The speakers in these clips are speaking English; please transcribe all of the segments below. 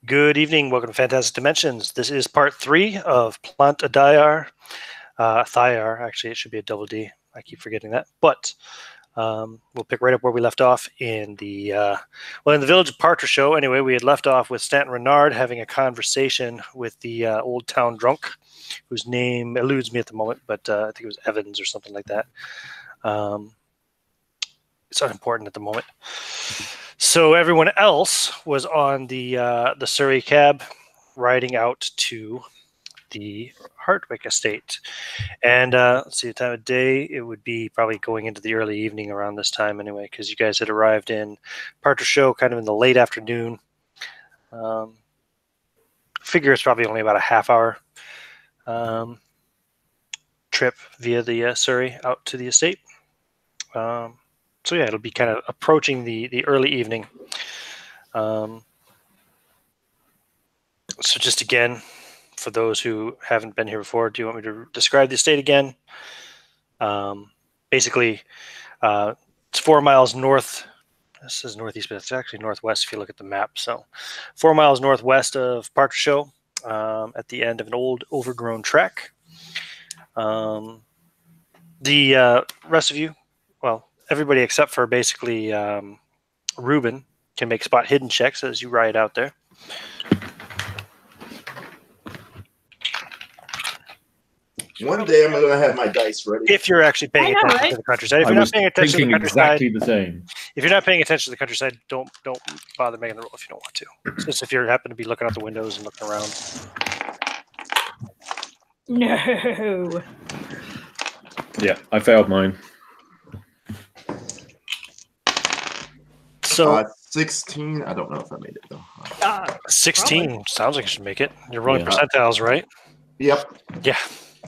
Good evening. Welcome to Fantastic Dimensions. This is part 3 of Plant a Daear. Thyar, actually, it should be a double D. I keep forgetting that. But we'll pick right up where we left off in the in the village of Parter show. Anyway, we had left off with Stanton Renard having a conversation with the old town drunk, whose name eludes me at the moment, but I think it was Evans or something like that. It's unimportant at the moment. So everyone else was on the Surrey cab, riding out to the Hardwicke Estate. And let's see the time of day. It would be probably going into the early evening around this time anyway, because you guys had arrived in Parter show kind of in the late afternoon. Figure it's probably only about a half-hour trip via the Surrey out to the estate. So yeah, it'll be kind of approaching the early evening. So just again, for those who haven't been here before, do you want me to describe the estate again? Basically, it's 4 miles north. This is northeast, but it's actually northwest if you look at the map. So 4 miles northwest of Parter show, at the end of an old overgrown track. The rest of you, well, everybody except for basically Ruben can make spot hidden checks as you ride out there. One day I'm going to have my dice ready. If you're actually paying attention to the countryside. If you're not paying attention to the countryside, exactly the same. If you're not paying attention to the countryside, don't bother making the roll if you don't want to. Just if you happen to be looking out the windows and looking around. No. Yeah, I failed mine. So 16. I don't know if I made it though. 16 probably. sounds like you should make it. You're rolling percentiles, right? Yep. Yeah.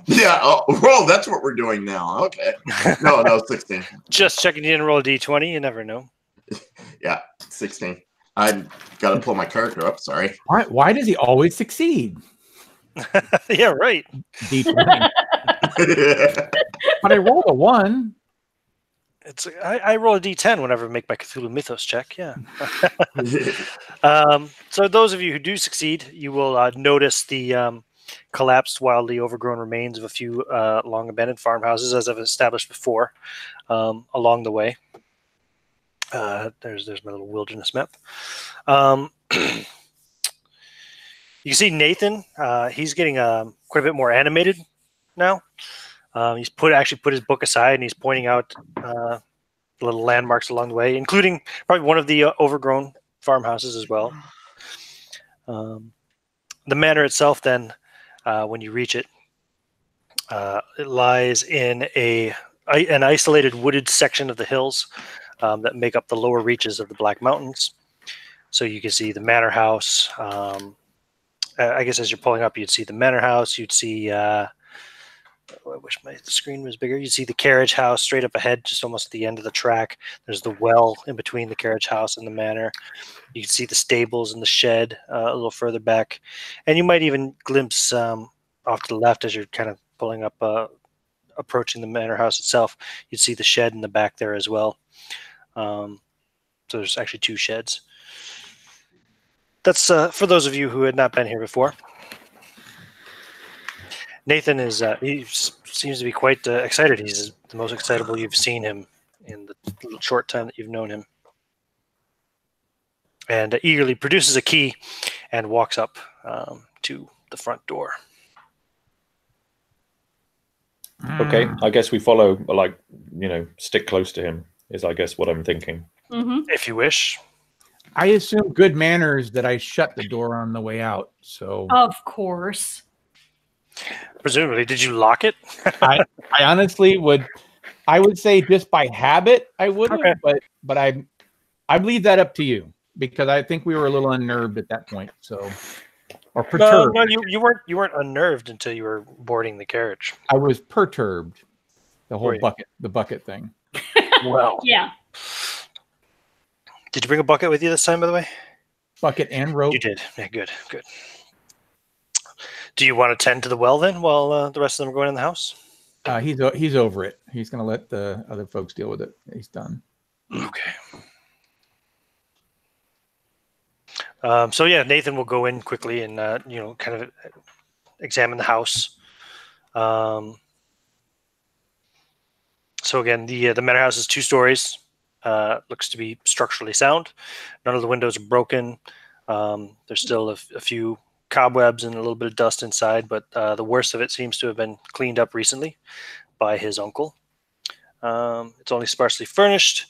Yeah. Oh, that's what we're doing now. Okay. No, 16. Just checking you didn't roll a d20. You never know. Yeah, 16. I got to pull my character up. Sorry. Why does he always succeed? Yeah, right. D20. But I rolled a 1. I roll a d10 whenever I make my Cthulhu Mythos check. Yeah. So those of you who do succeed, you will notice the collapsed, wildly overgrown remains of a few long abandoned farmhouses, as I've established before, along the way. There's my little wilderness map. You can see Nathan. He's getting quite a bit more animated now. He's actually put his book aside and he's pointing out little landmarks along the way, including probably one of the overgrown farmhouses as well. The manor itself, then, when you reach it, it lies in an isolated wooded section of the hills that make up the lower reaches of the Black Mountains. So you can see the manor house. I guess as you're pulling up, you'd see the manor house. You'd see I wish the screen was bigger. You see the carriage house straight up ahead, just almost at the end of the track. There's the well in between the carriage house and the manor. You can see the stables and the shed a little further back. And you might even glimpse off to the left as you're kind of pulling up, approaching the manor house itself. You'd see the shed in the back there as well. So there's actually 2 sheds. That's for those of you who had not been here before. Nathan he seems to be quite excited. He's the most excitable you've seen him in the short time that you've known him. And eagerly produces a key and walks up to the front door. Okay, I guess we follow, stick close to him is, I guess, what I'm thinking. Mm-hmm. If you wish. I assume good manners that I shut the door on the way out. So Of course. Presumably, did you lock it? I honestly would say just by habit I wouldn't, Okay. but I leave that up to you because I think we were a little unnerved at that point. So or perturbed. No, you weren't unnerved until you were boarding the carriage. I was perturbed. The whole Were you? bucket thing. Well, Yeah. did you bring a bucket with you this time, by the way? Bucket and rope. You did. Yeah, good. Do you want to tend to the well then, while the rest of them are going in the house? He's over it. He's going to let the other folks deal with it. He's done. Okay. So yeah, Nathan will go in quickly and kind of examine the house. So again, the manor house is 2 stories. Looks to be structurally sound. None of the windows are broken. There's still a few cobwebs and a little bit of dust inside, but the worst of it seems to have been cleaned up recently by his uncle. It's only sparsely furnished,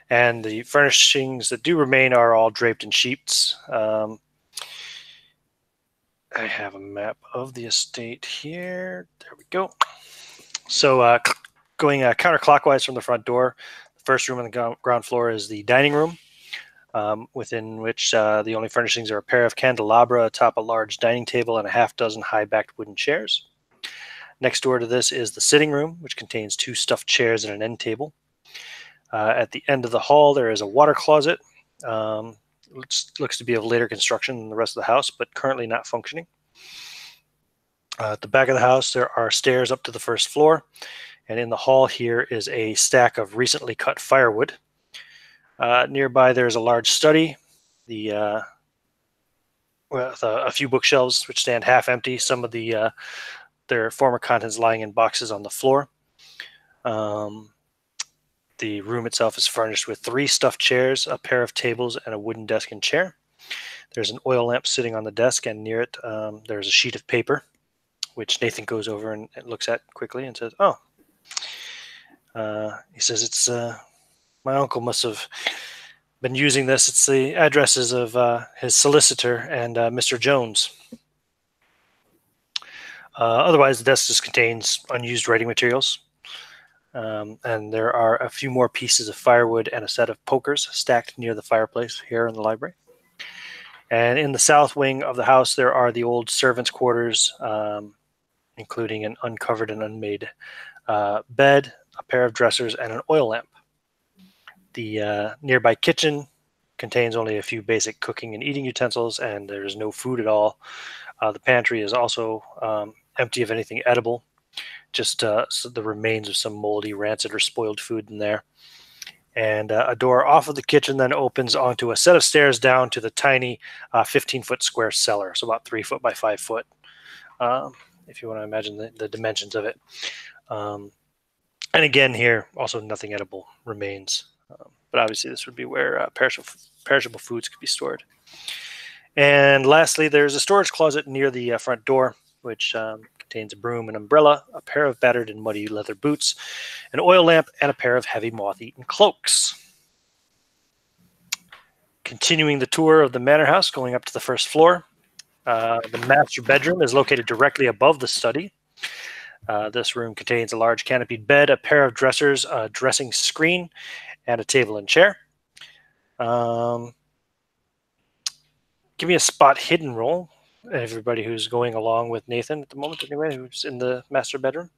and the furnishings that do remain are all draped in sheets. I have a map of the estate here. There we go. So going counterclockwise from the front door, the first room on the ground floor is the dining room, within which the only furnishings are a pair of candelabra atop a large dining table and a half-dozen high-backed wooden chairs. Next door to this is the sitting room, which contains 2 stuffed chairs and an end table. At the end of the hall, there is a water closet. Looks to be of later construction than the rest of the house, but currently not functioning. At the back of the house, there are stairs up to the first floor. And in the hall here is a stack of recently cut firewood. Nearby, there's a large study with a few bookshelves which stand half empty. Some of their former contents lying in boxes on the floor. The room itself is furnished with 3 stuffed chairs, a pair of tables, and a wooden desk and chair. There's an oil lamp sitting on the desk, and near it there's a sheet of paper, which Nathan goes over and looks at quickly and says, "Oh." He says, "It's my uncle must have been using this. It's the addresses of his solicitor and Mr. Jones. Otherwise, the desk just contains unused writing materials. And there are a few more pieces of firewood and a set of pokers stacked near the fireplace here in the library. And in the south wing of the house, there are the old servants' quarters, including an uncovered and unmade bed, a pair of dressers, and an oil lamp. The nearby kitchen contains only a few basic cooking and eating utensils, and there's no food at all. The pantry is also empty of anything edible, just the remains of some moldy, rancid, or spoiled food in there. And a door off of the kitchen then opens onto a set of stairs down to the tiny 15-foot square cellar, so about 3 foot by 5 foot, if you want to imagine the dimensions of it. And again, here, also nothing edible remains. But obviously, this would be where perishable foods could be stored. And lastly, there's a storage closet near the front door, which contains a broom, an umbrella, a pair of battered and muddy leather boots, an oil lamp, and a pair of heavy moth-eaten cloaks. Continuing the tour of the manor house, going up to the first floor, the master bedroom is located directly above the study. This room contains a large canopied bed, a pair of dressers, a dressing screen, and a table and chair. Give me a spot hidden roll. Everybody who's going along with Nathan at the moment, anyway, who's in the master bedroom.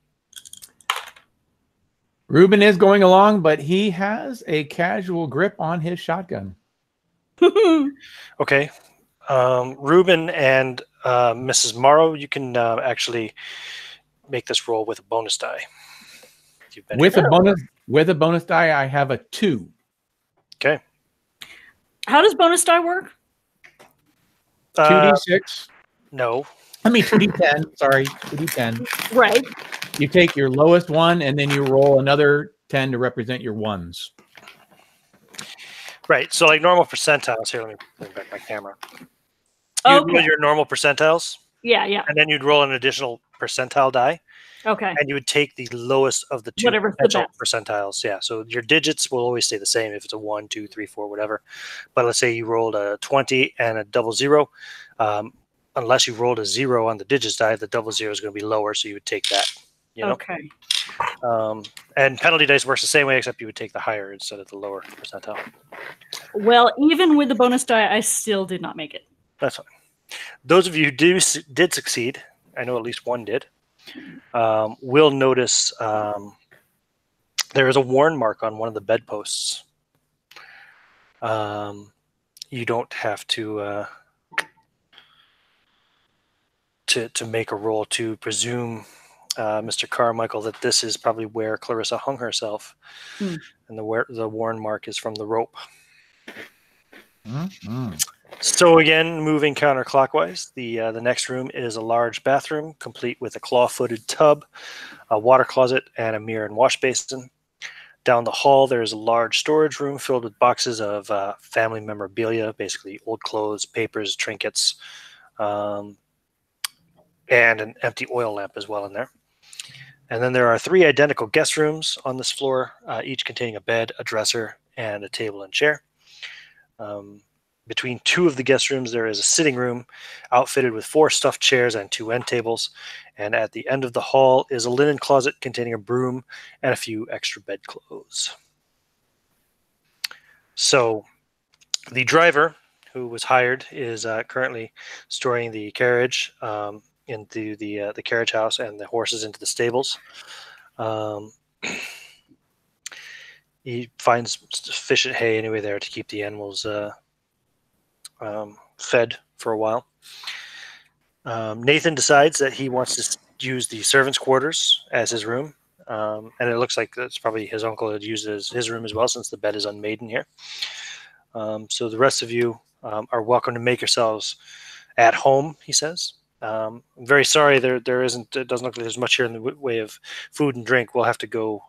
Ruben is going along, but he has a casual grip on his shotgun. Okay. Ruben and Mrs. Morrow, you can actually make this roll with a bonus die. With a bonus die, I have a 2. Okay. How does bonus die work? 2d6. No. I mean 2d10. Sorry, 2d10. Right. You take your lowest one, and then you roll another 10 to represent your ones. Right. So like normal percentiles. Here, let me bring back my camera. Okay. You'd roll your normal percentiles. Yeah, yeah. And then you'd roll an additional percentile die. Okay. And you would take the lowest of the 2 potential percentiles. Yeah. So your digits will always stay the same if it's a 1, 2, 3, 4, whatever. But let's say you rolled a 20 and a double 0. Unless you rolled a 0 on the digits die, the double 0 is going to be lower. So you would take that. You know? Okay. And penalty dice works the same way, except you would take the higher instead of the lower percentile. Well, even with the bonus die, I still did not make it. That's fine. Those of you who did succeed, I know at least one did, will notice there is a worn mark on one of the bedposts. You don't have to make a roll to presume, Mr. Carmichael, that this is probably where Clarissa hung herself, and the worn mark is from the rope. Mm-hmm. So again, moving counterclockwise, the next room is a large bathroom, complete with a claw-footed tub, a water closet, and a mirror and wash basin. Down the hall, there's a large storage room filled with boxes of family memorabilia, basically old clothes, papers, trinkets, and an empty oil lamp as well in there. And then there are 3 identical guest rooms on this floor, each containing a bed, a dresser, and a table and chair. Between 2 of the guest rooms, there is a sitting room outfitted with 4 stuffed chairs and 2 end tables. And at the end of the hall is a linen closet containing a broom and a few extra bedclothes. So the driver who was hired is currently storing the carriage into the carriage house and the horses into the stables. He finds sufficient hay anyway there to keep the animals fed for a while. Nathan decides that he wants to use the servants' quarters as his room, and it looks like that's probably his uncle had used it as his room as well, since the bed is unmade in here. So the rest of you are welcome to make yourselves at home, he says. I'm very sorry there isn't. It doesn't look like there's much here in the way of food and drink. We'll have to go.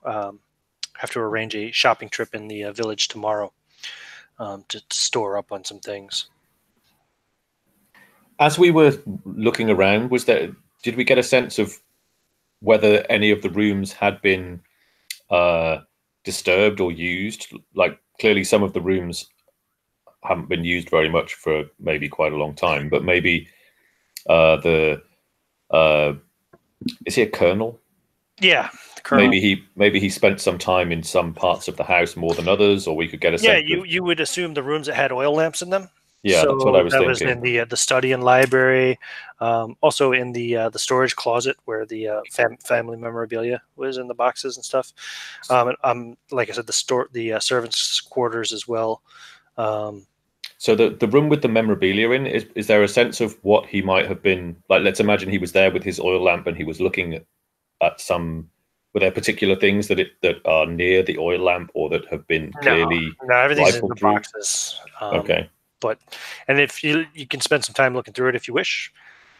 Have to arrange a shopping trip in the village tomorrow to store up on some things. As we were looking around, did we get a sense of whether any of the rooms had been disturbed or used? Like, clearly some of the rooms haven't been used very much for maybe quite a long time, but maybe is he a colonel? Yeah, the colonel. Maybe he spent some time in some parts of the house more than others, or we could get a sense. Yeah, you would assume the rooms that had oil lamps in them. Yeah, so that's what I was thinking. That was in the study and library, also in the storage closet where the family memorabilia was in the boxes and stuff. Like I said, the servants' quarters as well. So the room with the memorabilia in, is there a sense of what he might have been like? Let's imagine he was there with his oil lamp and he was looking at some. Were there particular things that are near the oil lamp or that have been clearly? No, everything's in the through? boxes. Okay. And if you can spend some time looking through it if you wish,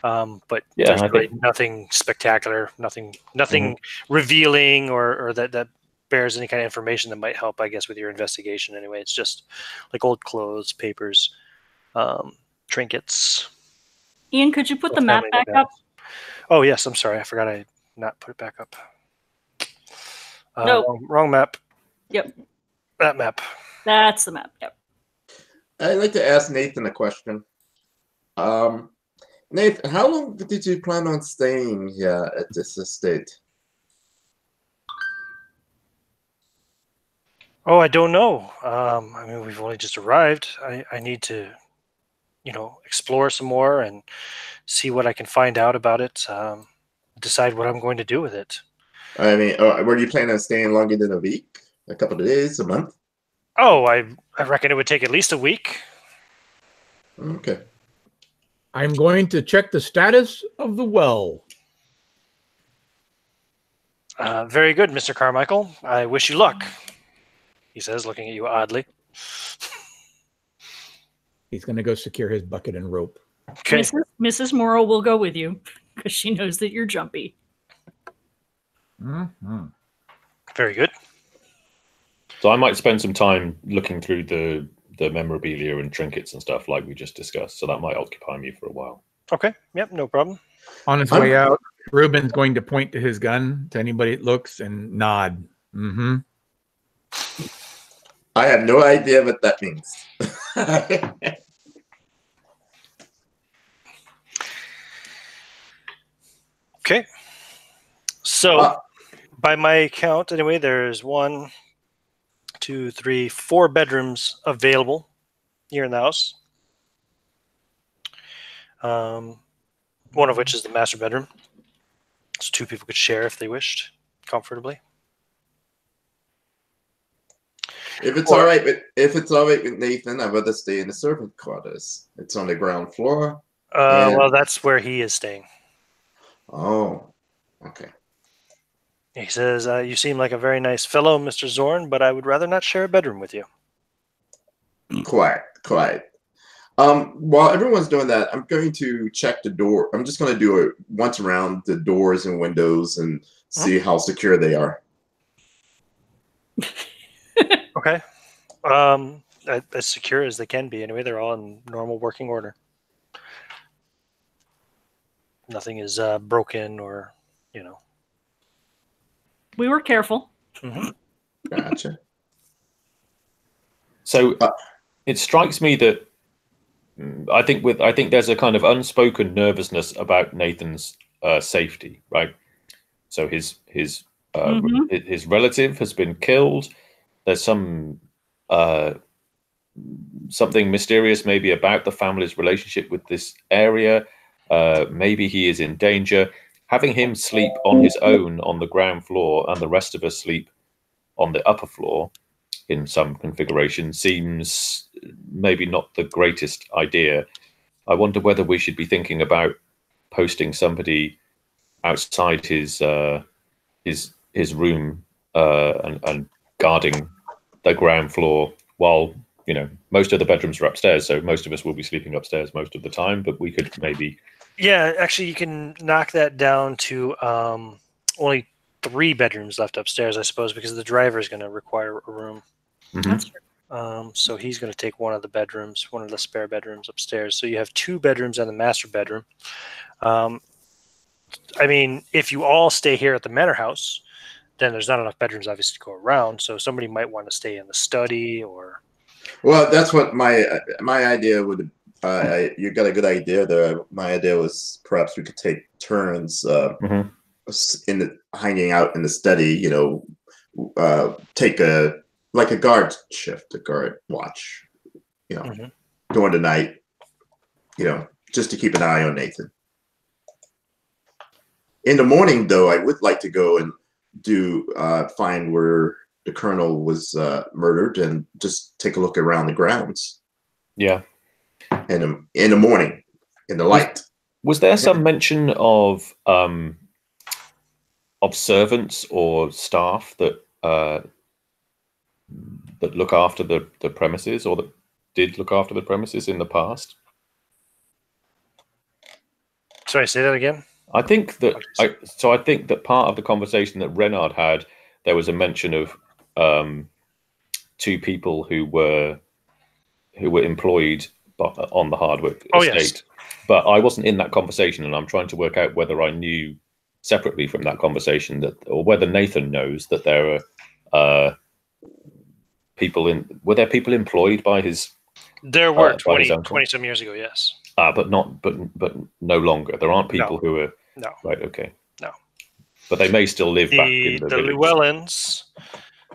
but yeah, there's really nothing spectacular, nothing revealing or that bears any kind of information that might help, I guess, with your investigation. Anyway, it's just like old clothes, papers, trinkets. Ian, could you put the map back up? Oh yes, I'm sorry, I forgot I not put it back up. No, wrong map. Yep, that map. That's the map. Yep. I'd like to ask Nathan a question. Nathan, how long did you plan on staying here at this estate? Oh, I don't know. I mean, we've only just arrived. I need to, explore some more and see what I can find out about it. Decide what I'm going to do with it. I mean, were you planning on staying longer than a week? A couple of days? A month? Oh, I reckon it would take at least a week. Okay. I'm going to check the status of the well. Very good, Mr. Carmichael. I wish you luck, he says, looking at you oddly. He's going to go secure his bucket and rope. Okay. Mrs. Morrow will go with you because she knows that you're jumpy. Mm-hmm. Very good. So I might spend some time looking through the memorabilia and trinkets and stuff like we just discussed. So that might occupy me for a while. Okay. Yep. No problem. On his way out, Ruben's going to point to his gun to anybody that looks and nod. Mm-hmm. I have no idea what that means. Okay. So, by my count, anyway, there's 1, 2, 3, 4 bedrooms available here in the house. One of which is the master bedroom. So 2 people could share if they wished, comfortably. If it's all right with Nathan, I'd rather stay in the servant quarters. It's on the ground floor. Well, that's where he is staying. Oh, okay. He says, you seem like a very nice fellow, Mr. Zorn, but I would rather not share a bedroom with you. Quite. While everyone's doing that, I'm going to check the door. I'm just going to do it once around the doors and windows and see how secure they are. Okay. As secure as they can be. Anyway, they're all in normal working order. Nothing is broken or, We were careful. Gotcha. So it strikes me that I think there's a kind of unspoken nervousness about Nathan's safety, right? So his relative has been killed. There's some something mysterious maybe about the family's relationship with this area. Maybe he is in danger. Having him sleep on his own on the ground floor and the rest of us sleep on the upper floor in some configuration seems maybe not the greatest idea. I wonder whether we should be thinking about posting somebody outside his room and guarding the ground floor while most of the bedrooms are upstairs, so most of us will be sleeping upstairs most of the time, but we could maybe... Yeah, actually, you can knock that down to only 3 bedrooms left upstairs, I suppose, because the driver is going to require a room. That's true. So he's going to take one of the bedrooms, one of the spare bedrooms upstairs. So you have 2 bedrooms and the master bedroom. I mean, if you all stay here at the manor house, then there's not enough bedrooms, obviously, to go around. So somebody might want to stay in the study or... Well, that's what my idea would. You got a good idea there. My idea was perhaps we could take turns hanging out in the study. Take a guard shift, a guard watch. During the night. Just to keep an eye on Nathan. In the morning, though, I would like to go and find where the colonel was murdered and just take a look around the grounds. Yeah. In the morning, in the light. Was there some mention of servants or staff that look after the premises, or that did look after the premises in the past? Sorry, say that again. I think that part of the conversation that Renard had, there was a mention of 2 people who were employed on the Hardwicke estate. Yes. But I wasn't in that conversation, and I'm trying to work out whether I knew separately from that conversation or whether Nathan knows that there are were there people employed by his... There were 20 some years ago, yes. But no longer. There aren't people who are... No. Right, okay. No. But they may still live back in the village. Llewellyns,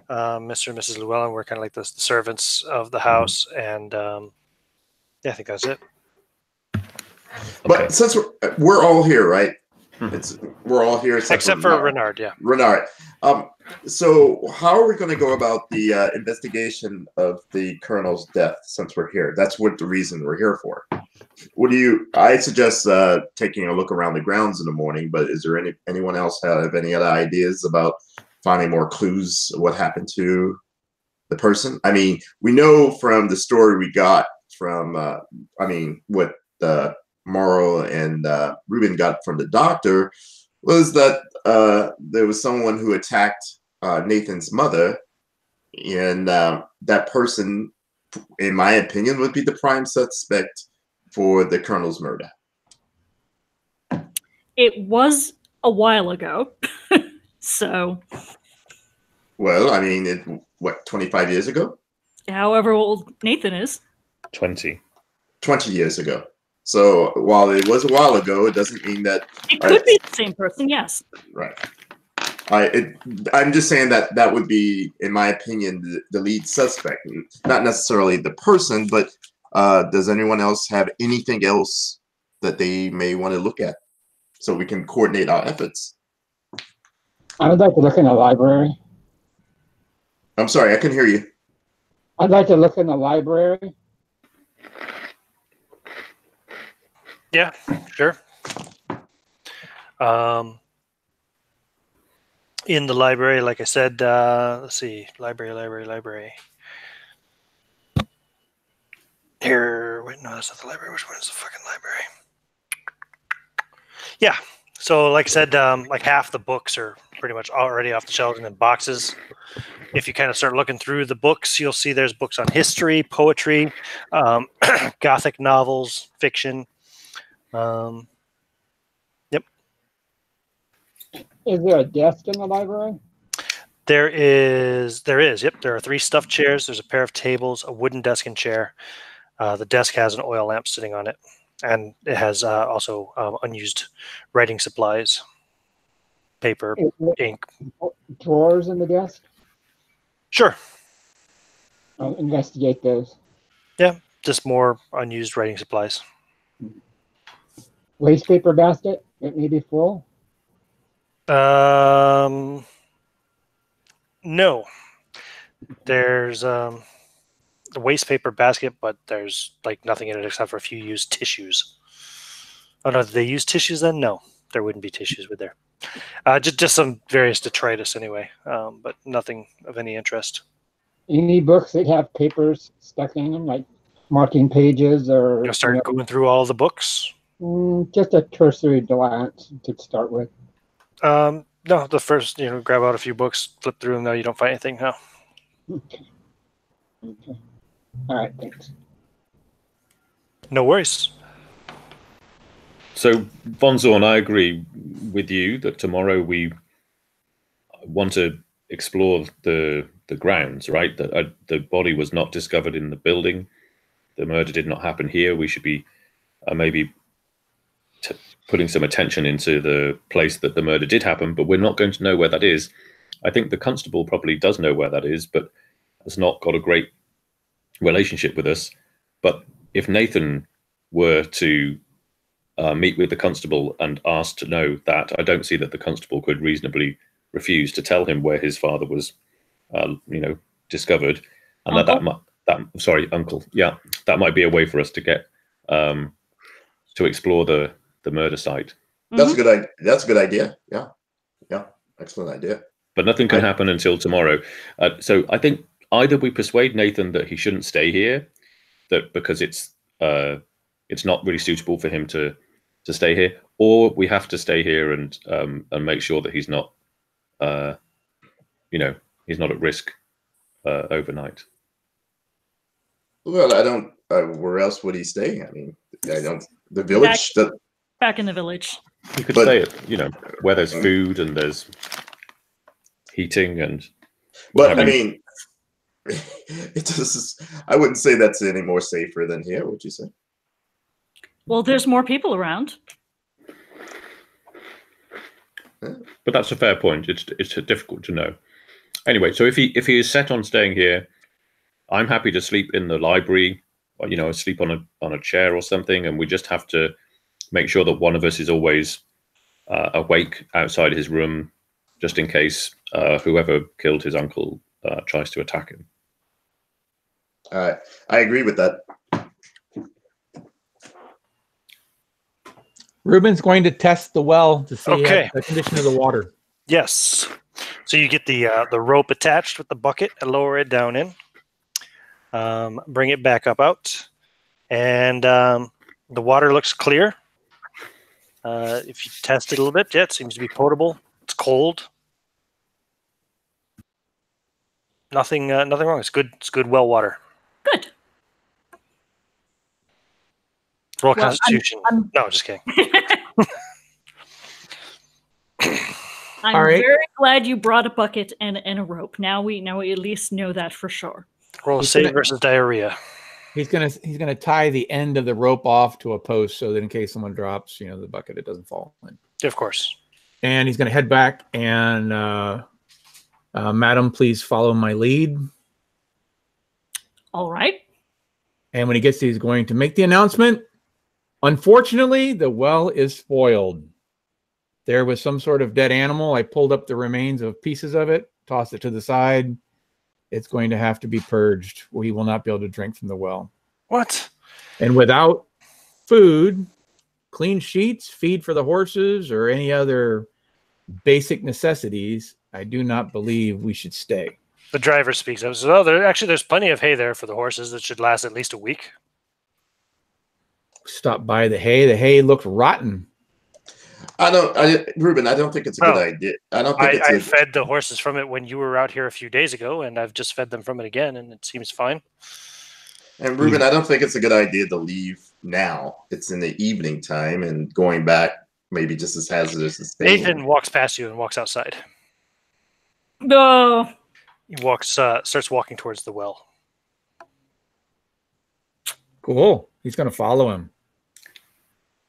Mr. and Mrs. Llewellyn were kind of like the servants of the house, and I think that's it. But since we're all here, right? We're all here except for Renard. Yeah, Renard. So how are we going to go about the investigation of the colonel's death? Since we're here, that's what the reason we're here for. I suggest taking a look around the grounds in the morning. But is there anyone else have any other ideas about finding more clues of what happened to the person? I mean, we know from the story we got from, what Morrow and Ruben got from the doctor was that there was someone who attacked Nathan's mother, and that person, in my opinion, would be the prime suspect for the colonel's murder. It was a while ago, so... Well, I mean, 25 years ago? However old Nathan is. 20 years ago. So while it was a while ago, it doesn't mean that... It could be the same person, yes. Right. I'm just saying that would be, in my opinion, the lead suspect. Not necessarily the person, but does anyone else have anything else that they may want to look at so we can coordinate our efforts? I would like to look in the library. I'm sorry, I couldn't hear you. I'd like to look in the library. Yeah, sure. In the library, like I said, let's see, library. Here, library. Wait, no, that's not the library. Which one is the fucking library? Yeah. So, like I said, like half the books are pretty much already off the shelves and in boxes. If you kind of start looking through the books, you'll see there's books on history, poetry, Gothic novels, fiction. Yep. Is there a desk in the library? There is. Yep. There are 3 stuffed chairs. There's a pair of tables, a wooden desk and chair. The desk has an oil lamp sitting on it, and it has also unused writing supplies, paper, Is there ink. drawers in the desk? Sure. I'll investigate those. Yeah. Just more unused writing supplies. Waste paper basket, it may be full. No. There's a waste paper basket, but there's like nothing in it except for a few used tissues. Oh no, did they use tissues then? No, there wouldn't be tissues with there. Just some various detritus anyway, but nothing of any interest. Any books that have papers stuck in them, like marking pages or You'll start going through all the books. just a cursory glance to start with. No, the first, grab out a few books, flip through them. No, you don't find anything. No. Okay. All right, thanks. No worries. So, Von Zorn, I agree with you that tomorrow we want to explore the grounds, right? That the body was not discovered in the building. The murder did not happen here. We should be maybe putting some attention into the place that the murder did happen, but we're not going to know where that is. I think the constable probably does know where that is, but has not got a great relationship with us. But if Nathan were to meet with the constable and ask to know that, I don't see that the constable could reasonably refuse to tell him where his father was, discovered, and uncle. Yeah, that might be a way for us to get to explore the murder site. That's a good idea. That's a good idea. Yeah, excellent idea. But nothing can happen until tomorrow. So I think either we persuade Nathan that he shouldn't stay here, that because it's not really suitable for him to stay here, or we have to stay here and make sure that he's not, he's not at risk overnight. Well, I don't. Where else would he stay? I mean, I don't. The village. Back in the village. You could stay at, where there's food and there's heating and. But I mean, it just. I wouldn't say that's any more safer than here. Would you say? Well, there's more people around. But that's a fair point. It's difficult to know. Anyway, so if he is set on staying here, I'm happy to sleep in the library, or sleep on a chair or something, and we just have to make sure that one of us is always awake outside his room, just in case whoever killed his uncle tries to attack him. I agree with that. Ruben's going to test the well to see Okay. the condition of the water. Yes. So you get the rope attached with the bucket and lower it down in. Bring it back up out, and the water looks clear. If you test it a little bit, yeah, it seems to be potable. It's cold. Nothing wrong. It's good. It's good well water. Good. Roll Well, Constitution. No, just kidding. I'm All right. very glad you brought a bucket and a rope. Now we at least know that for sure. Roll He's save gonna- versus diarrhea. He's gonna tie the end of the rope off to a post so that in case someone drops, the bucket, it doesn't fall in. Of course. And he's gonna head back and madam, please follow my lead. All right. And when he gets there, he's going to make the announcement. Unfortunately, the well is spoiled. There was some sort of dead animal. I pulled up the remains of pieces of it, tossed it to the side. It's going to have to be purged. We will not be able to drink from the well. What? And without food, clean sheets, feed for the horses, or any other basic necessities, I do not believe we should stay. The driver speaks up. So, there's plenty of hay there for the horses that should last at least a week. Stop by the hay. The hay looked rotten. Ruben, I don't think it's a good idea. I don't think I fed the horses from it when you were out here a few days ago, and I've just fed them from it again, and it seems fine. And Ruben, I don't think it's a good idea to leave now. It's in the evening time, and going back maybe just as hazardous as staying. Nathan walks past you and walks outside. No. He starts walking towards the well. Cool. He's going to follow him.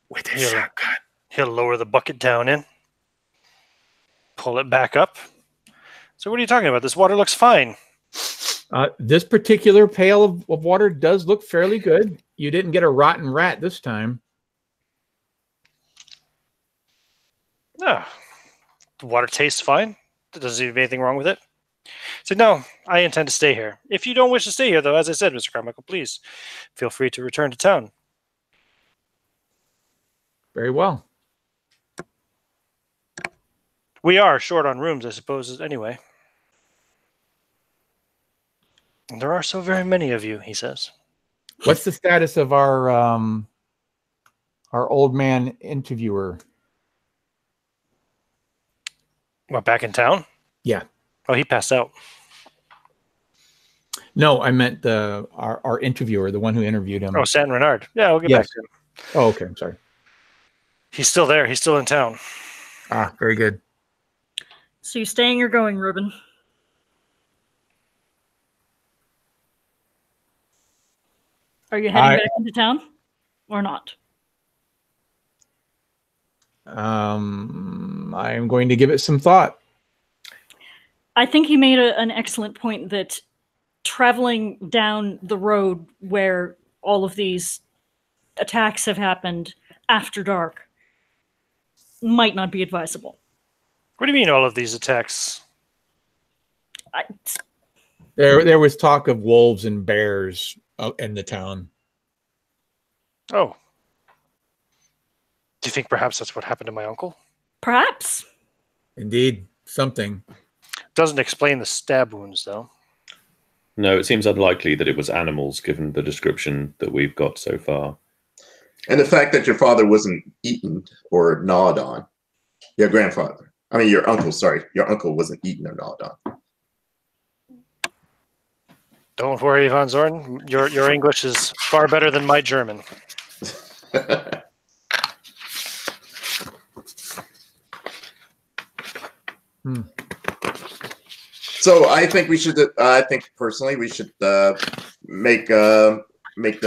With his shotgun. He'll lower the bucket down in. Pull it back up. So what are you talking about? This water looks fine. This particular pail of water does look fairly good. You didn't get a rotten rat this time. No. The water tastes fine. There doesn't seem to be anything wrong with it. So no, I intend to stay here. If you don't wish to stay here, though, as I said, Mr. Carmichael, please feel free to return to town. Very well. We are short on rooms, I suppose, anyway. And there are so very many of you, he says. What's the status of our old man interviewer? What, back in town? Yeah. Oh, he passed out. No, I meant our interviewer, the one who interviewed him. Oh, San Renard. Yeah, we'll get back to him. Oh, okay. I'm sorry. He's still there. He's still in town. Ah, very good. So you staying or going, Ruben? Are you heading back into town or not? I'm going to give it some thought. I think he made an excellent point that traveling down the road where all of these attacks have happened after dark might not be advisable. What do you mean all of these attacks? There was talk of wolves and bears in the town. Oh. Do you think perhaps that's what happened to my uncle? Perhaps. Indeed, something. Doesn't explain the stab wounds, though. No, it seems unlikely that it was animals, given the description that we've got so far. And the fact that your father wasn't eaten or gnawed on. Your grandfather. I mean, your uncle, sorry. Your uncle wasn't eaten or gnawed on. Don't worry, Von Zorn. Your English is far better than my German. So I think we should. I think personally we should make the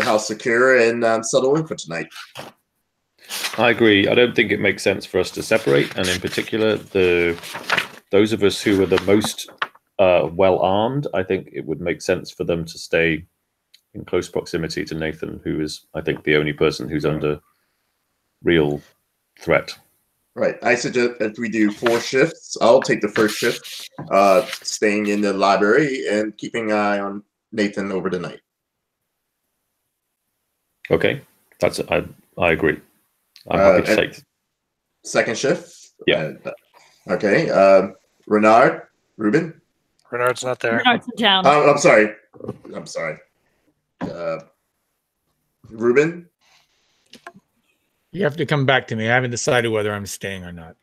house secure and settle in for tonight. I agree. I don't think it makes sense for us to separate, and in particular, those of us who are the most well armed, I think it would make sense for them to stay in close proximity to Nathan, who is, I think, the only person who's under real threat. Right. I suggest that we do 4 shifts. I'll take the first shift, staying in the library and keeping an eye on Nathan over the night. Okay, I agree. I'm happy to take second shift. Yeah. Okay. Renard, Ruben. Renard's not there. Renard's in town. I'm sorry. Ruben. You have to come back to me. I haven't decided whether I'm staying or not.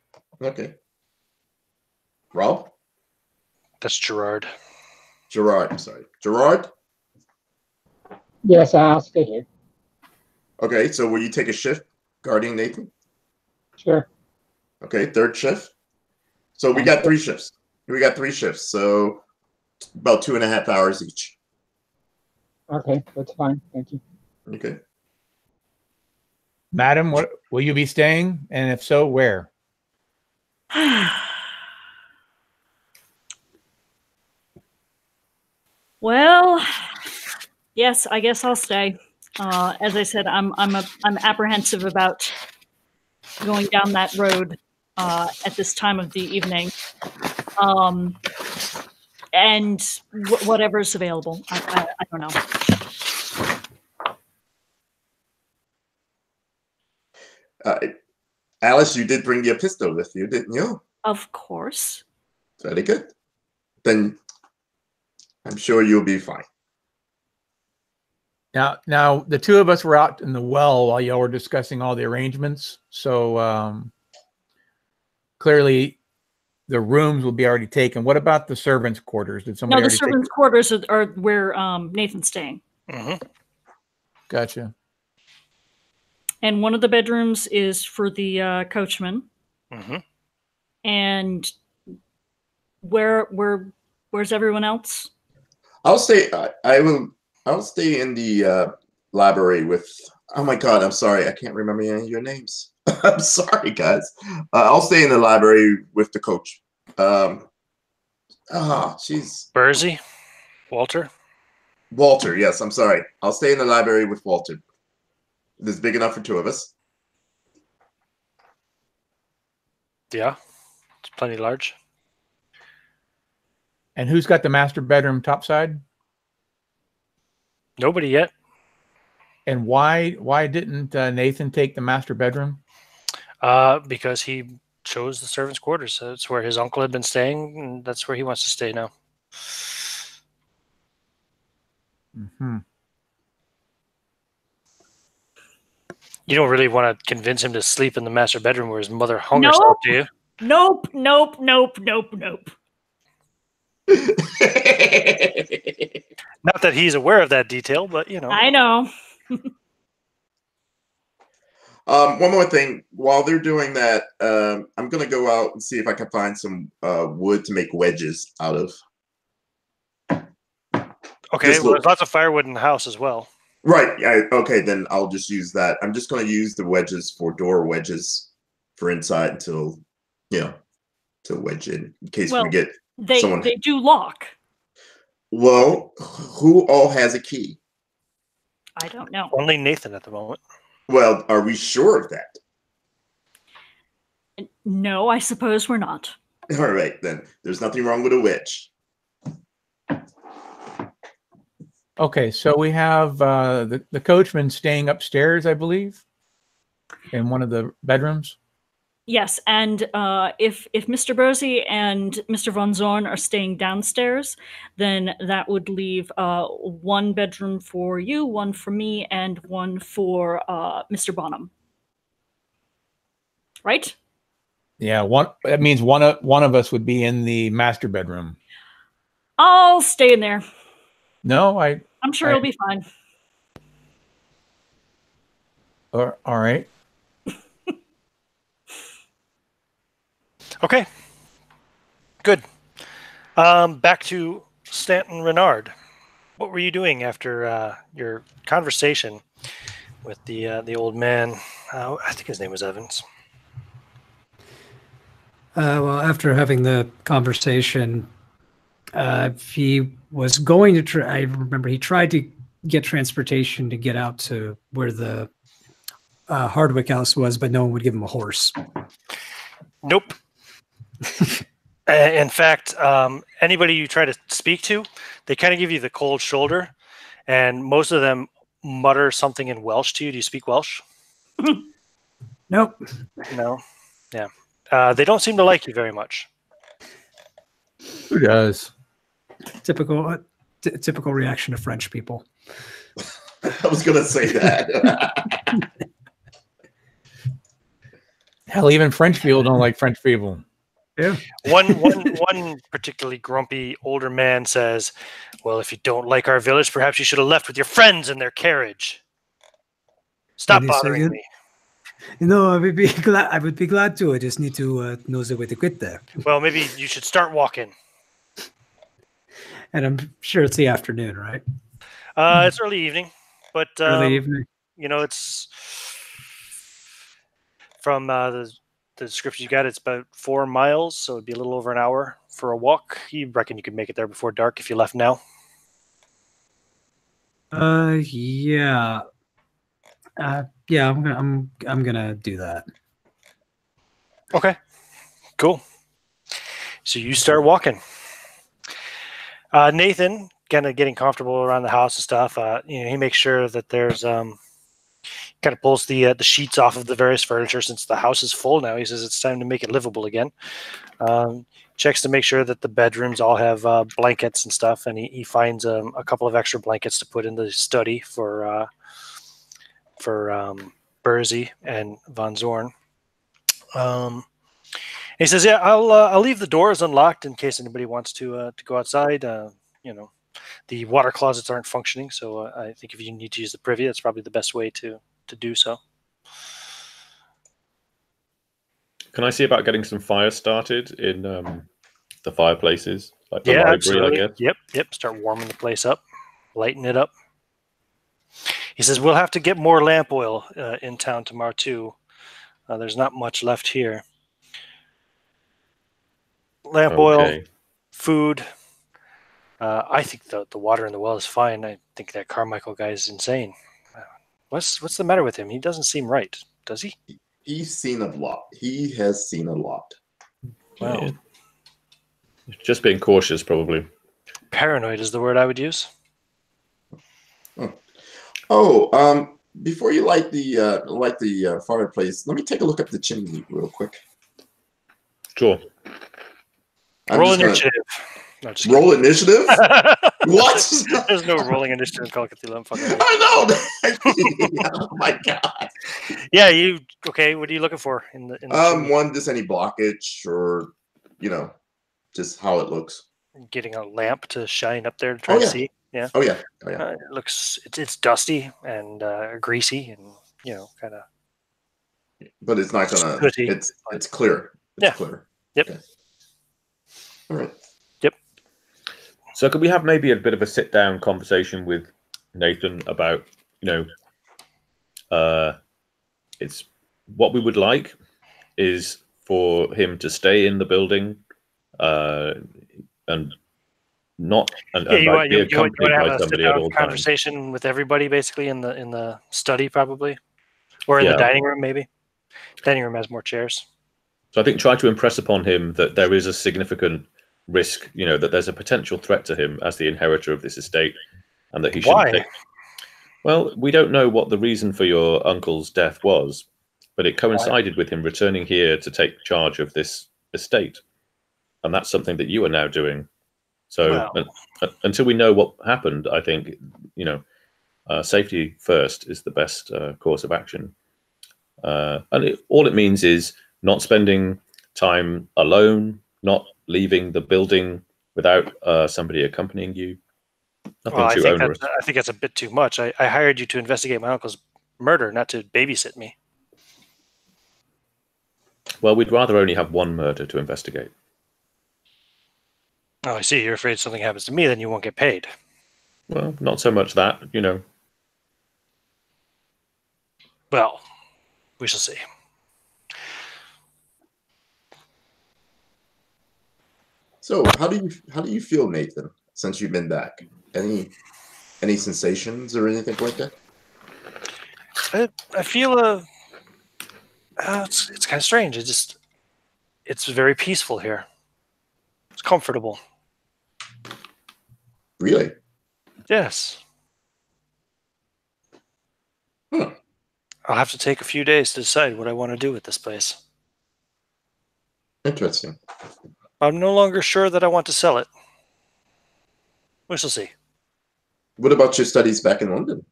Okay. Rob? That's Gerard. Gerard, I'm sorry. Gerard? Yes, I'll stay here. Okay, so will you take a shift guarding Nathan? Sure. Okay, third shift. So we got 3 shifts. So about 2.5 hours each. Okay, that's fine. Thank you. Okay. Madam, what will you be staying? And if so, where? Well, yes, I guess I'll stay. As I said, I'm apprehensive about going down that road at this time of the evening, and whatever's available. I don't know. Alice, you did bring your pistol with you, didn't you? Of course. Very good. Then I'm sure you'll be fine. Now the two of us were out in the well while y'all were discussing all the arrangements. So clearly the rooms will be already taken. What about the servants' quarters? Did somebody No, the already servants' quarters are where Nathan's staying. Mm-hmm. Gotcha. And one of the bedrooms is for the coachman. Mm-hmm. And where's everyone else? I'll stay. I'll stay in the library with. Oh my God! I'm sorry. I can't remember any of your names. I'm sorry, guys. I'll stay in the library with the coach. Jeez. Bursey, Walter. Walter. Yes, I'm sorry. I'll stay in the library with Walter. This is big enough for two of us. Yeah, it's plenty large. And who's got the master bedroom topside? Nobody yet. And why didn't Nathan take the master bedroom? Because he chose the servants' quarters. So it's where his uncle had been staying, and that's where he wants to stay now. Mm-hmm. Nope. You don't really want to convince him to sleep in the master bedroom where his mother hung herself, do you? Nope. Not that he's aware of that detail, but you know. I know. One more thing. While they're doing that, I'm gonna go out and see if I can find some wood to make wedges out of. Okay, well, there's lots of firewood in the house as well. Right. Okay, then I'll just use that. I'm just gonna use the wedges for door wedges for inside until to wedge in case we get someone. They do lock. Well, who all has a key? I don't know. Only Nathan at the moment. Well, are we sure of that? No, I suppose we're not. All right, then. There's nothing wrong with a wedge. Okay, so we have the coachman staying upstairs, I believe, in one of the bedrooms. Yes, and if Mr. Bursey and Mr. Von Zorn are staying downstairs, then that would leave one bedroom for you, one for me, and one for Mr. Bonham. Right? Yeah, that means one of us would be in the master bedroom. I'll stay in there. No, I'm sure it'll be fine. All right. Okay. Good. Back to Stanton Renard. What were you doing after your conversation with the old man? I think his name was Evans. Well, after having the conversation, he was going to try. I remember he tried to get transportation to get out to where the Hardwicke house was, but no one would give him a horse. Nope. In fact, anybody you try to speak to, they kind of give you the cold shoulder, and most of them mutter something in Welsh to you. Do you speak Welsh? Nope. No. Yeah. They don't seem to like you very much. Who does? Typical reaction to French people. I was going to say that. Hell, even French people don't like French people. Yeah. One particularly grumpy older man says, "Well, if you don't like our village, perhaps you should have left with your friends in their carriage. Stop bothering me." No, I would be glad. I would be glad to. I just need to know the way to get there. Well, maybe you should start walking. And I'm sure it's the afternoon, right? It's early evening, but Early evening. you know, it's from the description you got. It's about 4 miles, so it'd be a little over an hour for a walk. You reckon you could make it there before dark if you left now? Yeah. Yeah, I'm gonna do that. Okay, cool. So you start walking. Nathan, kind of getting comfortable around the house and stuff. He makes sure that there's Kind of pulls the sheets off of the various furniture since the house is full now. He says it's time to make it livable again. Checks to make sure that the bedrooms all have blankets and stuff, and he finds a couple of extra blankets to put in the study for Burzy and Von Zorn. He says, "Yeah, I'll leave the doors unlocked in case anybody wants to go outside. The water closets aren't functioning, so I think if you need to use the privy, that's probably the best way to do so." Can I see about getting some fire started in the fireplaces, like the Yeah, library, absolutely. I guess? Yep. Start warming the place up, lighten it up. He says we'll have to get more lamp oil in town tomorrow too. There's not much left here. Lamp oil, food. I think the water in the well is fine. I think that Carmichael guy is insane. What's the matter with him? He doesn't seem right, does he? He's seen a lot. He has seen a lot. Wow. Yeah. Just being cautious, probably. Paranoid is the word I would use. Oh, before you light the fireplace, let me take a look up the chimney real quick. Sure. Roll initiative. No, just roll initiative? What? There's no rolling initiative in Call of Cthulhu. I know. Oh my god. Yeah, okay? What are you looking for in the chimney? One, just any blockage, or just how it looks. Getting a lamp to shine up there to try to see. Yeah. Oh yeah. It looks it's dusty and greasy and kind of. But it's not gonna. It's clear. It's clear. Yep. Okay. All right. Yep. So could we have maybe a bit of a sit-down conversation with Nathan about it's what we would like is for him to stay in the building and not be accompanied by somebody at all times. Conversation with everybody basically in the study probably, or in the dining room maybe. Dining room has more chairs. So I think try to impress upon him that there is a significant risk, that there's a potential threat to him as the inheritor of this estate, and that he should. Why? Well, we don't know what the reason for your uncle's death was, but it coincided with him returning here to take charge of this estate, and that's something that you are now doing. So until we know what happened, I think safety first is the best course of action, and all it means is not spending time alone, not leaving the building without somebody accompanying you. Nothing too onerous. I think that's a bit too much. I hired you to investigate my uncle's murder, not to babysit me. Well, we'd rather only have one murder to investigate. Oh, I see. You're afraid something happens to me, then you won't get paid. Well, not so much that, Well, we shall see. So, how do you feel, Nathan, since you've been back? Any sensations or anything like that? I feel it's kind of strange. It's very peaceful here. It's comfortable. Really? Yes. I'll have to take a few days to decide what I want to do with this place. Interesting. I'm no longer sure that I want to sell it. We shall see. What about your studies back in London?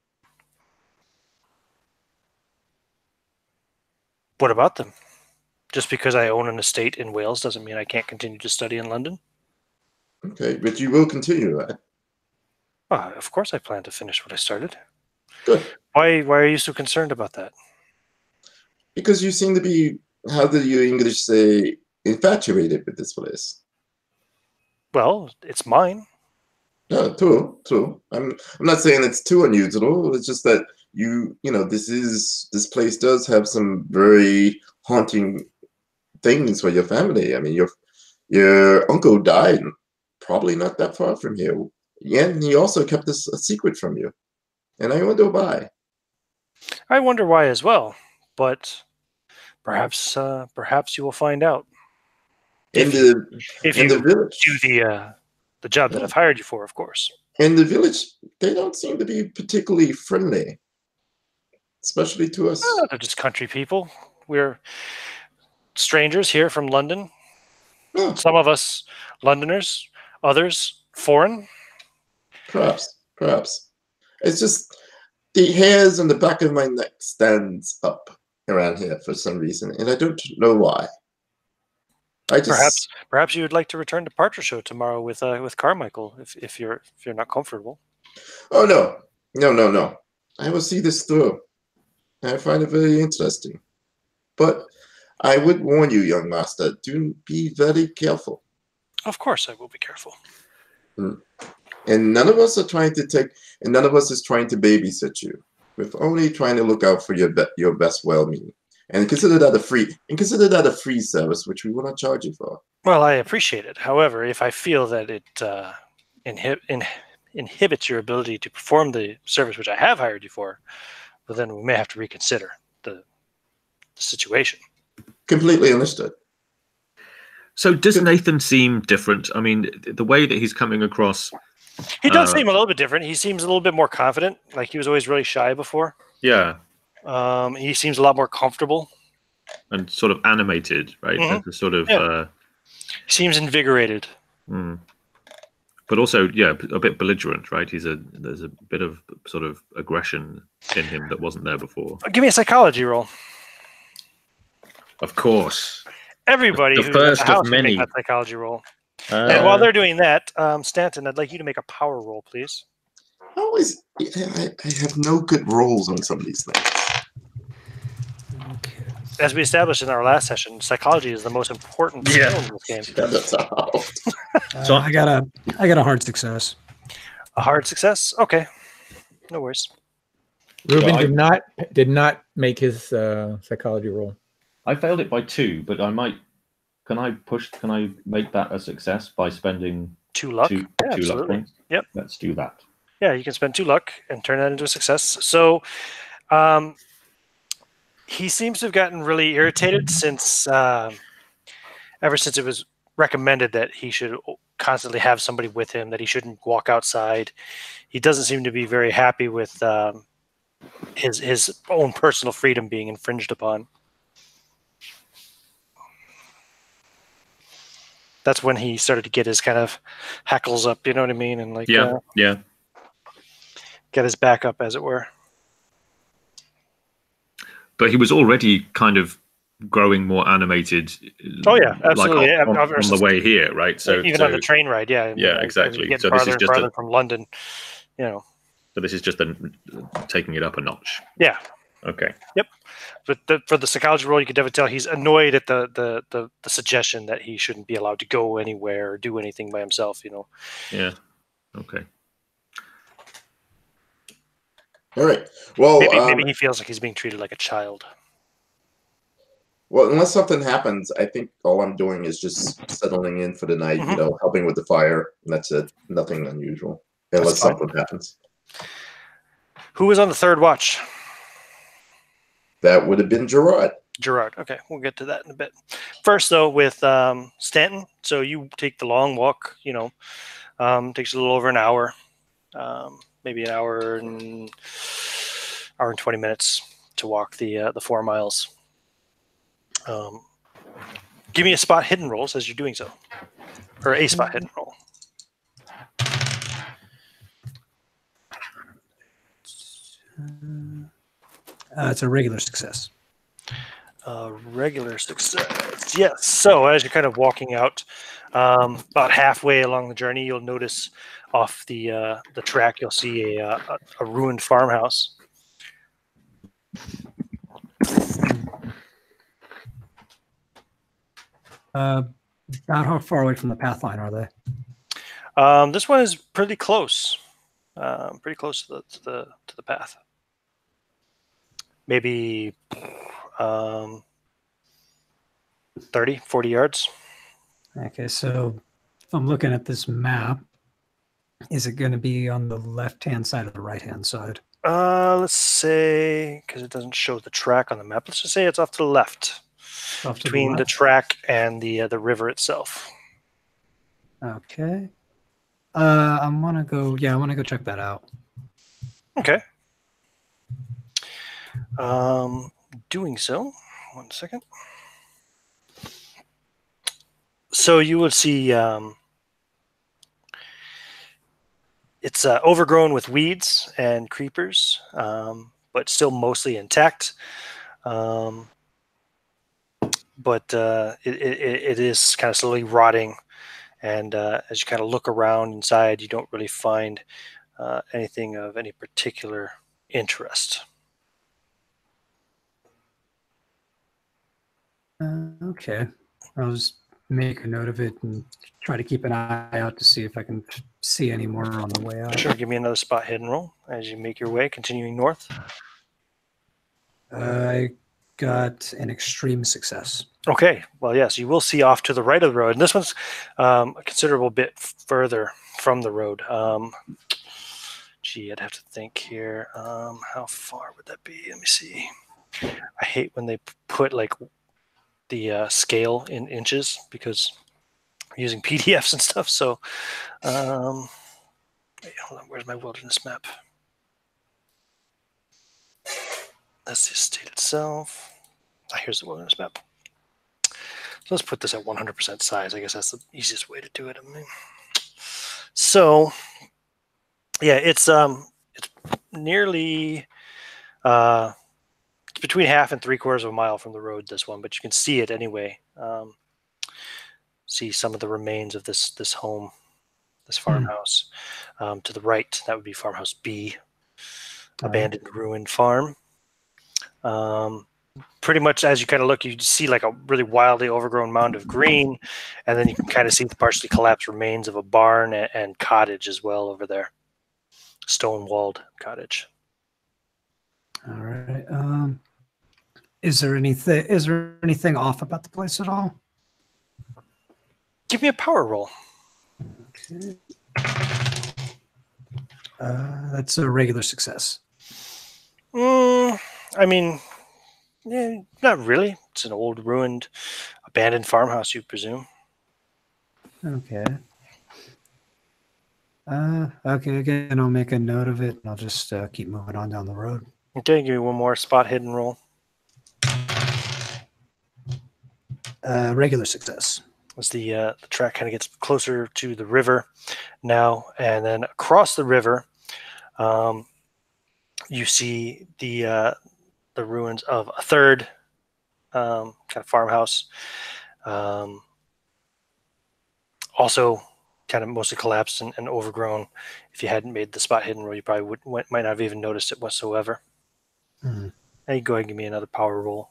What about them? Just because I own an estate in Wales doesn't mean I can't continue to study in London. Okay, but you will continue that. Of course I plan to finish what I started. Good. Why are you so concerned about that? Because you seem to be, how do you English say, infatuated with this place. Well, it's mine. No, true. I'm not saying it's too unusual. It's just that this place does have some very haunting things for your family. I mean, your uncle died probably not that far from here. Yeah, and he also kept this a secret from you. And I wonder why. I wonder why as well, but perhaps you will find out. If you village. Do the job that I've hired you for, of course. In the village, they don't seem to be particularly friendly. especially to us? Oh, they're just country people. We're strangers here from London. Oh, Some of us Londoners, others foreign. perhaps. It's just the hairs on the back of my neck stands up around here for some reason, and I don't know why. Perhaps you would like to return to Partridge Show tomorrow with Carmichael if you're not comfortable. Oh no. I will see this through. I find it very interesting. But I would warn you, young master, do be very careful. Of course, I will be careful. And none of us is trying to babysit you. We're only trying to look out for your best well-being. And consider that a free service, which we will not charge you for. Well, I appreciate it. However, if I feel that it inhibits your ability to perform the service which I have hired you for, well, then we may have to reconsider the situation. Completely understood. So does Nathan seem different? I mean, the way that he's coming across... He does seem a little bit different. He seems a little bit more confident. Like he was always really shy before. Yeah. He seems a lot more comfortable. And sort of animated, right? Mm-hmm. Sort of... He seems invigorated. But also, yeah, a bit belligerent, right? There's a bit of sort of aggression in him that wasn't there before. Give me a psychology roll. Of course. Everybody the who's first in the house of can many. make that psychology roll. And while they're doing that, Stanton, I'd like you to make a power roll, please. I have no good rolls on some of these things. Okay. As we established in our last session, psychology is the most important skill in this game. That's all. So I got a hard success. A hard success? Okay. No worries. Ruben did not make his psychology roll. I failed it by 2, but I might. Can I make that a success by spending 2 luck? two luck points? Yep. Let's do that. Yeah, you can spend 2 luck and turn that into a success. So, he seems to have gotten really irritated since, ever since it was recommended that he should constantly have somebody with him, that he shouldn't walk outside. He doesn't seem to be very happy with his own personal freedom being infringed upon. That's when he started to get his kind of hackles up, you know what I mean? And like, yeah. Get his back up, as it were. But he was already kind of growing more animated. Oh yeah, absolutely. Like on the way here, right? So even on the train ride, yeah. Yeah, exactly. So this is just farther from London, you know. So this is just taking it up a notch. Yeah. Okay. Yep. But for the psychology role, you could definitely tell he's annoyed at the suggestion that he shouldn't be allowed to go anywhere or do anything by himself, you know. Yeah. Okay. All right. Well, maybe he feels like he's being treated like a child. Well, unless something happens, I think all I'm doing is just settling in for the night, helping with the fire. And that's it. Nothing unusual. Unless something happens. Who was on the third watch? That would have been Gerard. Gerard. Okay, we'll get to that in a bit. First, though, with Stanton. So you take the long walk. You know, takes a little over an hour, maybe an hour and 20 minutes to walk the 4 miles. Give me a spot hidden rolls as you're doing so, or a spot hidden roll. It's a regular success. Regular success. Yes. So as you're kind of walking out, about halfway along the journey, you'll notice off the track, you'll see a ruined farmhouse. About how far away from the path line are they? This one is pretty close. Pretty close to the path. Maybe 30, 40 yards. Okay, so if I'm looking at this map, is it going to be on the left-hand side or the right-hand side? Let's say, because it doesn't show the track on the map, let's just say it's off to the left, between the track and the river itself. Okay. I want to go. Yeah, I want to go check that out. Okay. Doing so. 1 second. So you would see it's overgrown with weeds and creepers, but still mostly intact. But it is kind of slowly rotting. And as you kind of look around inside, you don't really find anything of any particular interest. Okay. I'll just make a note of it and try to keep an eye out to see if I can see any more on the way out. Sure, give me another spot hidden roll as you make your way, continuing north. I got an extreme success. Okay, well, yes, you will see off to the right of the road. And this one's a considerable bit further from the road. Gee, I'd have to think here. How far would that be? Let me see. I hate when they put like the scale in inches because I'm using PDFs and stuff. So, wait, hold on. Where's my wilderness map? That's the estate itself. Here's the wilderness map. So let's put this at 100% size. I guess that's the easiest way to do it. I mean, so yeah, it's nearly it's between 1/2 and 3/4 of a mile from the road. This one, but you can see it anyway. See some of the remains of this home, this farmhouse. To the right, that would be farmhouse B, abandoned ruined farm. Pretty much as you kind of look, you see like a really wildly overgrown mound of green, and then you can kind of see the partially collapsed remains of a barn and cottage as well over there. Stone-walled cottage. All right. Is there anything off about the place at all? Give me a power roll. Okay. That's a regular success. I mean, yeah, not really. It's an old, ruined, abandoned farmhouse, you presume. Okay. Okay, again, I'll make a note of it, and I'll just keep moving on down the road. Okay, give me one more spot hidden roll. Regular success. As the track kind of gets closer to the river now, and then across the river, you see the ruins of a third kind of farmhouse. Also kind of mostly collapsed and overgrown. If you hadn't made the spot hidden roll, you probably might not have even noticed it whatsoever. Mm. Now you go ahead and give me another power roll.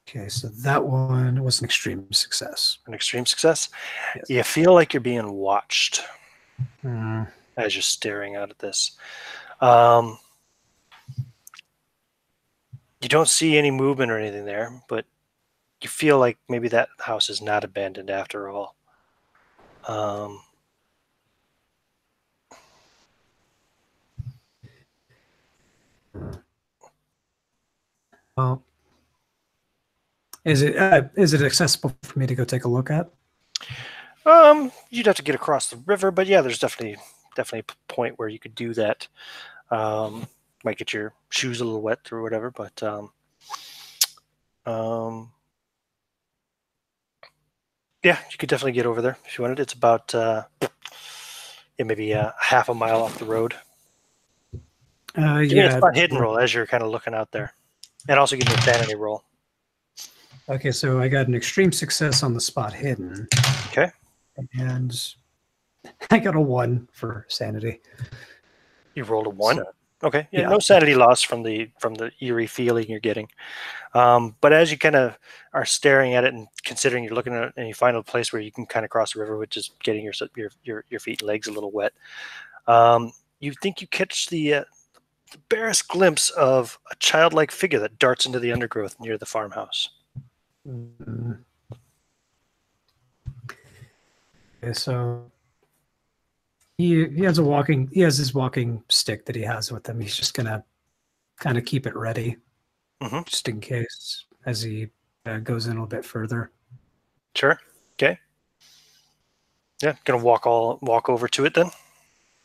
Okay, so that one was an extreme success. An extreme success? Yes. You feel like you're being watched Mm. as you're staring out at this. You don't see any movement or anything there, but you feel like maybe that house is not abandoned after all. Well, is it accessible for me to go take a look at? You'd have to get across the river, but yeah, there's definitely a point where you could do that. Might get your shoes a little wet or whatever, but yeah, you could definitely get over there if you wanted. It's about maybe 1/2 a mile off the road. Give me a spot hidden roll as you're kind of looking out there, and also give me a sanity roll. Okay, so I got an extreme success on the spot hidden. Okay. And I got a 1 for sanity. You rolled a 1. So, okay. Yeah, yeah. no sanity loss from the eerie feeling you're getting. But as you kind of are staring at it and considering you're looking at it, and you find a place where you can kind of cross the river, which is getting your feet and legs a little wet, you think you catch the barest glimpse of a childlike figure that darts into the undergrowth near the farmhouse. Mm. Okay, so he has his walking stick that he has with him. He's just gonna kind of keep it ready, just in case, as he goes in a little bit further. Sure. Okay. Yeah, gonna walk over to it then.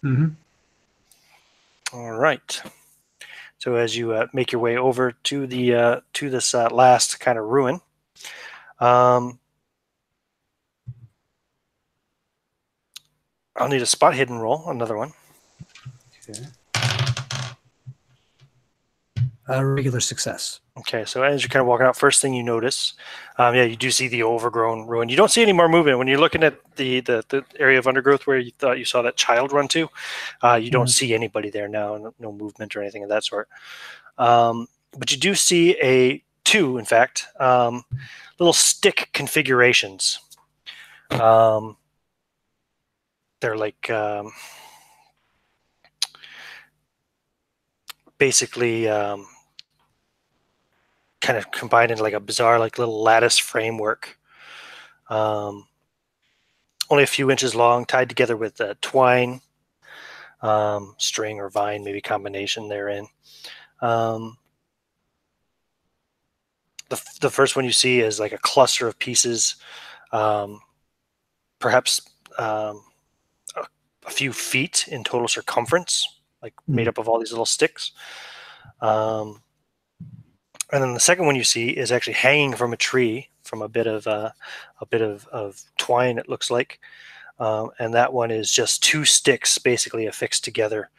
Mm-hmm. All right. So as you make your way over to the to this last kind of ruin, I'll need a spot hidden roll, another one. Okay. A regular success. Okay, so as you're kind of walking out, first thing you notice, yeah, you do see the overgrown ruin. You don't see any more movement. When you're looking at the area of undergrowth where you thought you saw that child run to, you don't see anybody there now, no movement or anything of that sort. But you do see two, in fact, little stick configurations. They're like basically kind of combined into like a bizarre, like little lattice framework. Only a few inches long, tied together with twine, string or vine, maybe combination therein. The first one you see is like a cluster of pieces, perhaps a few feet in total circumference, like made up of all these little sticks. And then the second one you see is actually hanging from a tree from a bit of twine, it looks like. And that one is just two sticks basically affixed together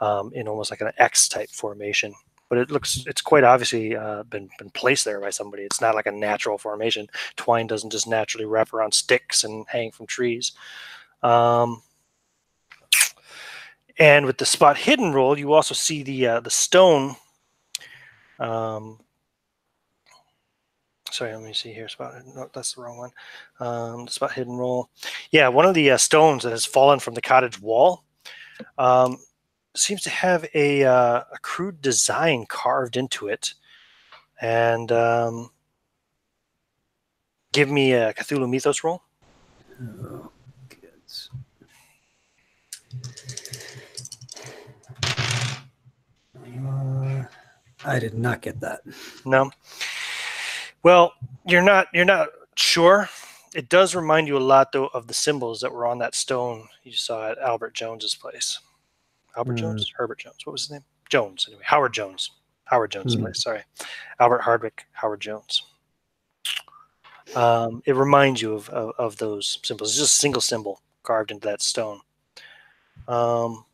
in almost like an X type formation. But it's quite obviously been placed there by somebody. It's not like a natural formation. Twine doesn't just naturally wrap around sticks and hang from trees. And with the spot hidden roll, you also see the stone. Sorry, let me see here. No, that's the wrong one. The spot hidden roll. Yeah, one of the stones that has fallen from the cottage wall seems to have a crude design carved into it. And give me a Cthulhu Mythos roll. Oh, kids. I did not get that. No. Well, you're not sure. It does remind you a lot, though, of the symbols that were on that stone you saw at Albert Jones's place. Albert Jones? Herbert Jones. What was his name? Jones, anyway. Howard Jones. Howard Jones's place, sorry. Albert Hardwicke, Howard Jones. It reminds you of those symbols. It's just a single symbol carved into that stone. Do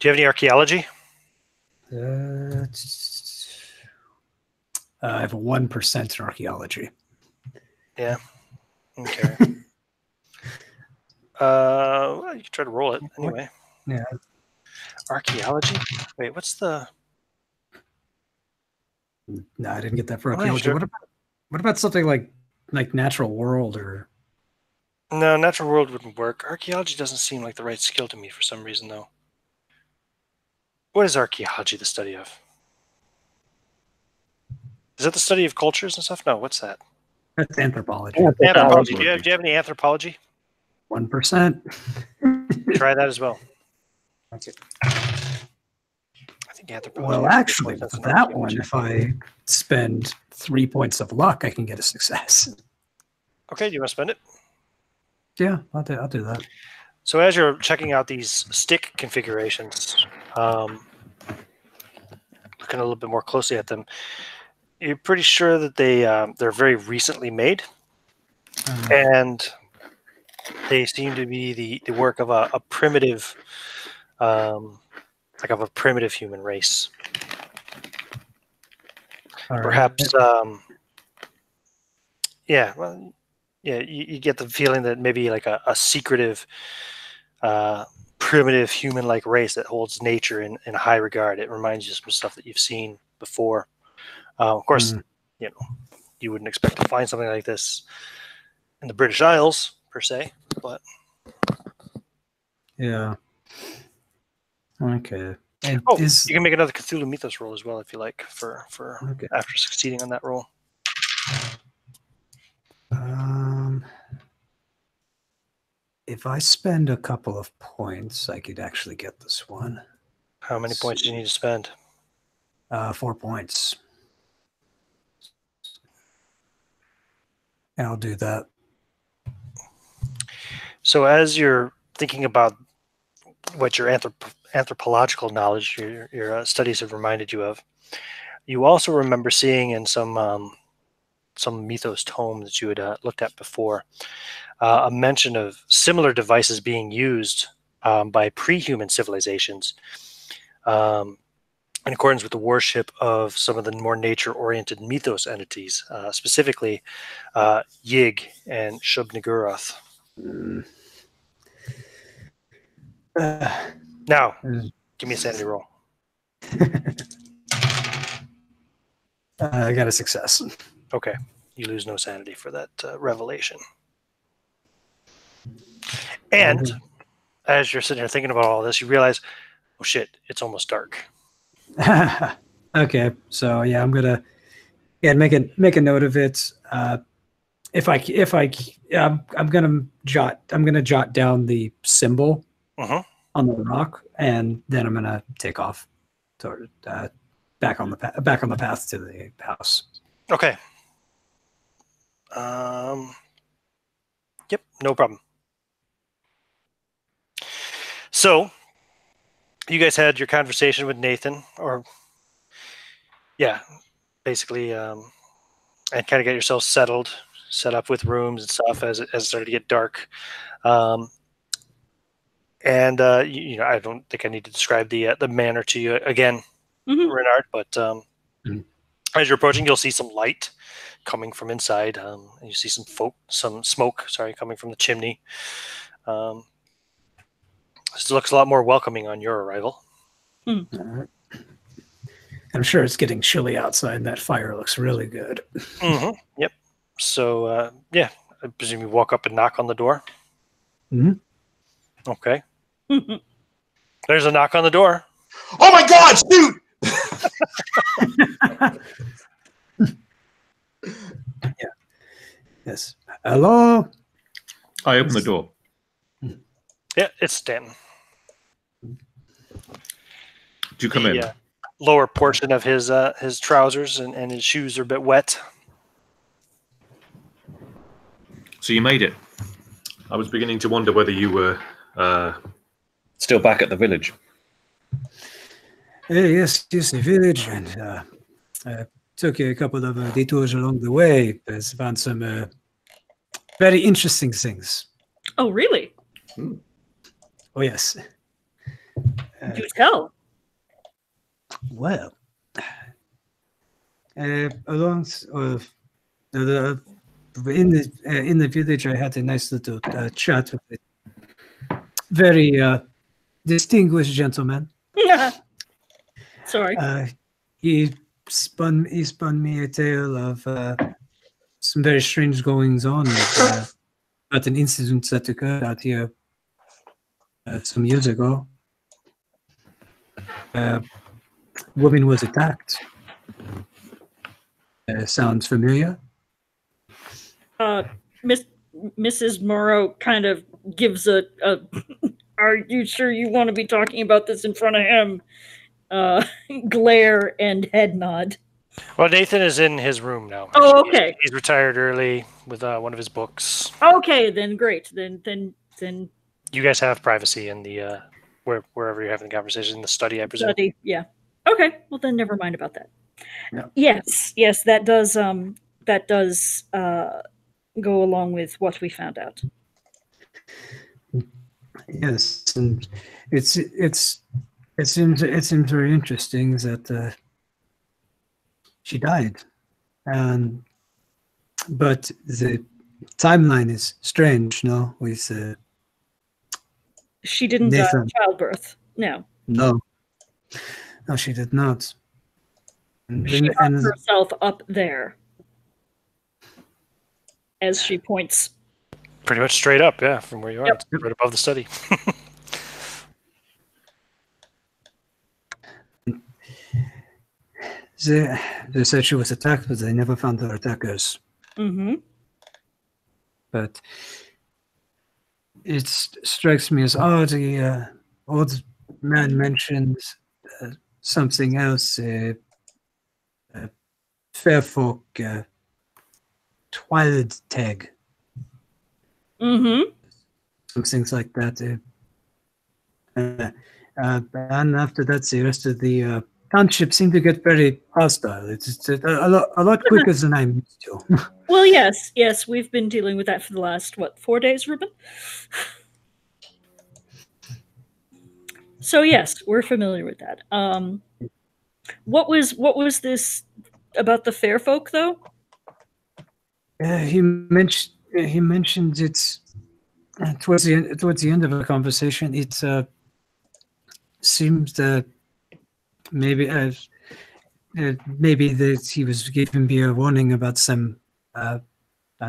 you have any archaeology? I have a 1% in archaeology. Yeah. Okay. Well, you can try to roll it anyway. Yeah. Archaeology? Wait, what's the... No, I didn't get that for archaeology. Sure. What about something like natural world or... No, natural world wouldn't work. Archaeology doesn't seem like the right skill to me for some reason, though. What is archaeology the study of? Is that the study of cultures and stuff? No, what's that? That's anthropology. Anthropology. Do you have any anthropology? 1%. Try that as well. Okay. I think anthropology. Well, actually, for that one, if I spend 3 points of luck, I can get a success. Okay, do you want to spend it? Yeah, I'll do that. So as you're checking out these stick configurations, looking a little bit more closely at them, you're pretty sure that they're very recently made, and they seem to be the work of a primitive, like of a primitive human race. All Perhaps, right. yeah. Well, yeah, you get the feeling that maybe like a secretive, primitive human-like race that holds nature in high regard. It reminds you of some stuff that you've seen before. Of course, you know, you wouldn't expect to find something like this in the British Isles per se, but yeah. Okay. And you can make another Cthulhu Mythos roll as well if you like for after succeeding on that roll. If I spend a couple of points, I could actually get this one. How many points do you need to spend? 4 points. And I'll do that. So as you're thinking about what your anthropological knowledge your studies have reminded you of. You also remember seeing in some mythos tome that you had looked at before a mention of similar devices being used by pre-human civilizations in accordance with the worship of some of the more nature-oriented mythos entities, specifically Yig and Shub-Niggurath. Now, give me a sanity roll. I got a success. Okay. You lose no sanity for that revelation. And as you're sitting here thinking about all this, you realize, oh shit, it's almost dark. Okay, so yeah, I'm gonna make a note of it. I'm gonna jot down the symbol on the rock, and then I'm gonna take off toward back on the path to the house. Okay. Yep, no problem. So, you guys had your conversation with Nathan, or basically, and kind of get yourself settled, set up with rooms and stuff as it started to get dark. I don't think I need to describe the manor to you again, Renard. But as you're approaching, you'll see some light coming from inside, and you see some smoke. Sorry, coming from the chimney. This looks a lot more welcoming on your arrival. I'm sure it's getting chilly outside. That fire looks really good. Yep. So, I presume you walk up and knock on the door. Okay. There's a knock on the door. Oh my God! Shoot! Yeah. Yes. Hello. I open the door. Yeah, it's Stanton. Do you come in? Lower portion of his trousers and his shoes are a bit wet. So you made it. I was beginning to wonder whether you were still back at the village. Yes, the village, and took a couple of detours along the way. Found some very interesting things. Oh, really? Oh, yes. Do tell. Well, along in the village, I had a nice little chat with a very distinguished gentleman. Sorry. He spun me a tale of some very strange goings on about an incident that occurred out here some years ago. Woman was attacked. Sounds familiar? Mrs. Morrow kind of gives a are you sure you want to be talking about this in front of him? Glare and head nod. Well, Nathan is in his room now. Oh, okay. He's retired early with one of his books. Okay, then great. Then you guys have privacy in the wherever you're having the conversation, in the study, I presume. Study, yeah. Okay, well then never mind about that. No. Yes, that does go along with what we found out. Yes, and it seems very interesting that she died, but the timeline is strange. No, with she didn't die of childbirth. No, she did not. She hung herself up there, as she points. Pretty much straight up, yeah, from where you are, Yep. right above the study. They said she was attacked, but they never found her attackers. But it strikes me as odd. The old man mentioned something else. Fair folk, Twilight tag. Some things like that. And after that, the rest of the township seemed to get very hostile. It's a lot quicker than I'm used to. Well, yes, we've been dealing with that for the last 4 days, Ruben. So yes, we're familiar with that. What was this about the fair folk though? He mentioned it towards the end of the conversation. It seems that maybe that he was giving me a warning about some I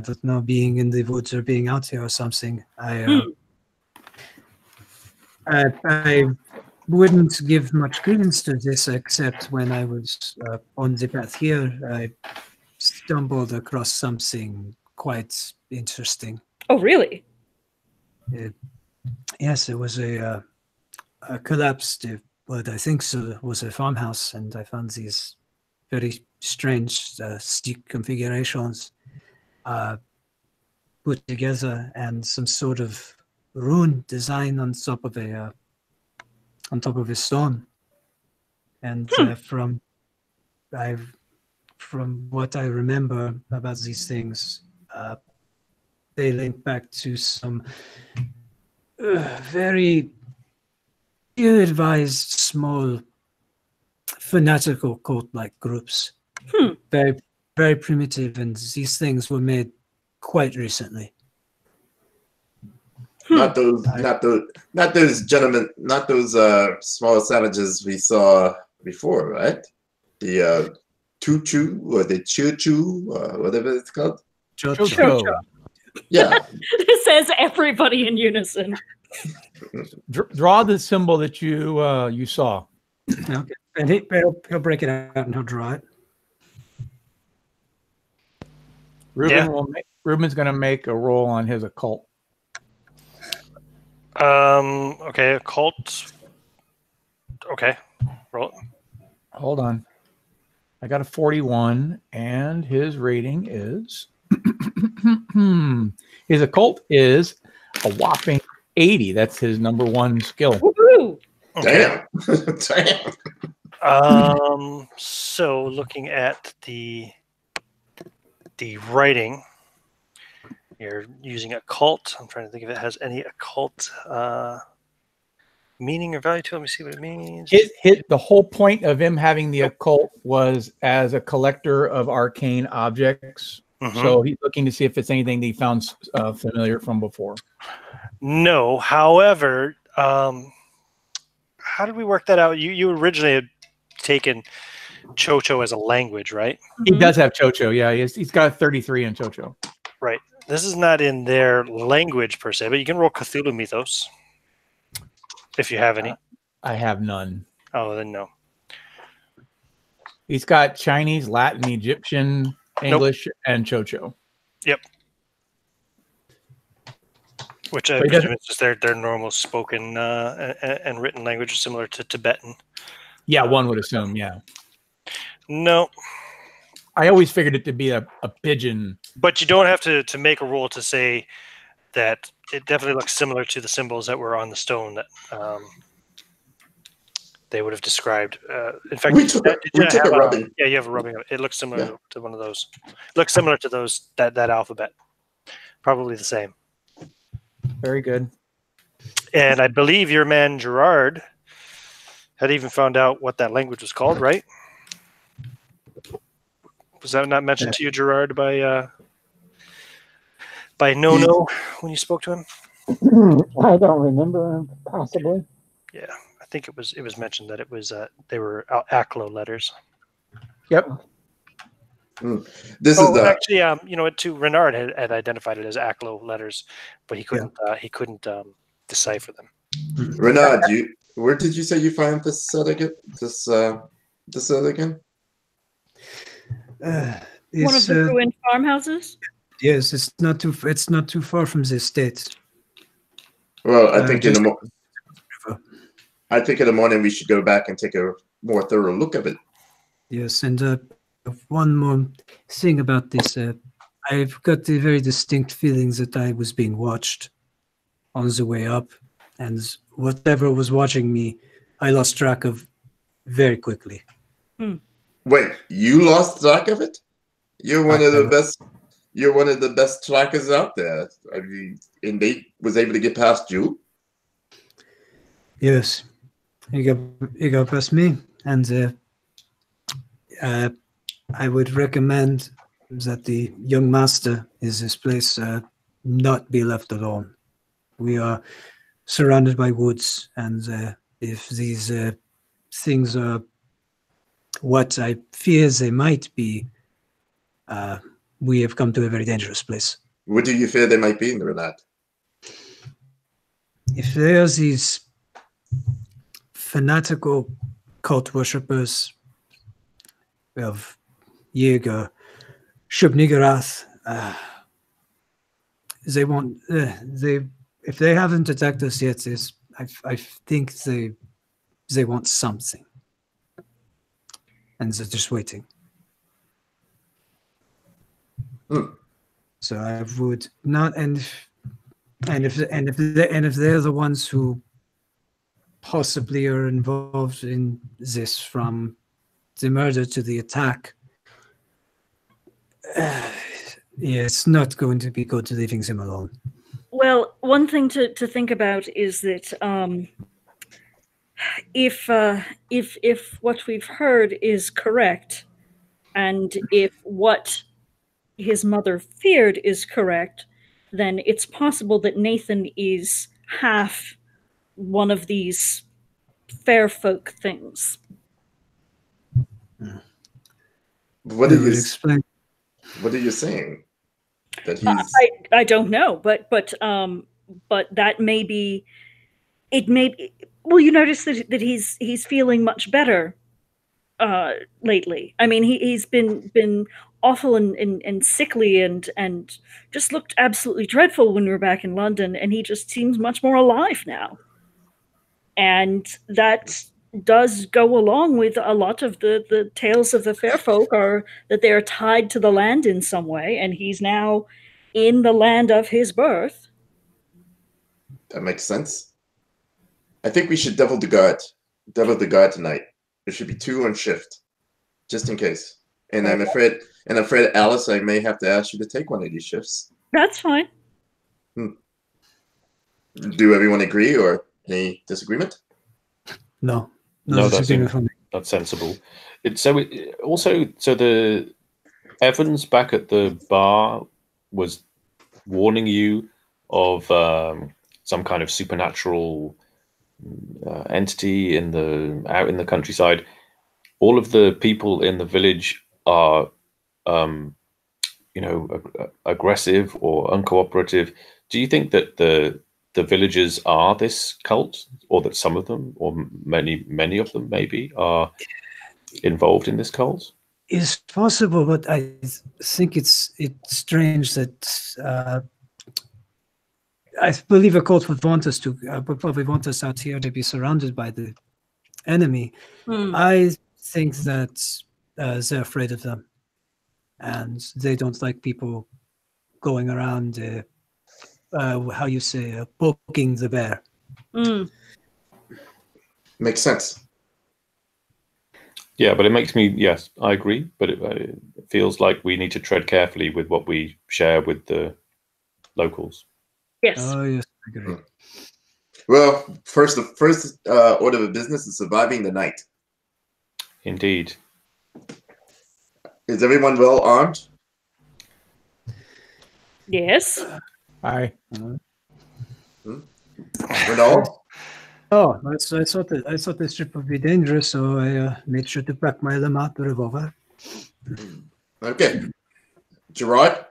don't know, being in the woods or being out here or something. I wouldn't give much credence to this, except when I was on the path here, I stumbled across something quite interesting. Oh, really? Yes, it was a collapsed, what I think so was a farmhouse, and I found these very strange stick configurations put together, and some sort of rune design on top of a stone. And from what I remember about these things, they link back to some very ill-advised, small, fanatical cult-like groups. Very, very primitive, and these things were made quite recently. Not those gentlemen, not those small savages we saw before, right? The Tuchu or the Chuchu, whatever it's called. Cho-cho. Yeah. It says everybody in unison. Draw the symbol that you saw. Okay. And he'll break it out and he'll draw it. Ruben's going to make a roll on his occult. Okay, occult. Okay, roll. Hold on. I got a 41, and his rating is... his occult is a whopping 80. That's his #1 skill. Woohoo! Okay. Damn. So looking at the writing, you're using occult. I'm trying to think if it has any occult meaning or value to it. Let me see what it means. The whole point of him having the occult was as a collector of arcane objects. Mm-hmm. So he's looking to see if it's anything that he found familiar from before. No. However, how did we work that out? You originally had taken Cho-Cho as a language, right? He does have Cho-Cho, yeah. He's got a 33 in Cho-Cho. Right. This is not in their language per se, but you can roll Cthulhu Mythos if you have any. I have none. Oh, then no. He's got Chinese, Latin, Egyptian, English, and Cho-Cho. Yep. Which I presume is just their normal spoken and written language, similar to Tibetan. Yeah, one would assume, yeah. No. I always figured it to be a pigeon. But you don't have to make a roll to say that it definitely looks similar to the symbols that were on the stone that they would have described. In fact, we took a rubbing. Yeah, you have a rubbing. It looks similar to one of those. It looks similar to those that alphabet. Probably the same. Very good. And I believe your man Gerard had even found out what that language was called, right? Was that not mentioned to you, Gerard, by No when you spoke to him? I don't remember, possibly. Yeah, I think it was mentioned that it was they were Aklo letters. Yep. This is actually, too. Renard had identified it as Aklo letters, but he couldn't decipher them. Renard, where did you say you find this set again? This set again? One of the ruined farmhouses. Yes, it's not too far from the estate. Well, I think in the morning we should go back and take a more thorough look at it. Yes, and one more thing about this. I've got the very distinct feeling that I was being watched on the way up, and whatever was watching me I lost track of very quickly. Wait, you lost track of it? You're one of the best. You're one of the best trackers out there. I mean, and they was able to get past you. Yes, you got past me, and I would recommend that the young master is this place not be left alone. We are surrounded by woods, and if these things are what I fear they might be, we have come to a very dangerous place. What do you fear they might be in the not? If there's these fanatical cult worshippers of Jaeger, Shub-Niggurath, they won't. If they haven't attacked us yet, I think they want something, and they're just waiting. So I would not, and if they're the ones who possibly are involved in this, from the murder to the attack, yeah, it's not going to be good leaving them alone. Well, one thing to think about is that if what we've heard is correct, and if what his mother feared is correct, then it's possible that Nathan is half one of these fair folk things. What did you explain? What are you saying? That he's... I don't know, but that may be. It may be. Well, you notice that he's feeling much better lately. I mean, he's been awful and sickly and just looked absolutely dreadful when we were back in London, and he just seems much more alive now. And that does go along with a lot of the tales of the fair folk, are that they're tied to the land in some way, and he's now in the land of his birth. That makes sense. I think we should double the guard tonight. There should be 2 on shift, just in case. And I'm afraid, Alice, I may have to ask you to take one of these shifts. That's fine. Do everyone agree, or any disagreement? No, that's sensible. So the Evans back at the bar was warning you of some kind of supernatural entity out in the countryside. All of the people in the village are, aggressive or uncooperative. Do you think that the villagers are this cult, or that some of them, or many of them maybe, are involved in this cult? It's possible, but I think it's strange that I believe a cult would want us to, would probably want us out here to be surrounded by the enemy. I think that they're afraid of them, and they don't like people going around, poking the bear. Makes sense. Yeah, but it makes me, yes, I agree, but it feels like we need to tread carefully with what we share with the locals. Yes. Oh, yes, I agree. Well, the first order of business is surviving the night. Indeed. Is everyone well armed? Yes. Aye. Renaud? Oh, I thought this trip would be dangerous, so I made sure to pack my Lamont revolver. Okay. Gerard?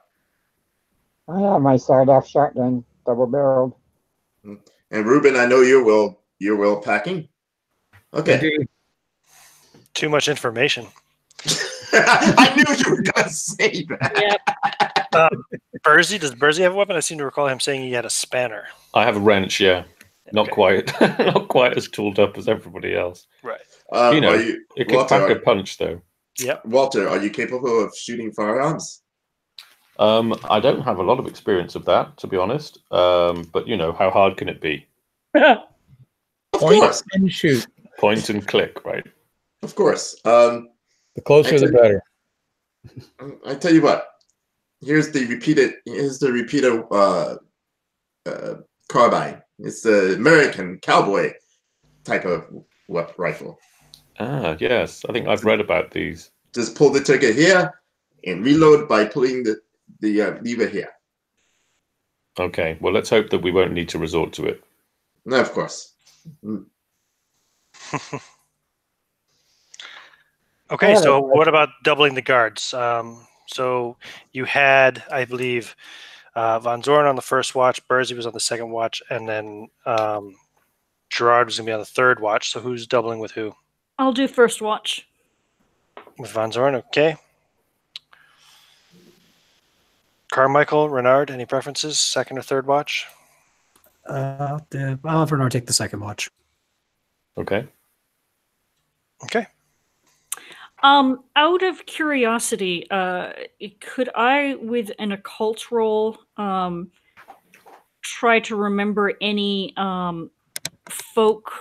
I have my sawed-off shotgun, double-barreled. And Ruben, I know you're well packing. Okay. Indeed. Too much information. I knew you were going to say that. Yep. Burzy, does Burzy have a weapon? I seem to recall him saying he had a spanner. I have a wrench, yeah. Not quite as tooled up as everybody else. Right. It can pack a punch, though. Yep. Walter, are you capable of shooting firearms? I don't have a lot of experience of that, to be honest. But how hard can it be? Of Point course. and shoot. Point and click, right? Of course. The closer, the better. I tell you what. Here's the repeated carbine. It's the American cowboy type of rifle. Ah, yes. I think I've read about these. Just pull the trigger here and reload by pulling the lever here. Okay. Well, let's hope that we won't need to resort to it. No, of course. Okay, so what about doubling the guards? So you had, I believe, Von Zorn on the first watch, Burzy was on the second watch, and then Gerard was going to be on the third watch. So who's doubling with who? I'll do first watch. With Von Zorn, okay. Carmichael, Renard, any preferences? Second or third watch? I'll have Renard take the second watch. Okay. Okay. Out of curiosity, could I, with an occult roll, try to remember any folk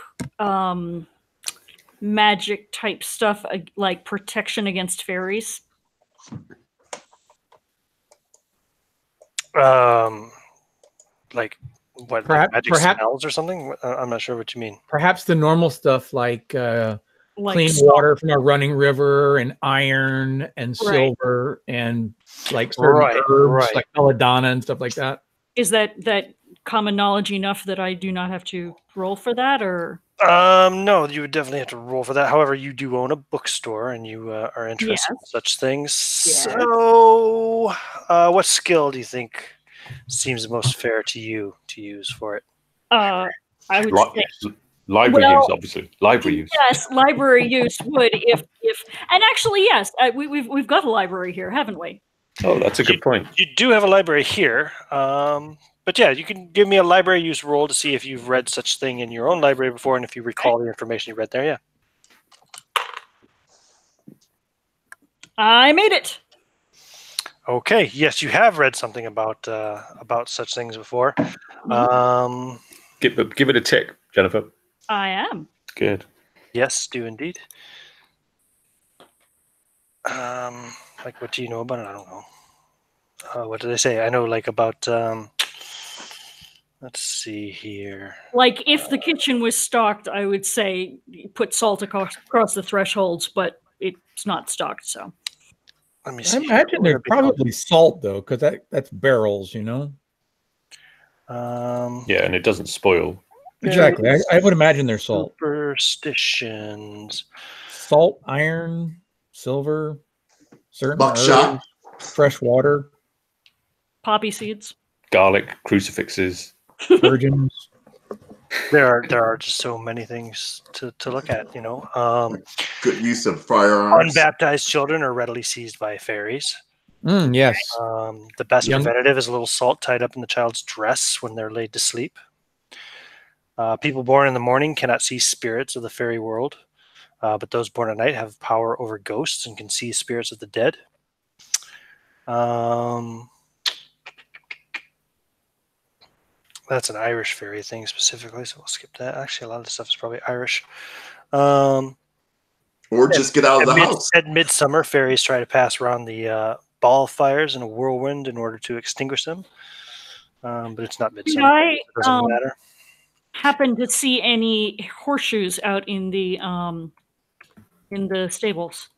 magic type stuff, like protection against fairies? Like what? Perhaps, like magic spells or something? I'm not sure what you mean. Perhaps the normal stuff like clean salt. water from a running river and iron and silver and like certain herbs like belladonna and stuff like that. Is that common knowledge enough that I do not have to roll for that, or? No, you would definitely have to roll for that. However, you do own a bookstore and you are interested in such things. Yes. So, what skill do you think seems most fair to you to use for it? I would say library use, obviously. Library use. Yes, library use would if and actually yes, we've got a library here, haven't we? Oh, that's a good point. You do have a library here. But yeah, you can give me a library use roll to see if you've read such thing in your own library before and if you recall the information you read there, yeah. I made it. Okay, yes, you have read something about such things before. Give it a tick, Jennifer. I am. Good. Yes, do indeed. Like, what do you know about it? I don't know. What did they say? I know, like, about... let's see here. Like, if the kitchen was stocked, I would say put salt across the thresholds, but it's not stocked, so. Let me see. I imagine there's probably salt, though, because that's barrels, you know? Yeah, and it doesn't spoil. Exactly. I would imagine there's salt. Superstitions. Salt, iron, silver, certain buckshot, herbs, fresh water. Poppy seeds. Garlic, crucifixes. Virgins. There are just so many things to look at, you know. Good use of firearms. Unbaptized children are readily seized by fairies. Yes. The best preventative is a little salt tied up in the child's dress when they're laid to sleep. People born in the morning cannot see spirits of the fairy world, but those born at night have power over ghosts and can see spirits of the dead. That's an Irish fairy thing specifically, so we'll skip that. Actually, a lot of the stuff is probably Irish. Or just get out of the house. At midsummer, fairies try to pass around the ball fires in a whirlwind in order to extinguish them. But it's not midsummer. It doesn't matter. Happen to see any horseshoes out in the stables?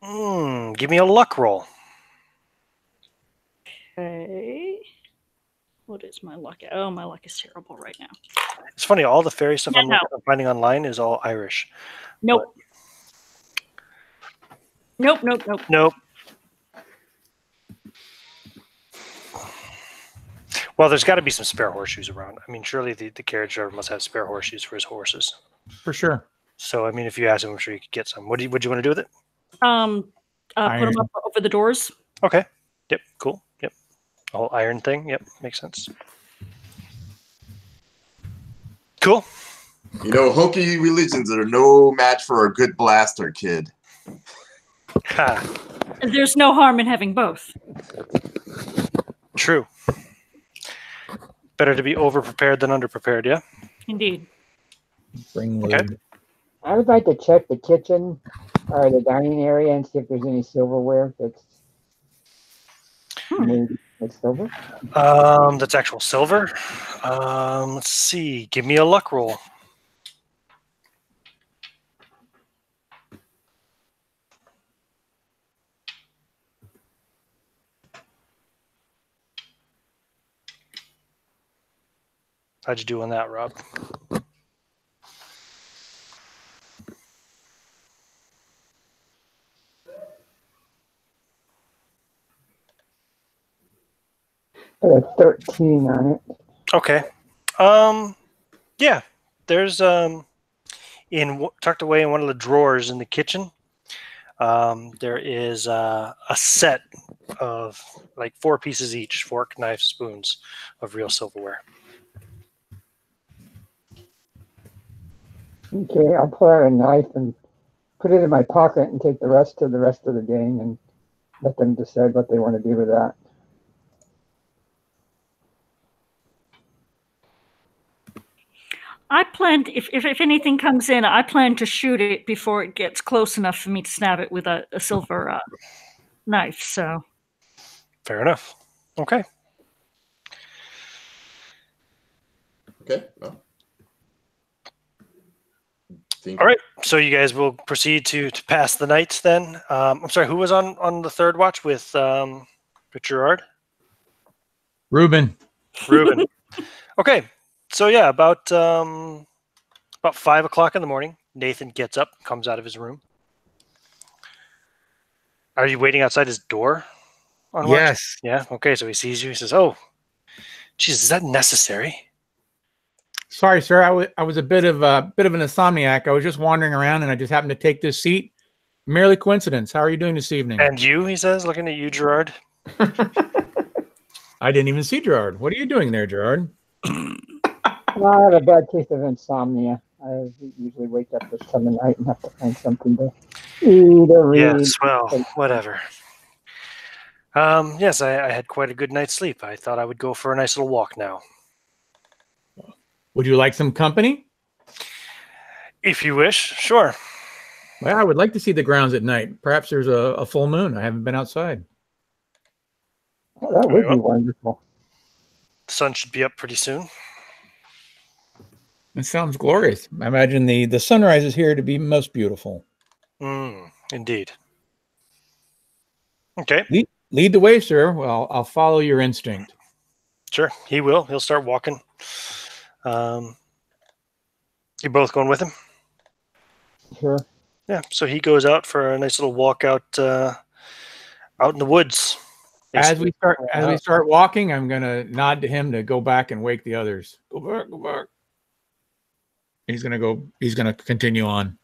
Give me a luck roll. Okay. What is my luck? Oh, my luck is terrible right now. It's funny, all the fairy stuff I'm finding online is all Irish. Nope. Nope. Well, there's got to be some spare horseshoes around. I mean, surely the carriage driver must have spare horseshoes for his horses. For sure. So, I mean, if you ask him, I'm sure you could get some. What do you want to do with it? Put them up over the doors. Okay. Yep. Cool. Yep. Whole iron thing. Yep. Makes sense. Cool. You know, hokey religions are no match for a good blaster, kid. Ha. There's no harm in having both. True. Better to be over-prepared than under-prepared, yeah? Indeed. Bring okay. I would like to check the kitchen or the dining area and see if there's any silverware that's made with silver. That's actual silver. Let's see. Give me a luck roll. How'd you do on that, Rob? Got a 13 on it. Okay. Yeah. There's tucked away in one of the drawers in the kitchen. There is a set of like 4 pieces each: fork, knife, spoons of real silverware. Okay, I'll pull out a knife and put it in my pocket and take the rest to the rest of the gang and let them decide what they want to do with that. I plan, if anything comes in, I plan to shoot it before it gets close enough for me to stab it with a silver knife. So, Fair enough. Okay. Okay. Well. All right. So you guys will proceed to pass the night then. I'm sorry, who was on the third watch with Gerard? Ruben. Ruben. Okay. So yeah, about 5 o'clock in the morning, Nathan gets up, comes out of his room. Are you waiting outside his door? On watch? Yes. Yeah. Okay. So he sees you. He says, "Oh, geez, is that necessary?" Sorry, sir. I was a bit of an insomniac. I was just wandering around, and I just happened to take this seat. Merely coincidence. How are you doing this evening? And you, he says, looking at you, Gerard. I didn't even see Gerard. What are you doing there, Gerard? Well, I have a bad case of insomnia. I usually wake up this time of night and have to find something to eat or read. Yes. Well, whatever. Yes, I had quite a good night's sleep. I thought I would go for a nice little walk now. Would you like some company? If you wish, sure. Well, I would like to see the grounds at night. Perhaps there's a full moon. I haven't been outside. Oh, that would be wonderful. The sun should be up pretty soon. It sounds glorious. I imagine the sunrise is here to be most beautiful. Indeed. Okay. Lead the way, sir. Well, I'll follow your instinct. Sure, he will. He'll start walking. You both going with him? Sure. Yeah. So he goes out for a nice little walk out in the woods. As we start walking, I'm gonna nod to him to go back and wake the others. Go back, go back. He's gonna continue on.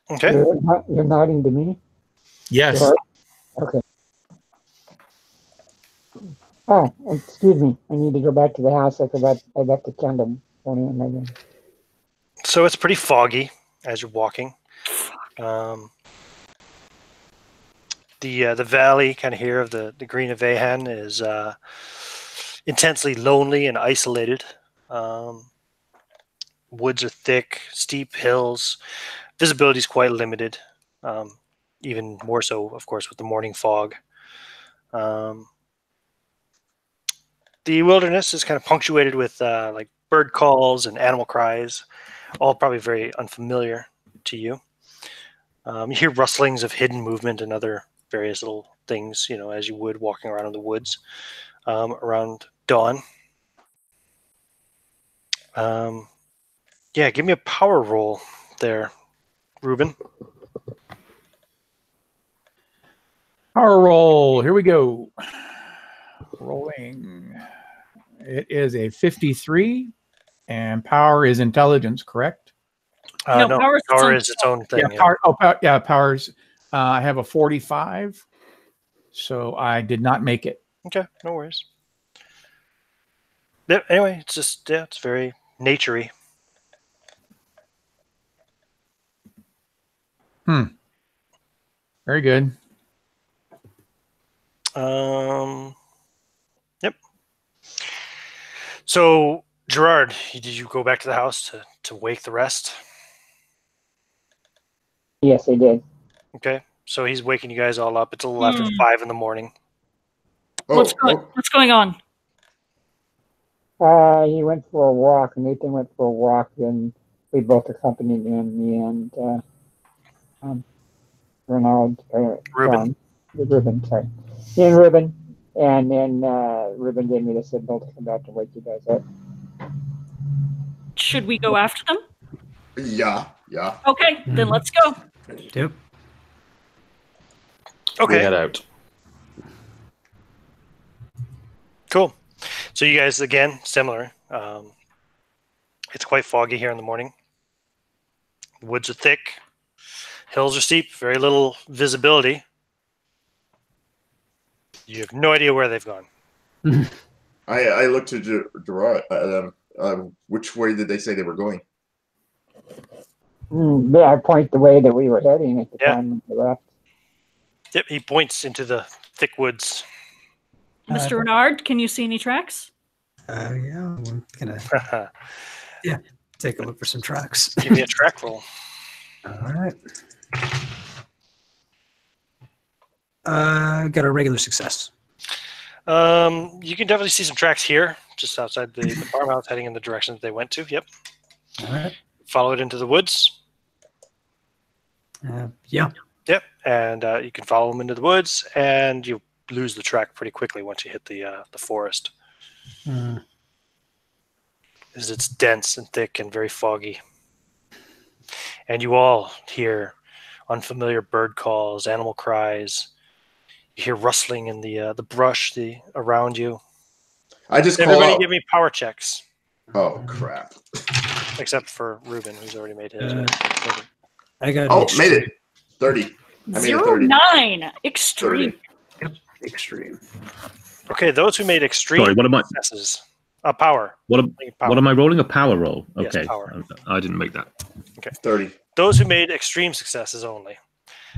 Okay. You're nodding to me? Yes. Sure. Okay. Oh, excuse me. I need to go back to the house. I left the candle burning in my room. So it's pretty foggy as you're walking. The valley kind of here of the Grwyne Fechan is intensely lonely and isolated. Woods are thick, steep hills. Visibility is quite limited. Even more so, of course, with the morning fog. The wilderness is kind of punctuated with like bird calls and animal cries, all probably very unfamiliar to you. You hear rustlings of hidden movement and other various little things, as you would walking around in the woods around dawn. Yeah, give me a power roll there, Ruben. Power roll. Here we go. Rolling. It is a 53, and power is intelligence, correct? No, power is its own thing. Yeah, power's. I have a 45, so I did not make it. Okay, no worries. Yeah, anyway, it's just it's very naturey. Very good. Yep. So Gerard, did you go back to the house to wake the rest? Yes, I did. Okay, so he's waking you guys all up. It's a little after 5 in the morning. What's going on? He went for a walk. Nathan went for a walk, and we both accompanied him. Me and Ronald, Ruben. Ruben, sorry. Me and Ruben. And then Ruben gave me the signal to come back and wake you guys up. Should we go after them? Yeah. Okay, then let's go. Yep. Okay. We head out. Cool. So you guys, again, similar. It's quite foggy here in the morning. The woods are thick. Hills are steep. Very little visibility. You have no idea where they've gone. I looked to Gerard. Which way did they say they were going? Yeah, I point the way that we were heading at the time we left. Yep, he points into the thick woods. Mr. Renard, can you see any tracks? Yeah, I'm gonna take a look for some tracks. Give me a track roll. All right. Got a regular success. You can definitely see some tracks here, just outside the farmhouse, heading in the direction that they went to. Yep. All right. Follow it into the woods. Yeah. Yep, and you can follow them into the woods, and you lose the track pretty quickly once you hit the forest. As it's dense and thick and very foggy. And you all hear unfamiliar bird calls, animal cries. You hear rustling in the brush around you. I just call Everybody out. give me power checks. Oh crap! Except for Ruben, who's already made his. I got. Made it. 30. I made a 30. 09. Extreme. 30. Yep. Extreme. Okay, those who made extreme Sorry, what am I? successes. Power. What Power. am I rolling? A power roll? Yes, Okay, power. I didn't make that. Okay. 30. Those who made extreme successes only.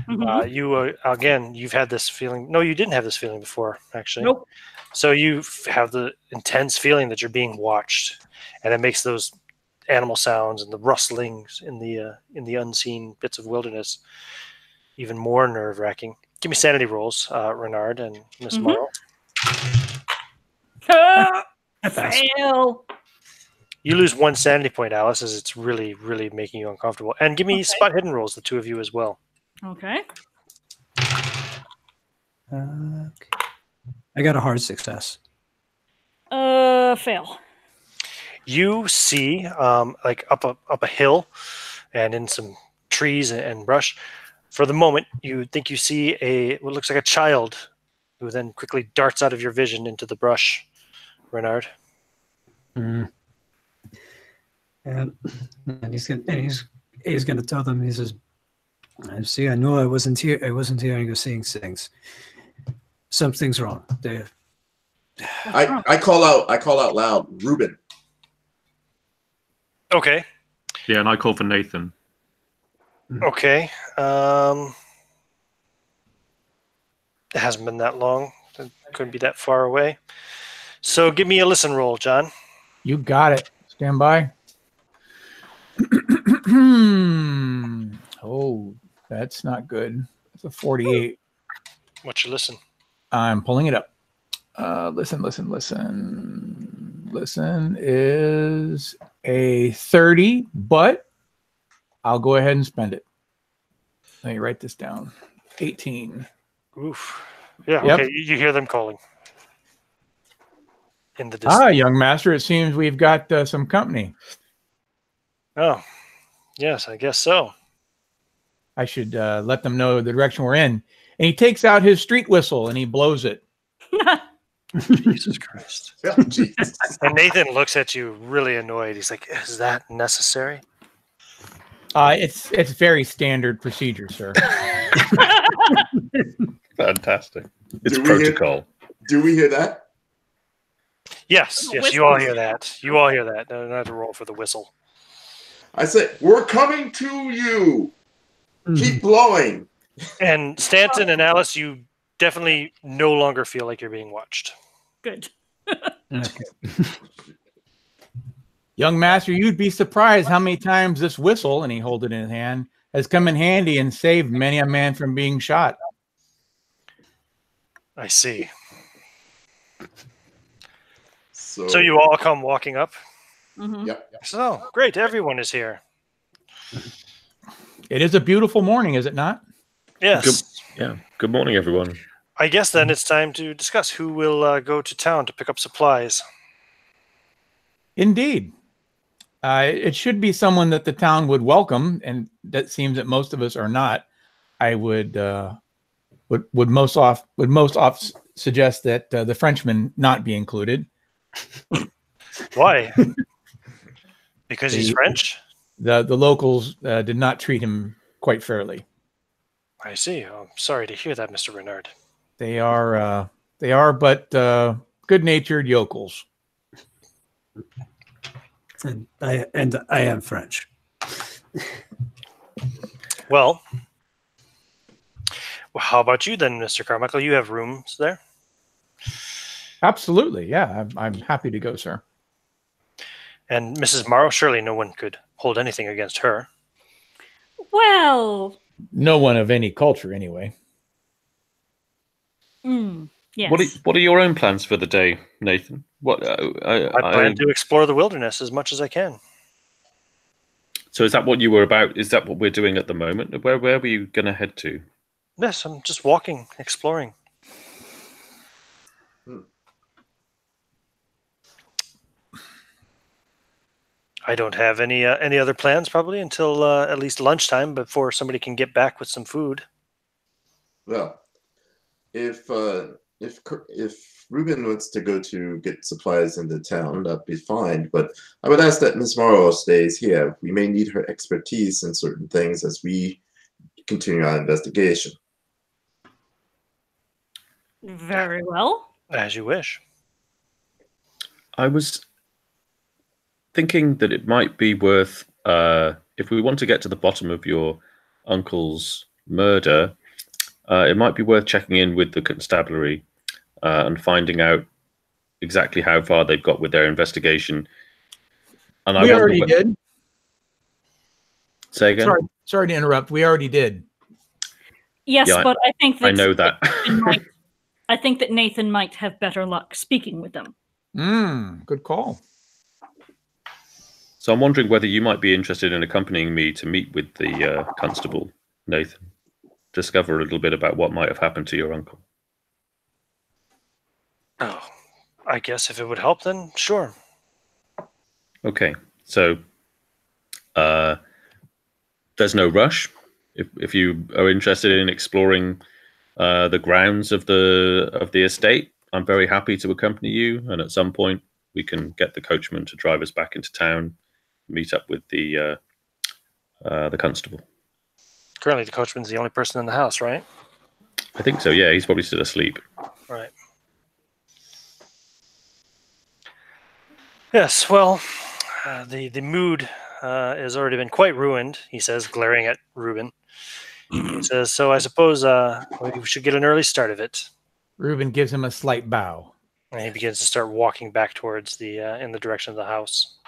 Mhm. You again, you've had this feeling. No, you didn't have this feeling before, actually. Nope. So you have the intense feeling that you're being watched, and it makes those animal sounds and the rustlings in the unseen bits of wilderness even more nerve-wracking. Give me sanity rolls, Renard and Miss Morrow. Fail. You lose 1 sanity point, Alice, as it's really, really making you uncomfortable. And give me spot hidden rolls, the two of you as well. Okay. I got a hard success. Fail. You see, like up a hill, and in some trees and brush. For the moment, you think you see what looks like a child, who then quickly darts out of your vision into the brush. Renard. And he's gonna tell them. He says, "See, I know I wasn't here. I wasn't hearing or seeing things. Something's wrong. I call out loud, Ruben. Okay. Yeah, and I call for Nathan. Okay. It hasn't been that long. It couldn't be that far away. So give me a listen roll, John. You got it. Stand by. Oh, that's not good. It's a 48. What's your listen? I'm pulling it up. Listen is a 30, but I'll go ahead and spend it. Let me write this down. 18. Oof. Yeah, Yep. okay. You hear them calling. In the distance. Young master, it seems we've got some company. Oh, yes, I guess so. I should let them know the direction we're in. And he takes out his street whistle and he blows it. Jesus Christ. Yeah, Jesus. And Nathan looks at you really annoyed. He's like, is that necessary? It's very standard procedure, sir. Fantastic. It's Do we hear- protocol. Do we hear that? Yes, you all hear that. You all hear that. No, not to roll for the whistle. I said, we're coming to you. Keep blowing. And Stanton and Alice, you definitely no longer feel like you're being watched. Good. Okay. Young master, you'd be surprised how many times this whistle, and he holds it in his hand, has come in handy and saved many a man from being shot. I see. So you all come walking up? Mhm. Yep. So, great, everyone is here. It is a beautiful morning, is it not? Yes. Yeah. Good morning, everyone. I guess then it's time to discuss who will go to town to pick up supplies. Indeed. It should be someone that the town would welcome, and that seems that most of us are not. I would most oft suggest that the Frenchman not be included. Why? Because he's French? The locals did not treat him quite fairly. I see. Oh, I'm sorry to hear that, Mr. Renard. They are but good-natured yokels. And I am French. Well, how about you then, Mr. Carmichael? You have rooms there? Absolutely, yeah. I'm happy to go, sir. And Mrs. Morrow, surely no one could hold anything against her. Well, No one of any culture, anyway. yes. What are your own plans for the day, Nathan? What I plan to explore the wilderness as much as I can. So is that what you were about? Is that what we're doing at the moment? Where were you going to head to? Yes, I'm just walking, exploring. I don't have any other plans probably until at least lunchtime before somebody can get back with some food. Well, if Ruben wants to go to get supplies into town, that'd be fine. But I would ask that Miss Morrow stays here. We may need her expertise in certain things as we continue our investigation. Very well. As you wish. I was thinking that it might be worth, if we want to get to the bottom of your uncle's murder, it might be worth checking in with the constabulary and finding out exactly how far they've got with their investigation. And We already did. Say again? Sorry to interrupt. We already did. Yes, Yeah, but I think that I know that. I think that Nathan might have better luck speaking with them. Good call. So I'm wondering whether you might be interested in accompanying me to meet with the constable, Nathan. Discover a little bit about what might have happened to your uncle. Oh, I guess if it would help, then sure. Okay, so there's no rush. If you are interested in exploring the grounds of the estate, I'm very happy to accompany you. And at some point, we can get the coachman to drive us back into town, meet up with the constable. Currently, the coachman's the only person in the house, right? I think so. Yeah, he's probably still asleep. Right. Yes. Well, the mood has already been quite ruined. He says, glaring at Reuben. He says, "So I suppose we should get an early start of it." Reuben gives him a slight bow. And he begins to start walking back towards the in the direction of the house.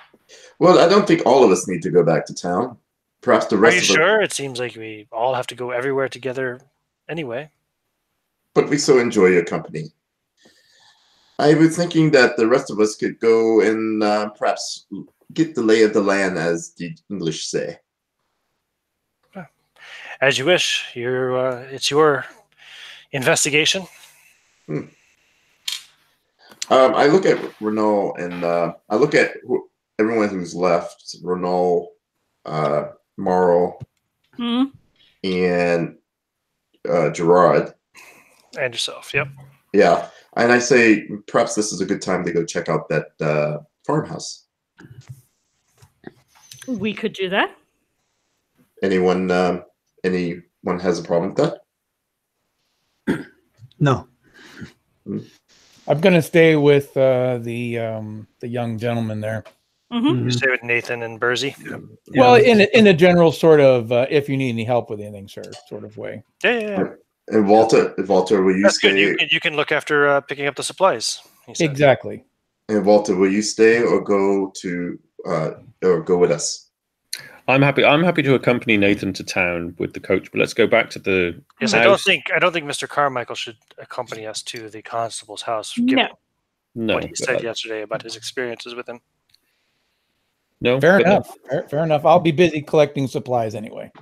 Well, I don't think all of us need to go back to town. Perhaps the Are rest you of us. sure? It seems like we all have to go everywhere together anyway. But we so enjoy your company. I was thinking that the rest of us could go and perhaps get the lay of the land, as the English say. As you wish. It's your investigation. I look at Renault and I look at everyone who's left. Renault, Morrow, and Gerard. And yourself, yep. Yeah. And I say perhaps this is a good time to go check out that farmhouse. We could do that. Anyone has a problem with that? No. I'm going to stay with the young gentleman there. You stay with Nathan and Bursey. Well, in a general sort of if you need any help with anything, sir, sort of way. Yeah. And Walter, will you That's stay? good. You can look after picking up the supplies. He said. Exactly. And Walter, will you stay or go to or go with us? I'm happy to accompany Nathan to town with the coach, but let's go back to the Yes, house. I don't think Mr. Carmichael should accompany us to the constable's house. No. Given No, what he said yesterday about his experiences with him. no, Fair but enough. Fair enough. I'll be busy collecting supplies anyway.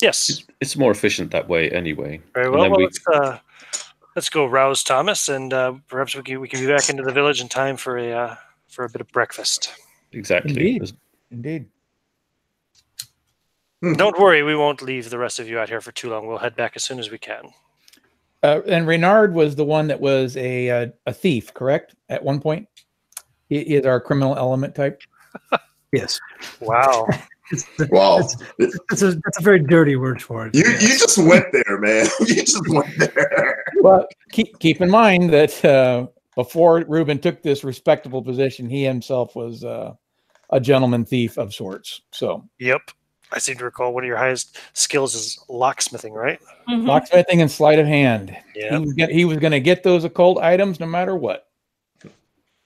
Yes. It's more efficient that way anyway. Very And well. then Well, let's go rouse Thomas, and perhaps we can be back into the village in time for a bit of breakfast. exactly. Indeed. Don't worry, we won't leave the rest of you out here for too long. We'll head back as soon as we can. And Reynard was the one that was a thief, correct? At one point, he is our criminal element type. Yes. Wow. Wow. That's a very dirty word for it. You just went there, man. You just went there. Well, keep in mind that before Reuben took this respectable position, he himself was a gentleman thief of sorts. So, Yep. I seem to recall one of your highest skills is locksmithing, right? Mhm. locksmithing and sleight of hand. Yeah. He was going to get those occult items no matter what.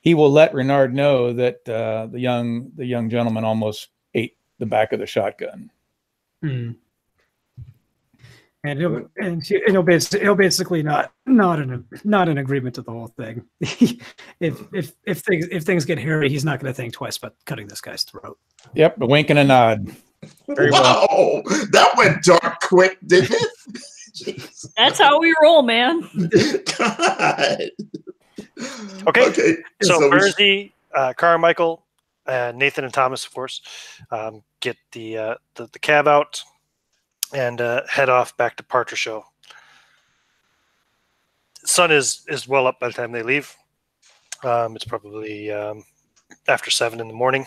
He will let Reynard know that the young gentleman almost ate the back of the shotgun. And he'll basically not in agreement to the whole thing. if things get hairy, he's not going to think twice about cutting this guy's throat. Yep, a wink and a nod. Very well. Wow, that went dark quick, didn't it? Jeez. That's how we roll, man. God. Okay. So we Bersey, Carmichael, Nathan, and Thomas, of course, get the cab out and head off back to Partridge Show. Sun is well up by the time they leave. It's probably after 7 in the morning.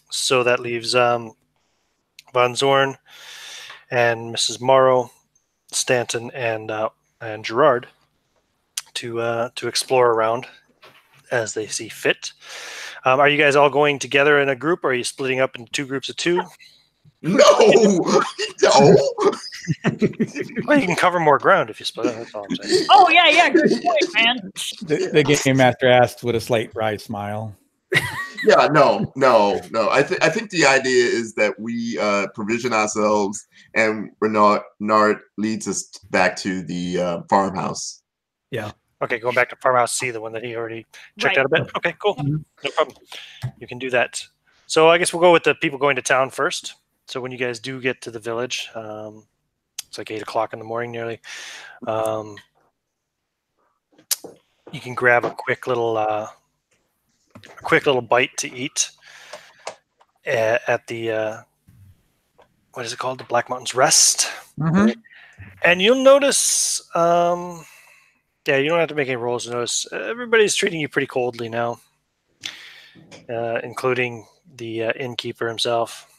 So that leaves Von Zorn and Mrs. Morrow, Stanton, and Gerard to explore around as they see fit. Are you guys all going together in a group, or are you splitting up into 2 groups of 2? No, no. Well, you can cover more ground if you split up. That's all I'm saying. Oh yeah, good point, man. The game master asks with a slight wry smile. Yeah, no. I think the idea is that we provision ourselves, and Renard leads us back to the farmhouse. Yeah. Okay, going back to Farmhouse C, the one that he already checked Right. out a bit. Okay, cool. No problem. You can do that. So I guess we'll go with the people going to town first. So when you guys do get to the village, it's like 8 o'clock in the morning nearly. You can grab a quick little bite to eat at the what is it called? The Black Mountains Rest. Mm-hmm. And you'll notice, yeah, you don't have to make any rolls to notice. Everybody's treating you pretty coldly now, including the innkeeper himself.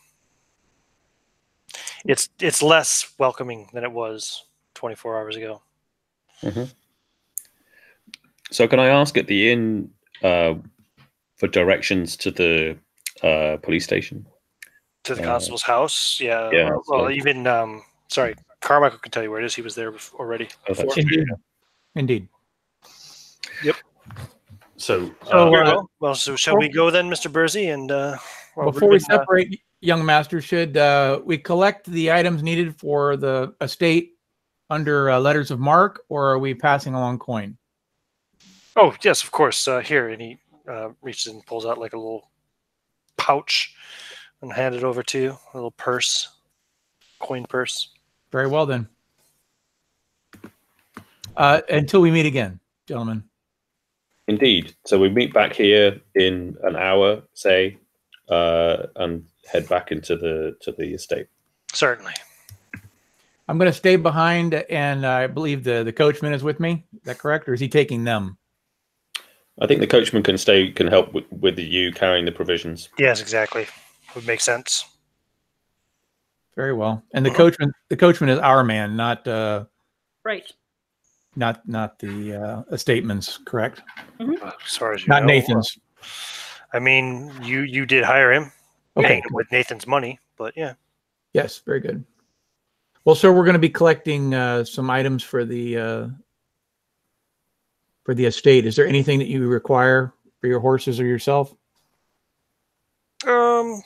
It's less welcoming than it was 24 hours ago. Mm-hmm. So can I ask at the inn for directions to the police station? To the constable's house? Yeah. Yeah, Well, so- even, sorry, Carmichael can tell you where it is. He was there already. Oh, that's before. Indeed. So Very well, so shall we go then, Mr. Bersey? And Before we separate, young master, should we collect the items needed for the estate under letters of marque, or are we passing along coin? oh yes, of course. Here, and he reaches and pulls out like a little pouch and hand it over to you. A little purse, coin purse. Very well then. Until we meet again, gentlemen. indeed. So we meet back here in an hour, say, and head back into the estate. Certainly. I'm going to stay behind, and I believe the coachman is with me. Is that correct, or is he taking them? I think the coachman can help with you carrying the provisions. Yes, exactly. Would make sense. Very well. And the coachman is our man, not Right. not the estateman's, correct? As far as you Not know. Nathan's. I mean, you did hire him. Okay. Paying him with Nathan's money, but yeah. Yes, very good. Well, sir, we're going to be collecting some items for the estate. Is there anything that you require for your horses or yourself? No,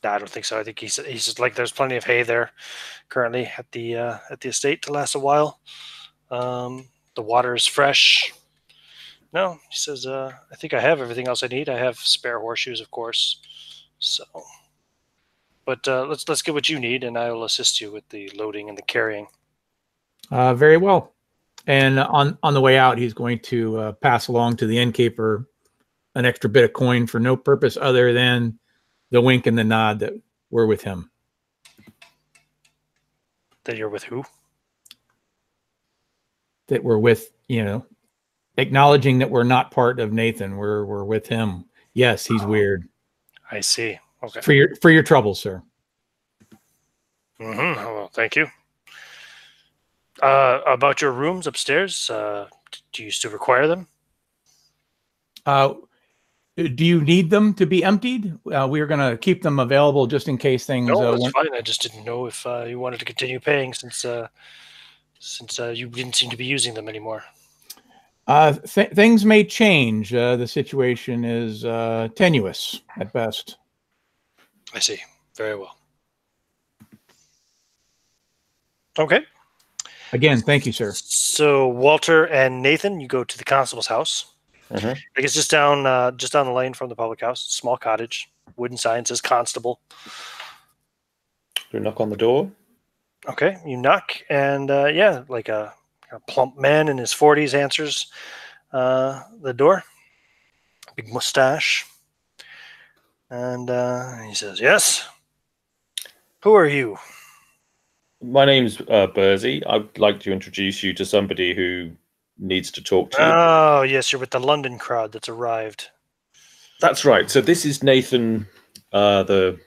I don't think so. I think he's just like there's plenty of hay there currently at the estate to last a while. The water is fresh. No, he says, I think I have everything else I need. I have spare horseshoes, of course. So, but let's get what you need, and I will assist you with the loading and the carrying. Very well. And on the way out, he's going to pass along to the innkeeper an extra bit of coin for no purpose other than the wink and the nod that we're with him. That you're with who? That we're with, acknowledging that we're not part of Nathan. We're with him. Yes, he's weird. I see. Okay. For your trouble, sir. Mm-hmm. Well, thank you. About your rooms upstairs, do you still require them? Do you need them to be emptied? We are going to keep them available just in case things. No, that's fine. I just didn't know if you wanted to continue paying since you didn't seem to be using them anymore. Things may change. The situation is tenuous at best. I see. Very well. Okay. Again, thank you, sir. So Walter and Nathan, you go to the constable's house. Mm-hmm. I guess just down the lane from the public house. Small cottage, wooden sign says constable. Do we knock on the door? Okay, you knock, and like a plump man in his 40s answers the door. Big mustache, and he says, "Yes. Who are you?" My name's Bursey. I'd like to introduce you to somebody who needs to talk to you. Oh, yes, you're with the London crowd that's arrived. That's right. So this is Nathan, the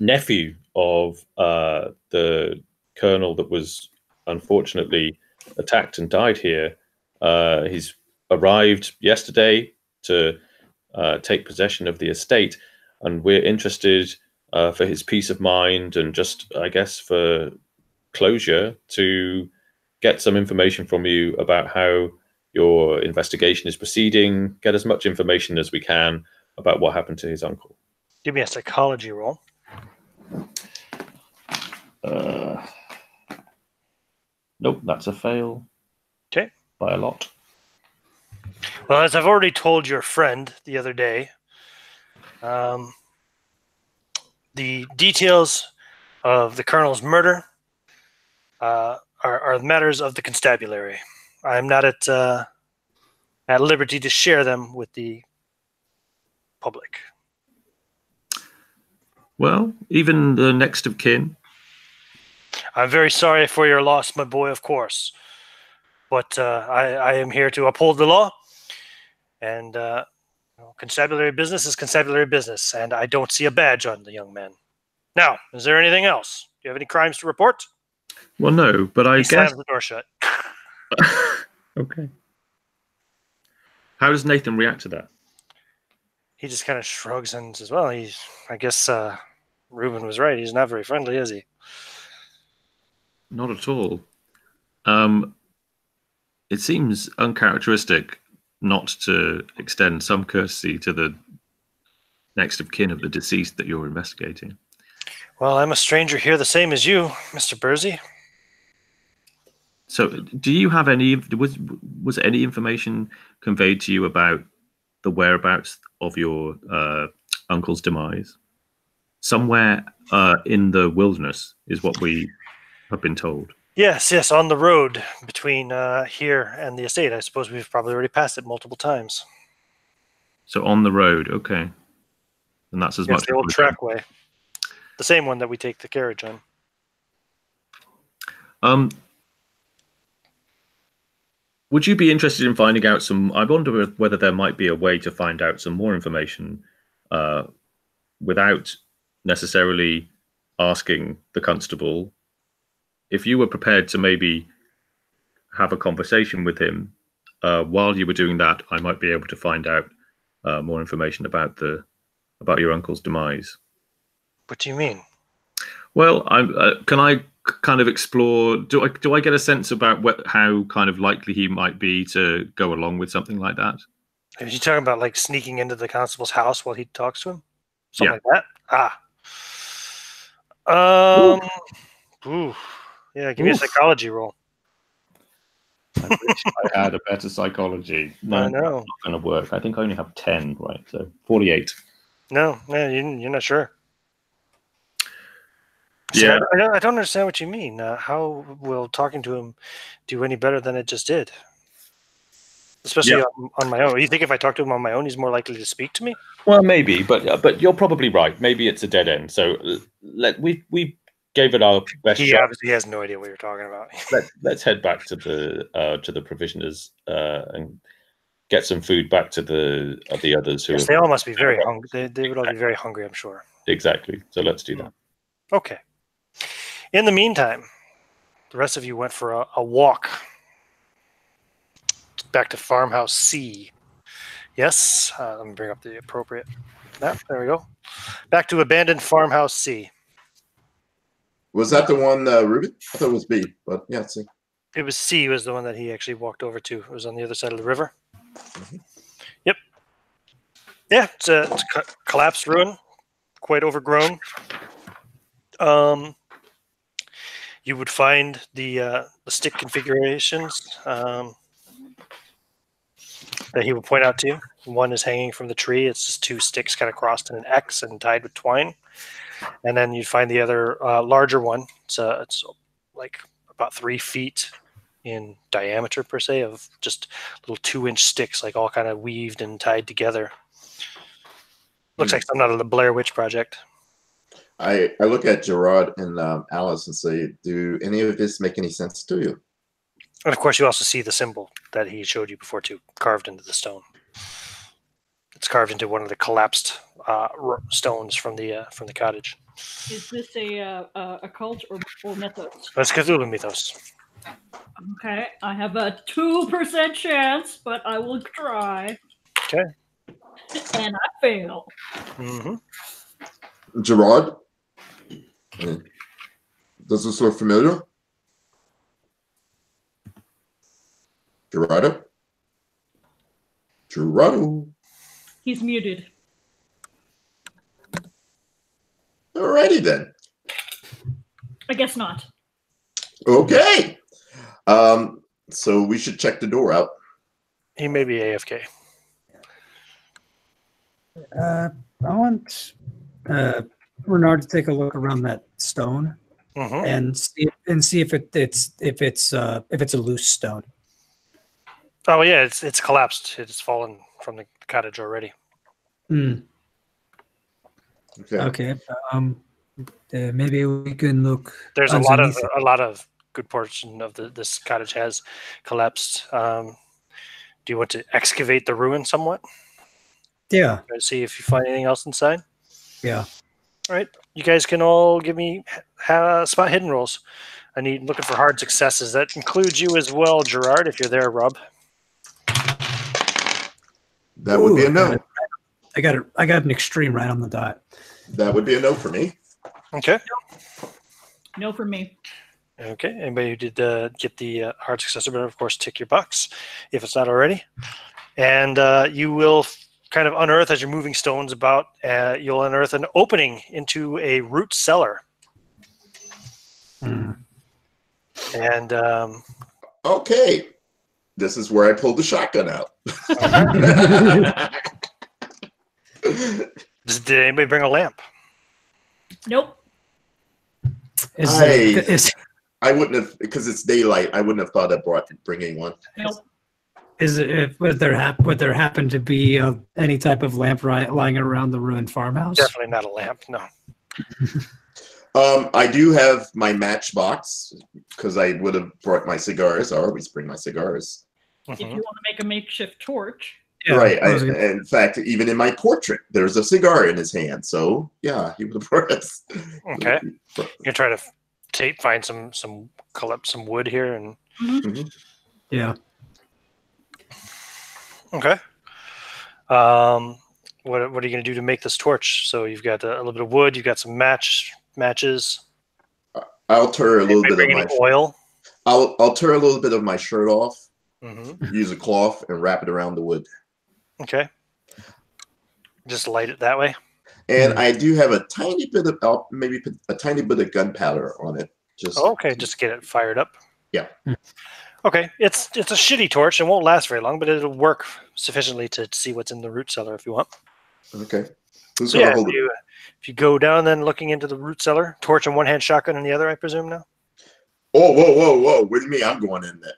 nephew of the colonel that was unfortunately attacked and died here. He's arrived yesterday to take possession of the estate, and we're interested for his peace of mind and just, I guess, for closure to get some information from you about how your investigation is proceeding, get as much information as we can about what happened to his uncle. Give me a psychology roll. Nope, that's a fail. Okay. By a lot. Well, as I've already told your friend the other day, the details of the colonel's murder are matters of the constabulary. I'm not at liberty to share them with the public. Well, even the next of kin. I'm very sorry for your loss, my boy, of course. But I am here to uphold the law. And constabulary business is constabulary business. And I don't see a badge on the young man. Now, is there anything else? Do you have any crimes to report? Well, no, but I He guess... slams the door shut. Okay. How does Nathan react to that? He just kind of shrugs and says, well, I guess Reuben was right. He's not very friendly, is he? Not at all. It seems uncharacteristic not to extend some courtesy to the next of kin of the deceased that you're investigating. Well, I'm a stranger here, the same as you, Mr. Bursey. So, do you have was any information conveyed to you about the whereabouts of your uncle's demise? Somewhere in the wilderness is what we have been told. Yes, on the road between here and the estate. I suppose we've probably already passed it multiple times. So on the road, okay. And that's as much. The old trackway. The same one that we take the carriage on. Would you be interested in finding out some... I wonder whether there might be a way to find out some more information without necessarily asking the constable. If you were prepared to maybe have a conversation with him while you were doing that, I might be able to find out more information about your uncle's demise. What do you mean? Well, can I kind of explore? Do I get a sense about how kind of likely he might be to go along with something like that? Are you talking about like sneaking into the constable's house while he talks to him? something like that. Ooh. Yeah, give me a psychology roll. I wish I had a better psychology. No, I know. that's not going to work. I think I only have 10, right? So 48. No, you're not sure. Yeah. See, I don't understand what you mean. How will talking to him do any better than it just did? Especially on my own. You think if I talk to him on my own, he's more likely to speak to me? Well, maybe, but you're probably right. Maybe it's a dead end. So we gave it our best He shot. obviously has no idea what you're talking about. Let's head back to the provisioners and get some food back to the others who. Yes, they all must be very hungry. They would all be very hungry, I'm sure. Exactly. So let's do that. Okay. In the meantime, the rest of you went for a walk back to Farmhouse C. Yes, let me bring up the appropriate map. There we go. Back to abandoned Farmhouse C. Was that the one, Ruben? I thought it was B, but yeah, C. It was C was the one that he actually walked over to. It was on the other side of the river. Yep. Yeah, it's a collapsed ruin, quite overgrown. You would find the stick configurations that he will point out to you. One is hanging from the tree. It's just two sticks kind of crossed in an X and tied with twine. And then you'd find the other larger one. It's like about 3 feet in diameter per se, of just little 2-inch sticks, like all kind of weaved and tied together. Looks like something out of the Blair Witch Project. I look at Gerard and Alice and say, do any of this make any sense to you? And of course, you also see the symbol that he showed you before too, carved into the stone. It's carved into one of the collapsed stones from the cottage. Is this a cult or mythos? That's Cthulhu mythos. Okay, I have a 2% chance, but I will try. Okay. And I fail. Mm-hmm. Gerard? Does this look familiar? Gerardo? Gerardo? He's muted. Alrighty then. I guess not. Okay. So we should check the door out. He may be AFK. I want Renard to take a look around that stone and see if it's a loose stone. Oh yeah, it's collapsed. It's fallen from the cottage already. Okay. Okay. Maybe we can look. There's a underneath lot of good portion of this cottage has collapsed. Do you want to excavate the ruin somewhat? Yeah. Try to see if you find anything else inside. Yeah. All right, you guys can all give me spot hidden rolls. I need looking for hard successes. That includes you as well, Gerard, if you're there, Rob. That would be a no. I got an extreme right on the dot. That would be a no for me. Okay. No for me. Okay. Anybody who did get the hard success, better, of course, tick your box if it's not already. And you will kind of unearth, as you're moving stones about, you'll unearth an opening into a root cellar. And okay, this is where I pulled the shotgun out. Did anybody bring a lamp? Nope. I wouldn't have, because it's daylight. I wouldn't have thought of bringing one. Nope. Would there happen to be any type of lamp lying around the ruined farmhouse? Definitely not a lamp. No. I do have my matchbox because I would have brought my cigars. I always bring my cigars. If you want to make a makeshift torch. Yeah, right. In fact, even in my portrait, there's a cigar in his hand. So yeah, he would have brought us. Okay. You're gonna try to find some collect some wood here and. Yeah. Okay. What are you going to do to make this torch? So you've got a little bit of wood. You've got some matches. I'll tear a little bit of my oil. I'll tear a little bit of my shirt off. Use a cloth and wrap it around the wood. Okay. Just light it that way. And I do have a tiny bit of maybe a tiny bit of gunpowder on it. Just just to get it fired up. Yeah. Okay, it's a shitty torch. It won't last very long, but it'll work sufficiently to see what's in the root cellar if you want. Okay. Who's So gonna yeah, hold it? if you go down, then looking into the root cellar, torch in one hand, shotgun in the other, I presume now. Oh, whoa! What do you mean I'm going in there?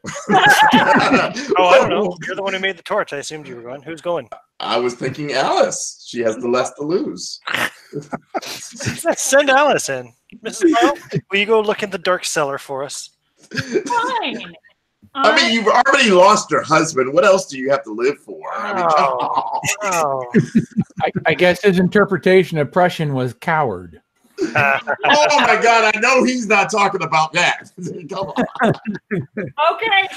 Oh, I don't know. You're the one who made the torch. I assumed you were going. Who's going? I was thinking Alice. She has the less to lose. Send Alice in. Mrs. Morrow, will you go look in the dark cellar for us? Fine. I mean, you've already lost your husband. What else do you have to live for? I mean, Oh. I guess his interpretation of Prussian was coward. oh my God! I know he's not talking about that. Come on. Okay,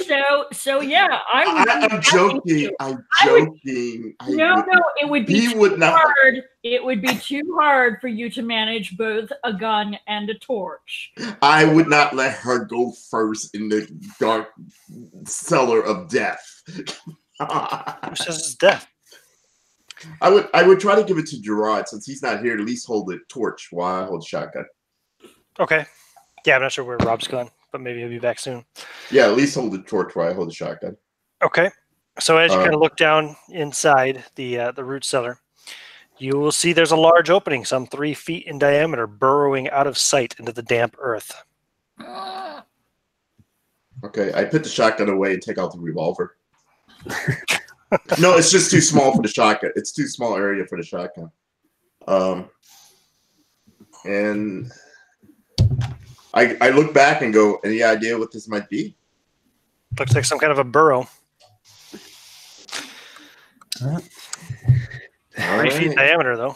so yeah, I'm joking. I'm joking. No, it would be He would not. hard. It would be too hard for you to manage both a gun and a torch. I would not let her go first in the dark cellar of death. Who says it's death? I would try to give it to Gerard since he's not here. At least hold the torch while I hold the shotgun. Okay. Yeah, I'm not sure where Rob's gone, but maybe he'll be back soon. Yeah, at least hold the torch while I hold the shotgun. Okay. So as you kind of look down inside the root cellar, you will see there's a large opening, some 3 feet in diameter, burrowing out of sight into the damp earth. Okay, I put the shotgun away and take out the revolver. No, it's just too small for the shotgun. It's too small area for the shotgun. And I look back and go, any idea what this might be? Looks like some kind of a burrow. 3 feet diameter, though.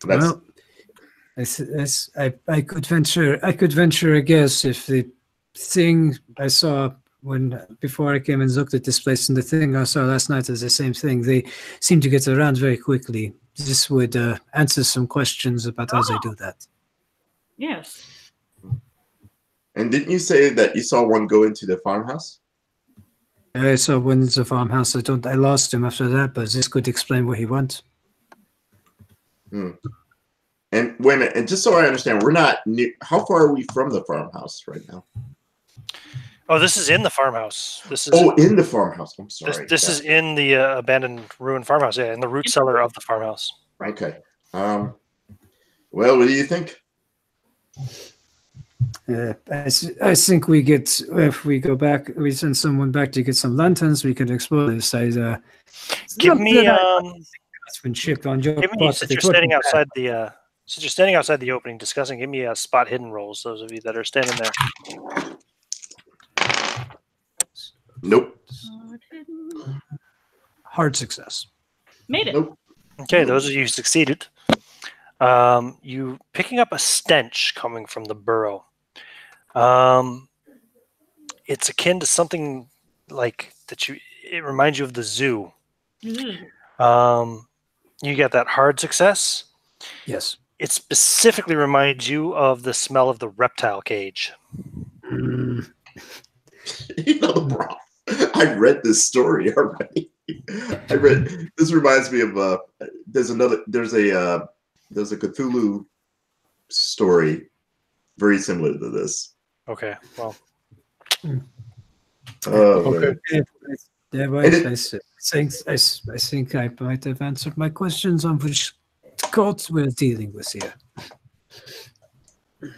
Well, I could venture a guess if the thing I saw before I came and looked at this place and the thing I saw last night is the same thing. They seem to get around very quickly. This would answer some questions about how they do that. Yes. And didn't you say that you saw one go into the farmhouse? I saw one in the farmhouse. I lost him after that, but this could explain what he wants. And wait a minute, and just so I understand, we're not near, how far are we from the farmhouse right now? Oh, this is in the farmhouse. This is in the farmhouse. I'm sorry. This is in the abandoned ruined farmhouse. Yeah, in the root cellar of the farmhouse. Okay. Well, what do you think? I think we get, if we go back, we send someone back to get some lanterns, we could explore this. Give me it's been shipped on your give me since you're standing outside the since you're standing outside the opening discussing, give me a spot hidden rolls, those of you that are standing there. Nope. Hard success. Made it. Nope. Okay, those of you who succeeded. You picking up a stench coming from the burrow. It's akin to something like that it reminds you of the zoo. You get that hard success. Yes. It specifically reminds you of the smell of the reptile cage. You know the problem. I read this story already. This reminds me of there's a Cthulhu story very similar to this. Okay, well. Okay. I think I might have answered my questions on which cult we're dealing with here.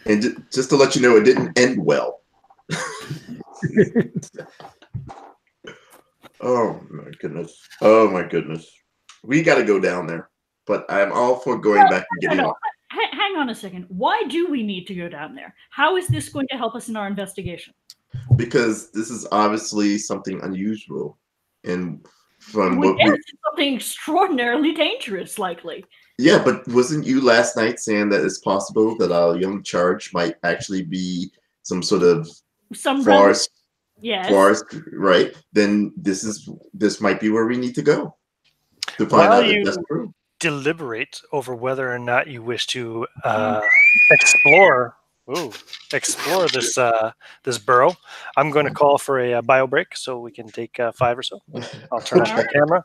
And just to let you know, it didn't end well. Oh my goodness. Oh my goodness. We got to go down there. But I'm all for going back and getting off. Hang on a second. Why do we need to go down there? How is this going to help us in our investigation? Because this is obviously something unusual. And from something extraordinarily dangerous, likely. Yeah, but wasn't you last night saying that it's possible that our young charge might actually be some sort of forest? Yes. Forest, right? Then this might be where we need to go to find out if that's true. Deliberate over whether or not you wish to explore Ooh, explore this this burrow. I'm going to call for a bio break so we can take 5 or so. I'll turn off my camera.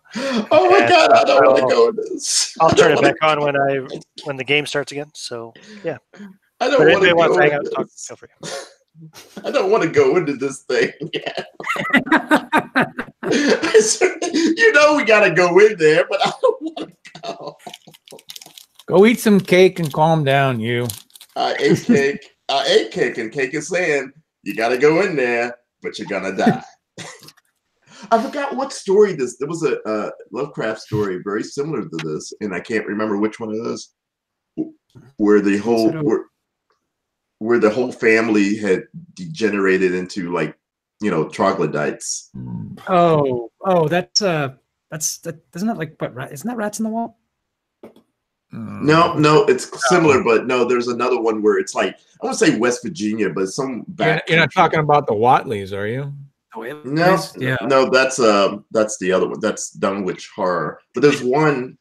Oh my god, I don't want to go in this. I'll turn it back on when the game starts again. So yeah. I don't want to go hang in out, talk, this. feel free. I don't want to go into this thing yet. You know we gotta go in there, but I don't want to go. Go eat some cake and calm down, you. I ate cake. And cake is saying you got to go in there, but you're gonna die. I forgot what story this. There was a Lovecraft story very similar to this, and I can't remember which one it is. Where the whole family had degenerated into like troglodytes. Oh, that's that. Isn't that like what? Isn't that Rats in the Wall? No, it's similar, but no, there's another one where it's like I want to say West Virginia, but some back. You're not talking about the Watleys, are you? No, no, that's the other one. That's Dunwich Horror. But there's one.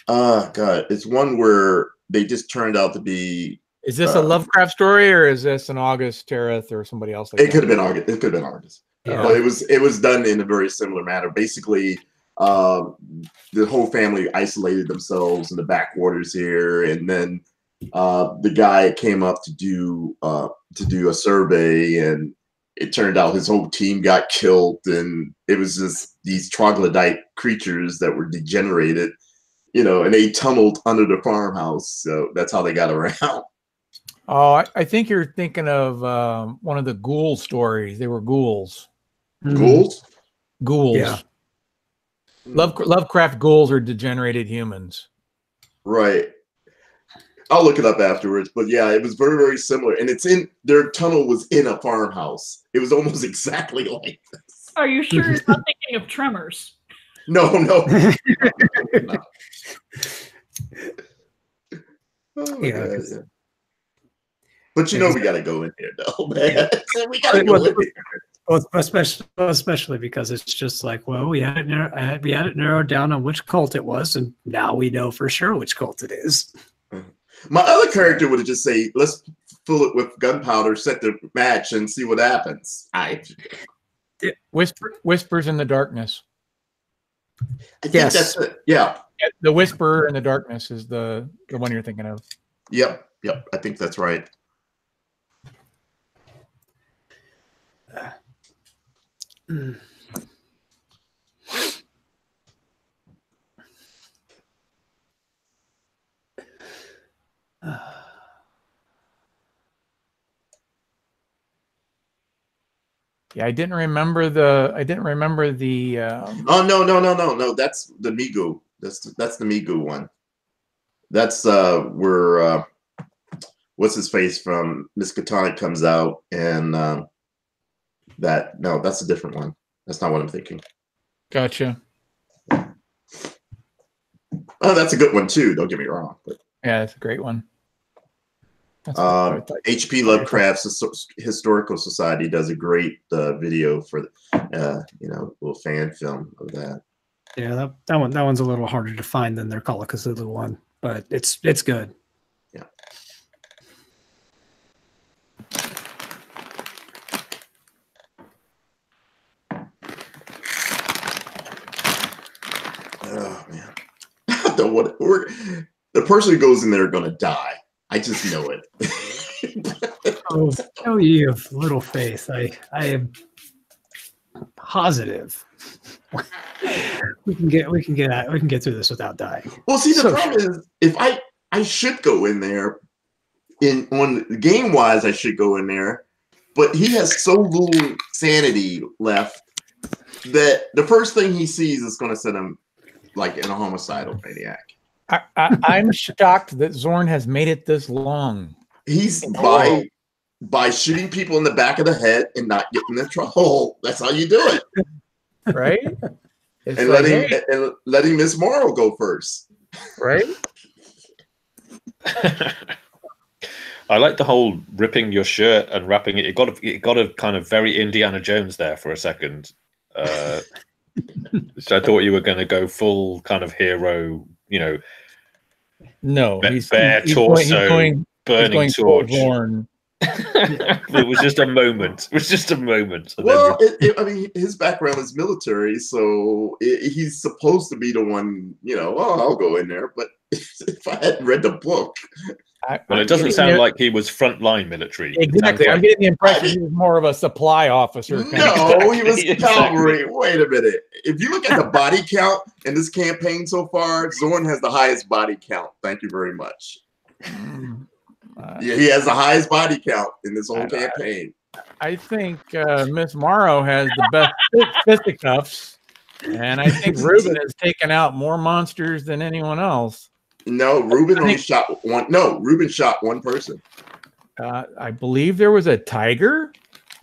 God, it's one where they just turned out to be. Is this a Lovecraft story, or is this an August Terrath or somebody else? It could have been August. It could have been August. Yeah. But it was done in a very similar manner. Basically, the whole family isolated themselves in the backwaters here, and then the guy came up to do a survey, and it turned out his whole team got killed, and it was just these troglodyte creatures that were degenerated, and they tunneled under the farmhouse. So that's how they got around. Oh, I think you're thinking of one of the ghoul stories. They were ghouls. Ghouls? Ghouls. Yeah. Lovecraft ghouls are degenerated humans. Right. I'll look it up afterwards. But yeah, it was very, very similar. And their tunnel was in a farmhouse. It was almost exactly like this. Are you sure you're not thinking of Tremors? No. No. Oh, Yeah. God, yeah. But we got to go in here, though, man. We got to go in here. Well, especially because it's just like, well, we had it narrowed down on which cult it was, and now we know for sure which cult it is. My other character would have just say, let's fill it with gunpowder, set the match, and see what happens. Whispers in the darkness. I think that's it. Yeah. The Whisperer in the Darkness is the one you're thinking of. Yep. I think that's right. Yeah, I didn't remember the. Oh no! That's the Migu. That's the Migu one. That's where what's his face from Miskatonic comes out, and that's a different one. That's not what I'm thinking. Gotcha. Oh, that's a good one too. Don't get me wrong, but yeah, that's a great one. H.P. Lovecraft's Historical Society does a great video for little fan film of that. Yeah, that one's a little harder to find than their Call of Cthulhu one, but it's good. Yeah. Oh man, I don't want it. The person who goes in there are gonna die. I just know it. Oh, you have little faith. I am positive we can get through this without dying. Well, see, the problem is, if I should go in there, on game wise, I should go in there, but he has so little sanity left that the first thing he sees is going to send him like in a homicidal maniac. I'm shocked that Zorn has made it this long. He's by shooting people in the back of the head and not getting in trouble. That's how you do it, right? And letting Miss Morrow go first, right? I like the whole ripping your shirt and wrapping it. It got a kind of very Indiana Jones there for a second. So I thought you were going to go full kind of hero, No, bare torso, burning torch. It was just a moment. It was just a moment. And Well, then I mean, his background is military, so he's supposed to be the one, oh, I'll go in there. But if I hadn't read the book. well, it doesn't sound like he was frontline military. Exactly. I'm getting the impression he was more of a supply officer. No, he was cavalry. Wait a minute. If you look at the body count in this campaign so far, Zorn has the highest body count. Thank you very much. Yeah, he has the highest body count in this whole campaign. I think Miss Morrow has the best fisticuffs, and I think Ruben has taken out more monsters than anyone else. No, Ruben only shot one. No, Ruben shot one person. I believe there was a tiger.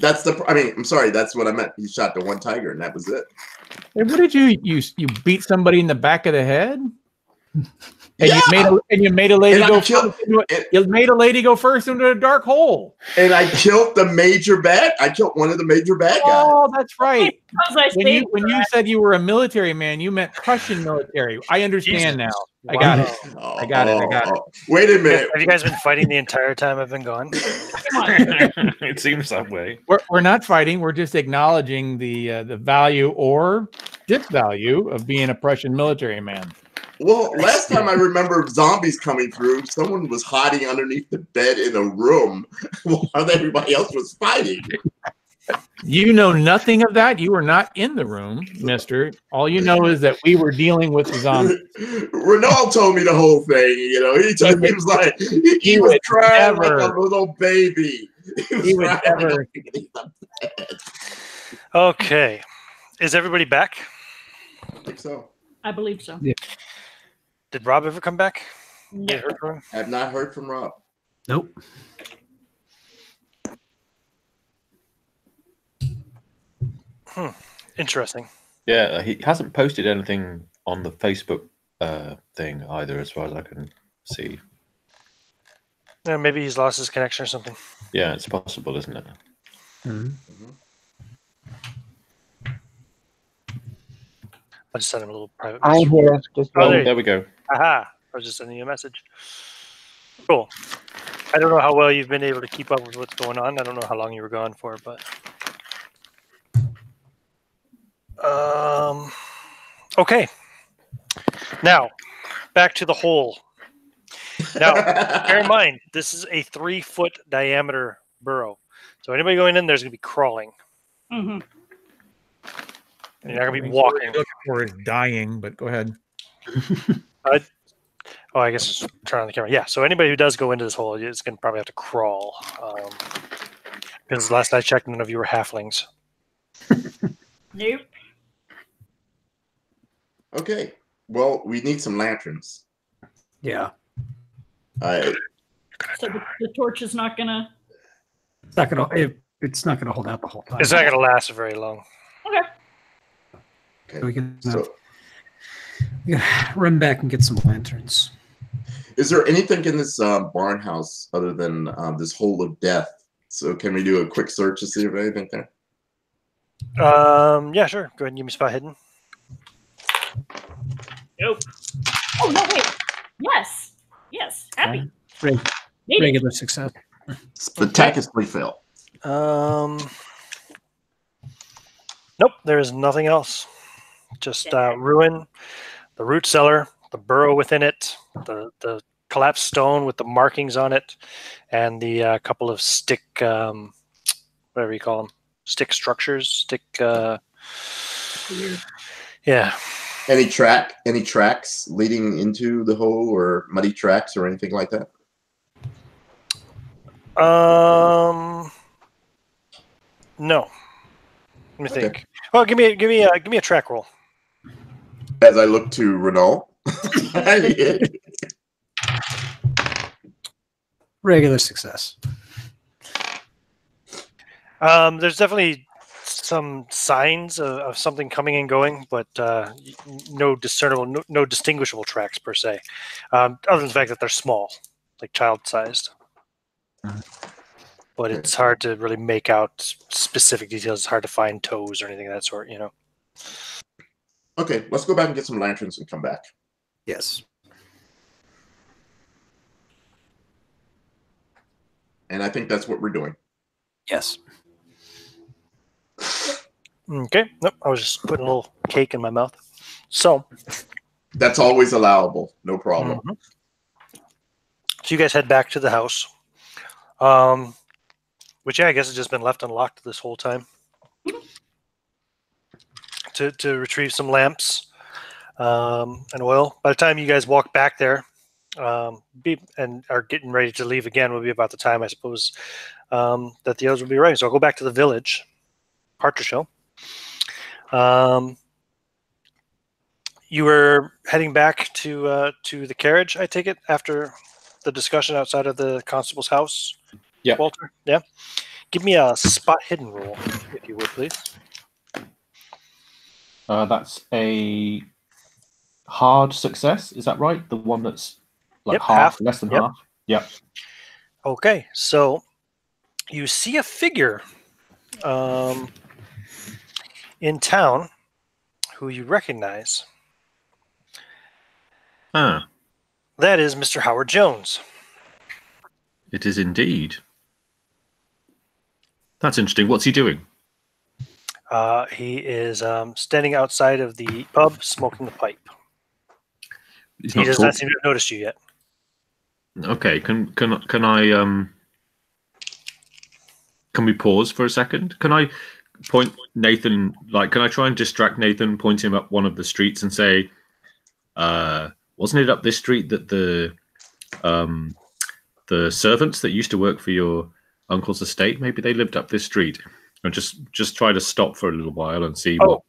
I'm sorry. That's what I meant. He shot the one tiger, and that was it. Hey, what did you beat somebody in the back of the head? And Yeah. you made a lady go first. You made a lady go first into a dark hole. And I killed the major bad. I killed one of the major bad guys. Oh, that's right. When When you said you were a military man, you meant Prussian military. I understand now. I got it. I got it. Wait a minute. Have you guys been fighting the entire time I've been gone? it seems that way. We're not fighting. We're just acknowledging the value or disvalue of being a Prussian military man. Well, last time I remember zombies coming through, someone was hiding underneath the bed in a room while everybody else was fighting. You know nothing of that. You were not in the room, mister. All you know is that we were dealing with the zombies. Renaud told me the whole thing. He was like, he was crying like a little baby. He would never. Okay. Is everybody back? I think so. I believe so. Yeah. Did Rob ever come back? No. You heard from him? I have not heard from Rob. Nope. Interesting. Yeah, he hasn't posted anything on the Facebook thing either, as far as I can see. Yeah, maybe he's lost his connection or something. Yeah, it's possible, isn't it? Mhm. I'll just send him a little private I'm message. here. Just Oh, There we go. Aha! I was just sending you a message. Cool. I don't know how well you've been able to keep up with what's going on. I don't know how long you were gone for, but okay. Now, back to the hole. Now, bear in mind, this is a 3-foot diameter burrow. So anybody going in there's going to be crawling. Mm-hmm. You're not going to be walking. Or is dying, but go ahead. I guess it's turn on the camera. Yeah, so anybody who does go into this hole is going to probably have to crawl. Because last I checked, none of you were halflings. Nope. Okay. Well, we need some lanterns. Yeah. So the torch is not gonna. It's not gonna hold out the whole time. It's not going to last very long. Okay. Okay. So we can So, run back and get some lanterns. is there anything in this barn house other than this hole of death? So, can we do a quick search to see if there's anything there? Yeah, sure. Go ahead and give me spot hidden. Nope. Oh no! Wait. Yes. Yes. Happy. Made it. Regular success. Spectacularly fail. Nope, there is nothing else. Just ruin, the root cellar, the burrow within it, the collapsed stone with the markings on it, and the couple of stick, whatever you call them, stick structures, yeah. Any tracks leading into the hole, or muddy tracks, or anything like that? No. Let me think. Well, give me a track roll. As I look to Renaud. Regular success. There's definitely some signs of something coming and going, but no discernible, no distinguishable tracks per se, other than the fact that they're small, like child-sized. But it's hard to really make out specific details. It's hard to find toes or anything of that sort, Okay, let's go back and get some lanterns and come back. Yes. And I think that's what we're doing. Yes. Okay. Nope. I was just putting a little cake in my mouth. So That's always allowable. No problem. So you guys head back to the house. Which, yeah, I guess has just been left unlocked this whole time. To retrieve some lamps and oil. By the time you guys walk back there and are getting ready to leave again, will be about the time, I suppose, that the others will be arriving. So I'll go back to the village, Partridge Hill. You were heading back to the carriage, I take it, after the discussion outside of the constable's house? Yeah. Walter? Yeah? Give me a spot hidden roll, if you would, please. That's a hard success. Is that right? The one that's like Yep, half, less than Yep. half? Yeah. Okay, so you see a figure in town who you recognize. Ah, That is Mr. Howard Jones. it is indeed. That's interesting. What's he doing? He is standing outside of the pub smoking the pipe. He's He not does not talk- seem to have noticed you yet. Okay, can I can we pause for a second? Can I point Nathan, like, can I try and distract Nathan, point him up one of the streets and say, wasn't it up this street that the servants that used to work for your uncle's estate, maybe they lived up this street? And just try to stop for a little while and see what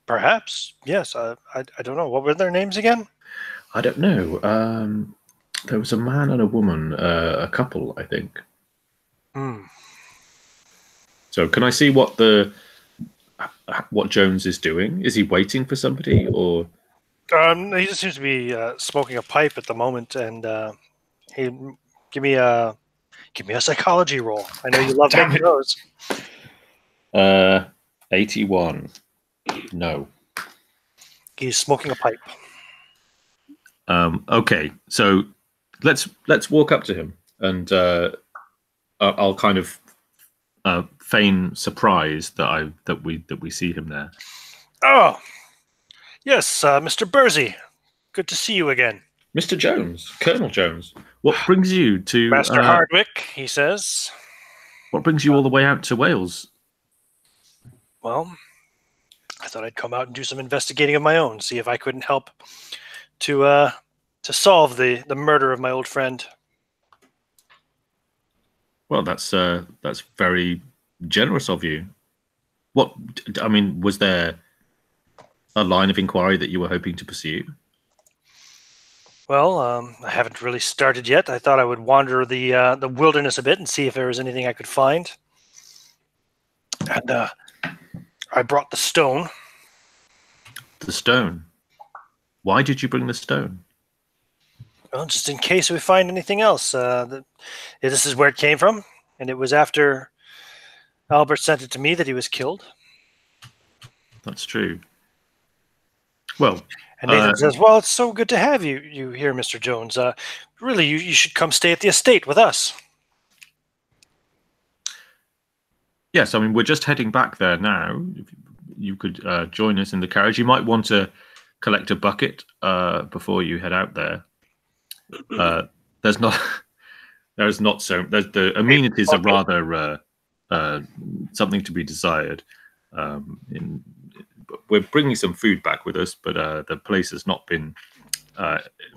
Perhaps, yes. I don't know. What were their names again? I don't know. There was a man and a woman, a couple, I think. So can I see what Jones is doing? Is he waiting for somebody, or? He just seems to be smoking a pipe at the moment, and he give me a psychology roll. I know you love making those. 81. No. He's smoking a pipe. Okay, so let's walk up to him, and I'll kind of feign surprise that we see him there. Oh, yes, Mr. Bursey. Good to see you again. Mr. Jones, Colonel Jones. What brings you to Master Hardwicke? He says. What brings you all the way out to Wales? Well, I thought I'd come out and do some investigating of my own, see if I couldn't help to solve the murder of my old friend. Well, that's very generous of you. Was there a line of inquiry that you were hoping to pursue? Well, I haven't really started yet. I thought I would wander the wilderness a bit and see if there was anything I could find. And I brought the stone. The stone? Why did you bring the stone? Well, just in case we find anything else. This is where it came from, and it was after Albert sent it to me that he was killed. That's true. Well, and Nathan says, "Well, it's so good to have you here, Mr. Jones. Really, you should come stay at the estate with us." Yes, we're just heading back there now. If you could join us in the carriage. You might want to collect a bucket before you head out there. The amenities are rather something to be desired. We're bringing some food back with us, but the place has not been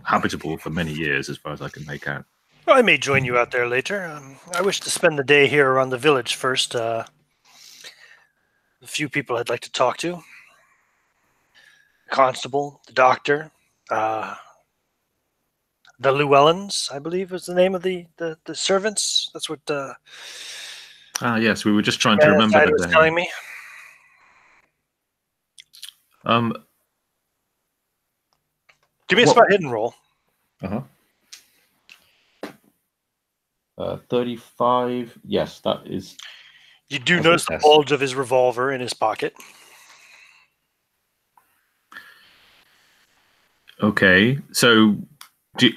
habitable for many years, as far as I can make out. Well, I may join you out there later. I wish to spend the day here around the village first. A few people I'd like to talk to. The constable, the doctor, the Llewellyns, I believe was the name of the servants. That's what yes, we were just trying to remember the was name. telling me. Give me a spot hidden roll. 35. Yes, that is. You do notice the bulge of his revolver in his pocket. Okay, so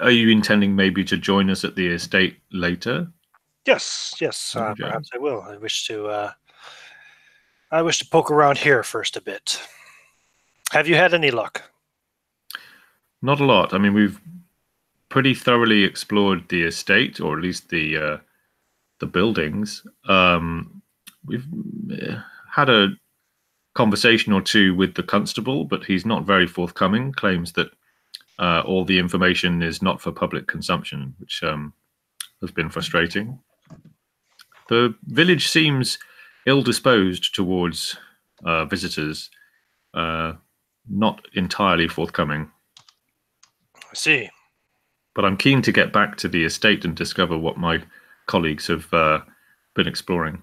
Are you intending maybe to join us at the estate later? Yes, yes. Okay. Perhaps I will. I wish to poke around here first a bit. Have you had any luck? Not a lot. I mean, we've pretty thoroughly explored the estate, or at least the buildings. We've had a conversation or two with the constable, but he's not very forthcoming. Claims that all the information is not for public consumption, which has been frustrating. The village seems ill-disposed towards visitors, not entirely forthcoming. I see. But I'm keen to get back to the estate and discover what my colleagues have been exploring.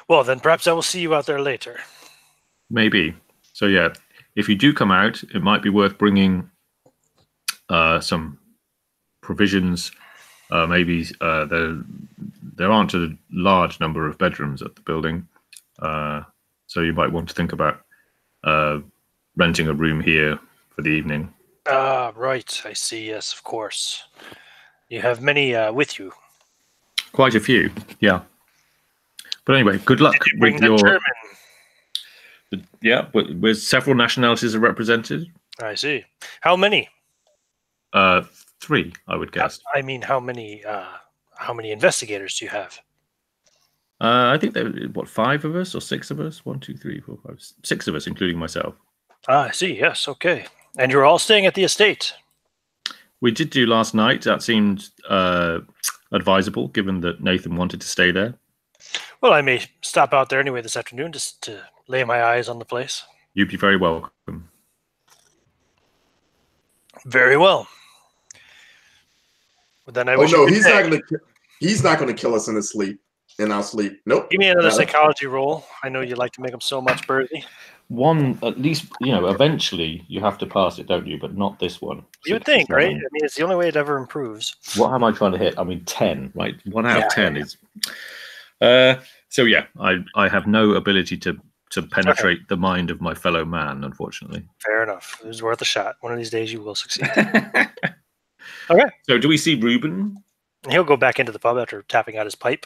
Well, then perhaps I will see you out there later. Maybe. So yeah, if you do come out, it might be worth bringing some provisions. Maybe there aren't a large number of bedrooms at the building, so you might want to think about renting a room here for the evening. Ah, right. I see. Yes, of course. You have many with you. Quite a few, yeah. But anyway, good luck with your. German? Yeah, with several nationalities are represented. I see. How many? 3, I would guess. I mean, how many investigators do you have? I think there were 5 of us or 6 of us. 1, 2, 3, 4, 5, 6 of us, including myself. Ah, I see. Yes. Okay. And you're all staying at the estate. We did do last night. That seemed advisable, given that Nathan wanted to stay there. Well, I may stop out there anyway this afternoon just to lay my eyes on the place. You'd be very welcome. Very well. Well, then I wish. Oh no, he's not gonna kill us in his sleep. In our sleep. Nope. Give me another psychology roll. I know you like to make them so much, Birdie. One, at least, eventually you have to pass it, don't you? But not this one. You would think, right? I mean, it's the only way it ever improves. What am I trying to hit? I mean, 10, right? 1 out of 10 is. So yeah, I have no ability to penetrate the mind of my fellow man, unfortunately. Fair enough. It was worth a shot. One of these days you will succeed. Okay. So do we see Reuben? He'll go back into the pub after tapping out his pipe.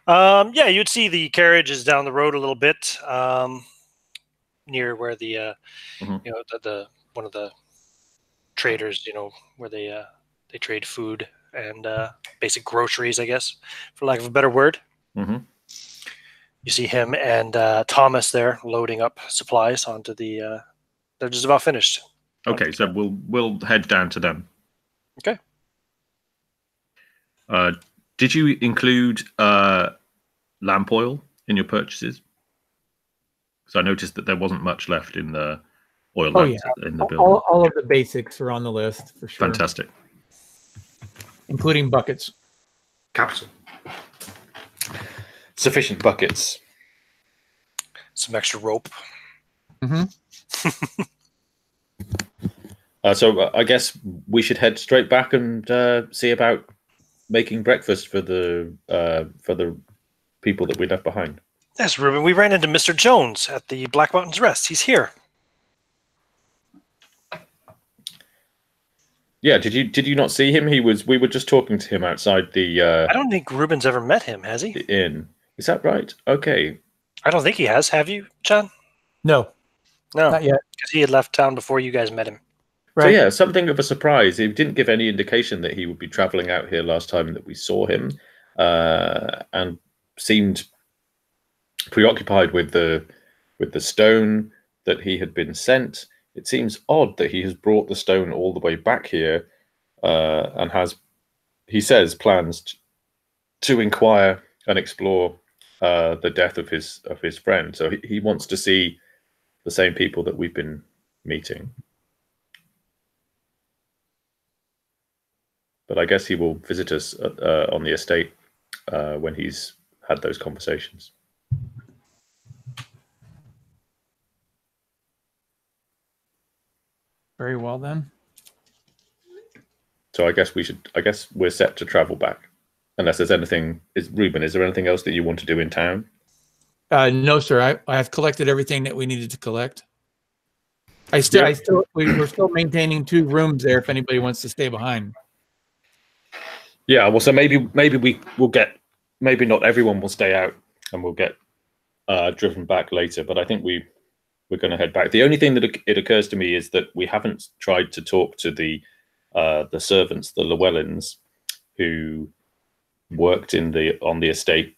Yeah, you'd see the carriage is down the road a little bit, near where the the one of the traders, where they trade food and basic groceries, I guess, for lack of a better word. Mm-hmm. You see him and Thomas there loading up supplies onto the. They're just about finished. Okay, so we'll head down to them. Okay. Did you include lamp oil in your purchases? Because I noticed that there wasn't much left in the oil lamps in the building. All of the basics are on the list for sure. Fantastic. Including buckets. Capital. Sufficient buckets. Some extra rope. Mm-hmm. So I guess we should head straight back and see about making breakfast for the people that we left behind. Yes, Reuben. We ran into Mr. Jones at the Black Mountains Rest. He's here. Yeah, did you not see him? We were just talking to him outside the I don't think Reuben's ever met him, has he? The inn. Is that right? Okay. I don't think he has. Have you, John? No. Not yet. Because he had left town before you guys met him. Right. So yeah, something of a surprise. He didn't give any indication that he would be traveling out here last time that we saw him, and seemed preoccupied with the stone that he had been sent. It seems odd that he has brought the stone all the way back here, and has, he says, plans to inquire and explore the death of his friend. So he wants to see the same people that we've been meeting. But I guess he will visit us on the estate when he's had those conversations. Very well then. So I guess we're set to travel back. Unless there's anything, Reuben, is there anything else that you want to do in town? No, sir. I have collected everything that we needed to collect. We're still maintaining 2 rooms there if anybody wants to stay behind. Yeah, well, so maybe we will get, maybe not everyone will stay out, and we'll get driven back later. But I think we're going to head back. The only thing that it occurs to me is that we haven't tried to talk to the servants, the Llewellyns, who worked on the estate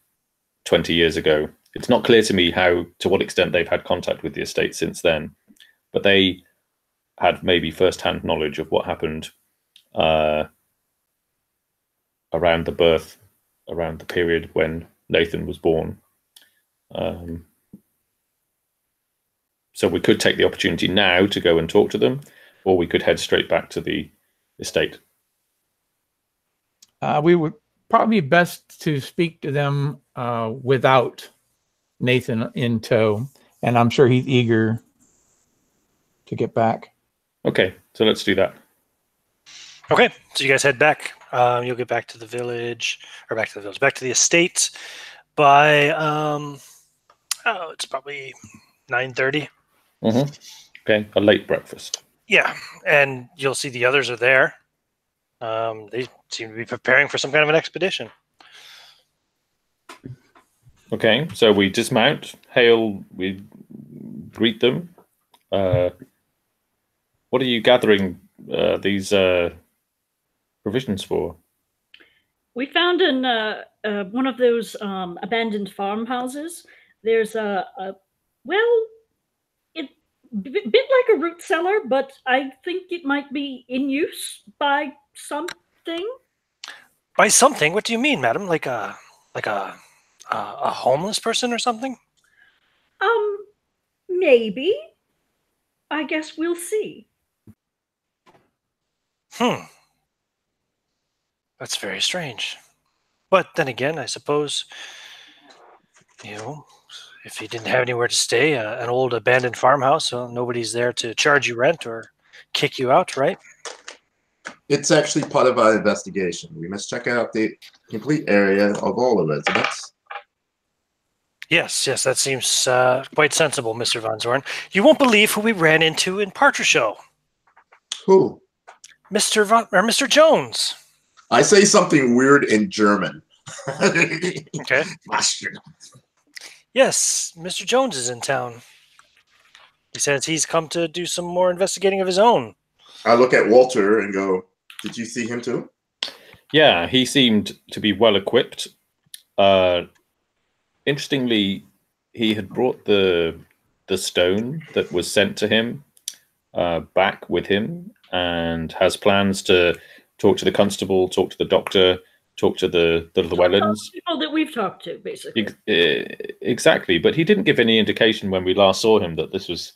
20 years ago. It's not clear to me to what extent they've had contact with the estate since then, but they had maybe first-hand knowledge of what happened around the birth, around the period when Nathan was born. So we could take the opportunity now to go and talk to them, or we could head straight back to the estate. We would probably be best to speak to them without Nathan in tow, and I'm sure he's eager to get back. Okay, so let's do that. Okay, so you guys head back. You'll get back to the village, or back to the estate by it's probably 9:30. Okay, a late breakfast. Yeah, and you'll see the others are there. They seem to be preparing for some kind of an expedition. Okay, so we dismount, we greet them. What are you gathering these provisions for? We found in one of those abandoned farmhouses, there's a bit like a root cellar, but I think it might be in use by something. By something? What do you mean, madam? Like a homeless person or something? Maybe. I guess we'll see. That's very strange. But then again, I suppose, if you didn't have anywhere to stay, an old abandoned farmhouse, well, nobody's there to charge you rent or kick you out, right? It's actually part of our investigation. We must check out the complete area of all the residents. Yes, that seems quite sensible, Mr. Von Zorn. You won't believe who we ran into in Partridge. Who? Mr. Jones. I say something weird in German. Okay. Yes, Mr. Jones is in town. He says he's come to do some more investigating of his own. I look at Walter and go, did you see him too? Yeah, he seemed to be well equipped. Interestingly, he had brought the stone that was sent to him back with him, and has plans to talk to the constable, talk to the doctor, talk to the Llewellyns. People that we've talked to, basically. Exactly, but he didn't give any indication when we last saw him that this was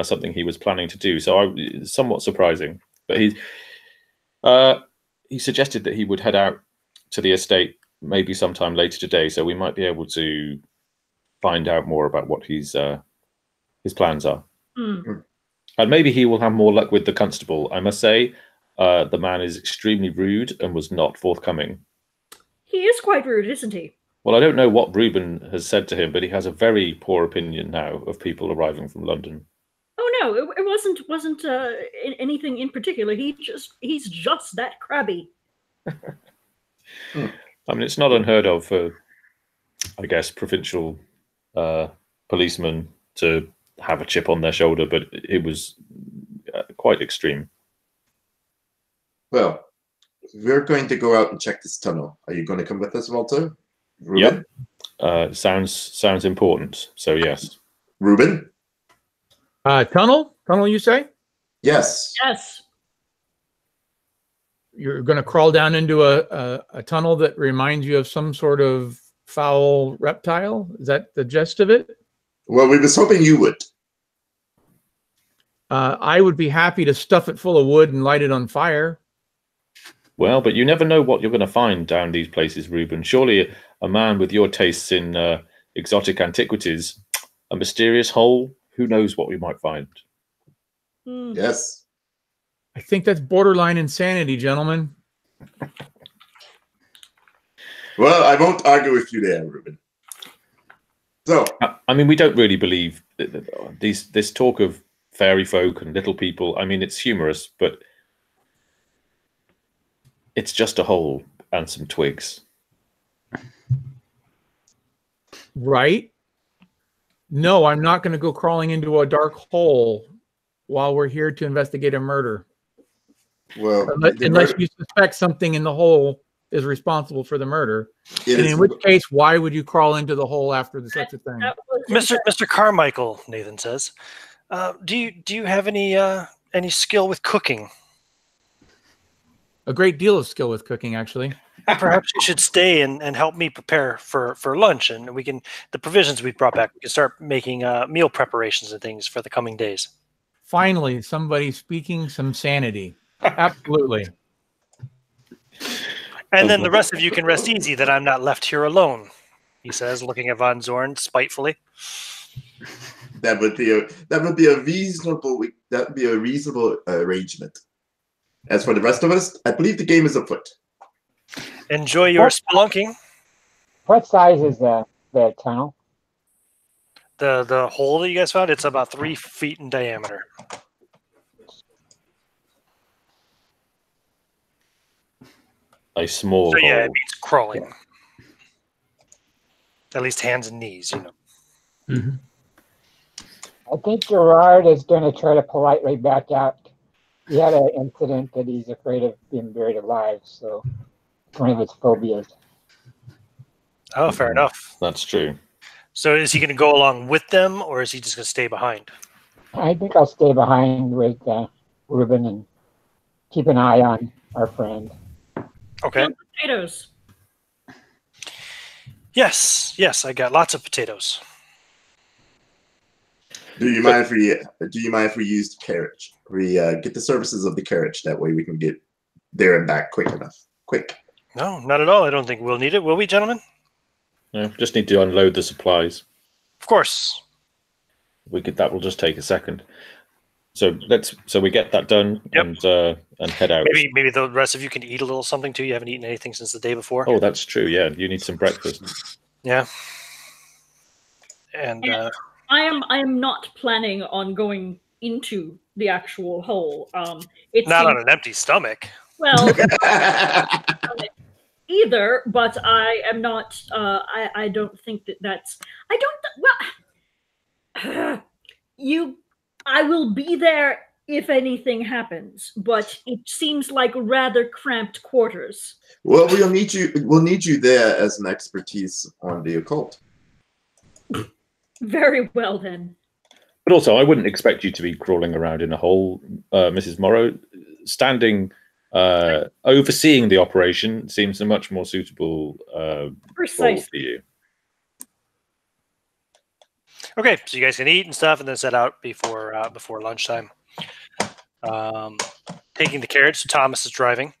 something he was planning to do. So somewhat surprising. But he suggested that he would head out to the estate maybe sometime later today, so we might be able to find out more about what his plans are. And maybe he will have more luck with the constable. I must say, the man is extremely rude and was not forthcoming. He is quite rude, isn't he? Well, I don't know what Reuben has said to him, but he has a very poor opinion now of people arriving from London. Oh no, it wasn't anything in particular. He's just that crabby. I mean, it's not unheard of for, I guess, provincial policemen to have a chip on their shoulder, but it was quite extreme. Well, we're going to go out and check this tunnel. Are you going to come with us, Walter? Reuben? Yep. Sounds important. So yes. Reuben? Tunnel, you say? Yes. Yes. You're going to crawl down into a tunnel that reminds you of some sort of foul reptile? Is that the gist of it? Well, we was hoping you would. I would be happy to stuff it full of wood and light it on fire. Well, but you never know what you're going to find down these places, Reuben. Surely a man with your tastes in exotic antiquities, a mysterious hole, who knows what we might find? Yes. I think that's borderline insanity, gentlemen. Well, I won't argue with you there, Reuben. So, I mean, we don't really believe this talk of fairy folk and little people. I mean, it's humorous, but it's just a hole and some twigs. Right? No, I'm not going to go crawling into a dark hole while we're here to investigate a murder. Well, unless you suspect something in the hole is responsible for the murder. And in which case, why would you crawl into the hole after such a thing? Mr. Carmichael, Nathan says, do you have any skill with cooking? A great deal of skill with cooking, actually. Perhaps you should stay and help me prepare for lunch, and the provisions we brought back, we can start making meal preparations and things for the coming days. Finally, somebody speaking some sanity. Absolutely. And then the rest of you can rest easy that I'm not left here alone, he says, looking at Von Zorn spitefully. That would be a reasonable arrangement. As for the rest of us, I believe the game is afoot. Enjoy your spelunking. What size is the tunnel? The hole that you guys found, it's about 3 feet in diameter. A small so yeah, hole. it means crawling. At least hands and knees, you know. Mm-hmm. I think Gerard is going to try to politely back out. He had an incident that he's afraid of being buried alive, so it's one of his phobias. Oh, fair enough. That's true. So is he going to go along with them, or is he just going to stay behind? I think I'll stay behind with Ruben and keep an eye on our friend. Okay. Potatoes. Yes, I got lots of potatoes. Do you mind if we use the carriage? We get the services of the carriage. That way we can get there and back quick enough. Quick. No, not at all. I don't think we'll need it. Will we, gentlemen? No, just need to unload the supplies. Of course. That will just take a second. So we get that done. Yep. and head out. Maybe the rest of you can eat a little something too. You haven't eaten anything since the day before. Oh, that's true. Yeah, you need some breakfast. Yeah. And I am not planning on going into the actual hole. It's not on an empty stomach. Well, either, but I am not. I don't think that's. I don't. Well, I will be there if anything happens, but it seems like rather cramped quarters. Well, we'll need you there as an expertise on the occult. Very well then. But also, I wouldn't expect you to be crawling around in a hole, Mrs. Morrow. Standing, overseeing the operation seems a much more suitable role for you. Okay, so you guys can eat and stuff, and then set out before lunchtime. Taking the carriage, so Thomas is driving.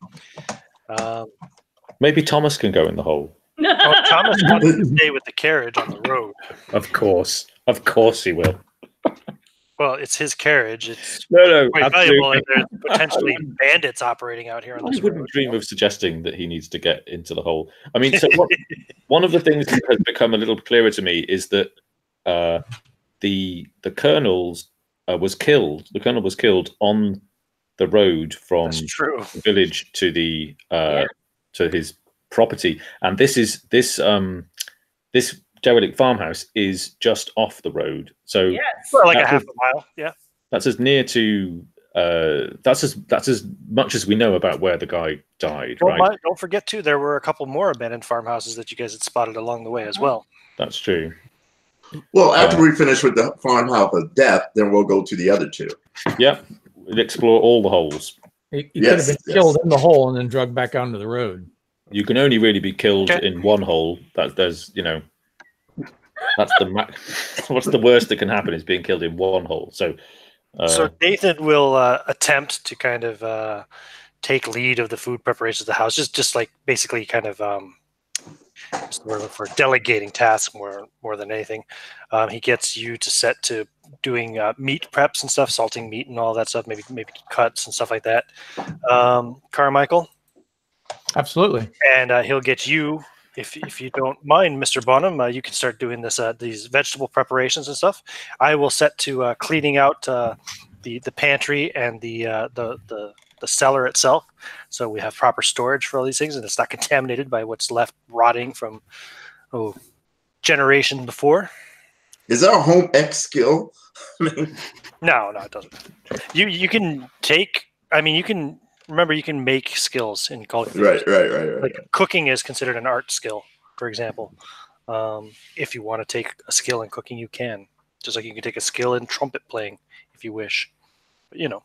Maybe Thomas can go in the hole. Thomas wants to stay with the carriage on the road. Of course he will. Well, it's his carriage. It's no, quite valuable, and there's potentially bandits operating out here on this road. I wouldn't dream of suggesting that he needs to get into the hole. I mean, so one of the things that has become a little clearer to me is that the colonel was killed. The colonel was killed on the road from the village to the to his property, and this derelict farmhouse is just off the road. So like a half a mile. Yeah, that's as near to that's as much as we know about where the guy died. Right? Don't forget too, there were a couple more abandoned farmhouses that you guys had spotted along the way as well. That's true. Well, after we finish with the farmhouse of death, then we'll go to the other two. Yep, we'll explore all the holes. He could have been killed in the hole and then drugged back onto the road. You can only really be killed in one hole. That's the what's the worst that can happen is being killed in one hole. So Nathan will attempt to kind of take lead of the food preparations of the house, just like basically kind of for delegating tasks more than anything. He gets you to set to doing meat preps and stuff, salting meat and all that stuff, maybe cuts and stuff like that. Carmichael. Absolutely. And he'll get you if you don't mind, Mr. Bonham, you can start doing this these vegetable preparations and stuff. I will set to cleaning out the pantry and the cellar itself, so we have proper storage for all these things, and it's not contaminated by what's left rotting from generation before. Is that a home ec skill? No, it doesn't. You can take. I mean, you can remember you can make skills in Call of Duty. Right. Like cooking is considered an art skill, for example. If you want to take a skill in cooking, you can. Just like you can take a skill in trumpet playing if you wish. But, you know.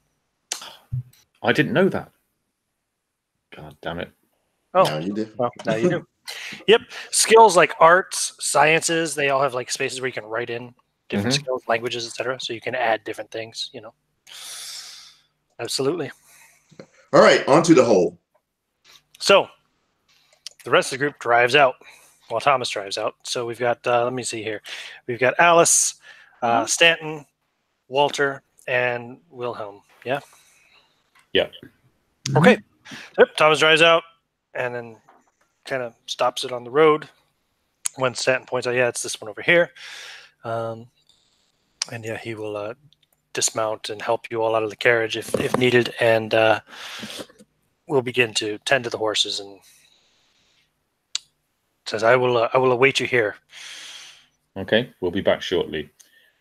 I didn't know that. God damn it. Oh, Now you do. Well, now you do. Yep. Skills like arts, sciences, they all have like spaces where you can write in different skills, languages, etc. So you can add different things, you know. Absolutely. All right, on to the hole. So the rest of the group drives out. Well, Thomas drives out. So we've got, let me see here. We've got Alice, Stanton, Walter, and Wilhelm. Yeah? Yeah. Okay. Yep, Thomas drives out and then kind of stops it on the road when Stanton points out, yeah, it's this one over here. And yeah, he will dismount and help you all out of the carriage if needed, and we'll begin to tend to the horses. And says, I will await you here. Okay, we'll be back shortly.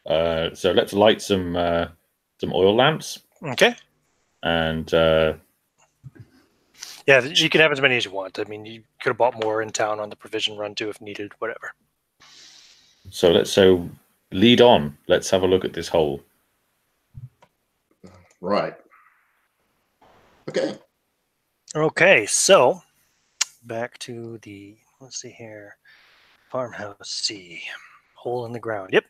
So let's light some oil lamps. Okay. And yeah, you can have as many as you want. I mean, you could have bought more in town on the provision run too if needed, whatever. So lead on. Let's have a look at this hole. Right. Okay. Okay, so back to the, let's see here, farmhouse C, hole in the ground. Yep.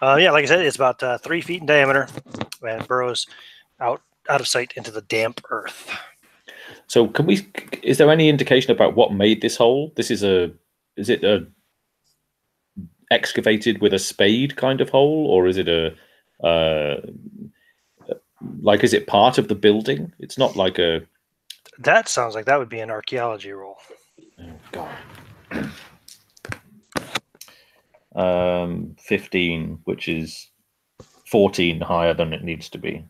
Yeah, like I said, it's about 3 feet in diameter and burrows out of sight into the damp earth. So is there any indication about what made this hole? Is it a excavated with a spade kind of hole, or is it is it part of the building? It's not like a... That sounds like that would be an archaeology roll. Oh, God. 15, which is 14 higher than it needs to be.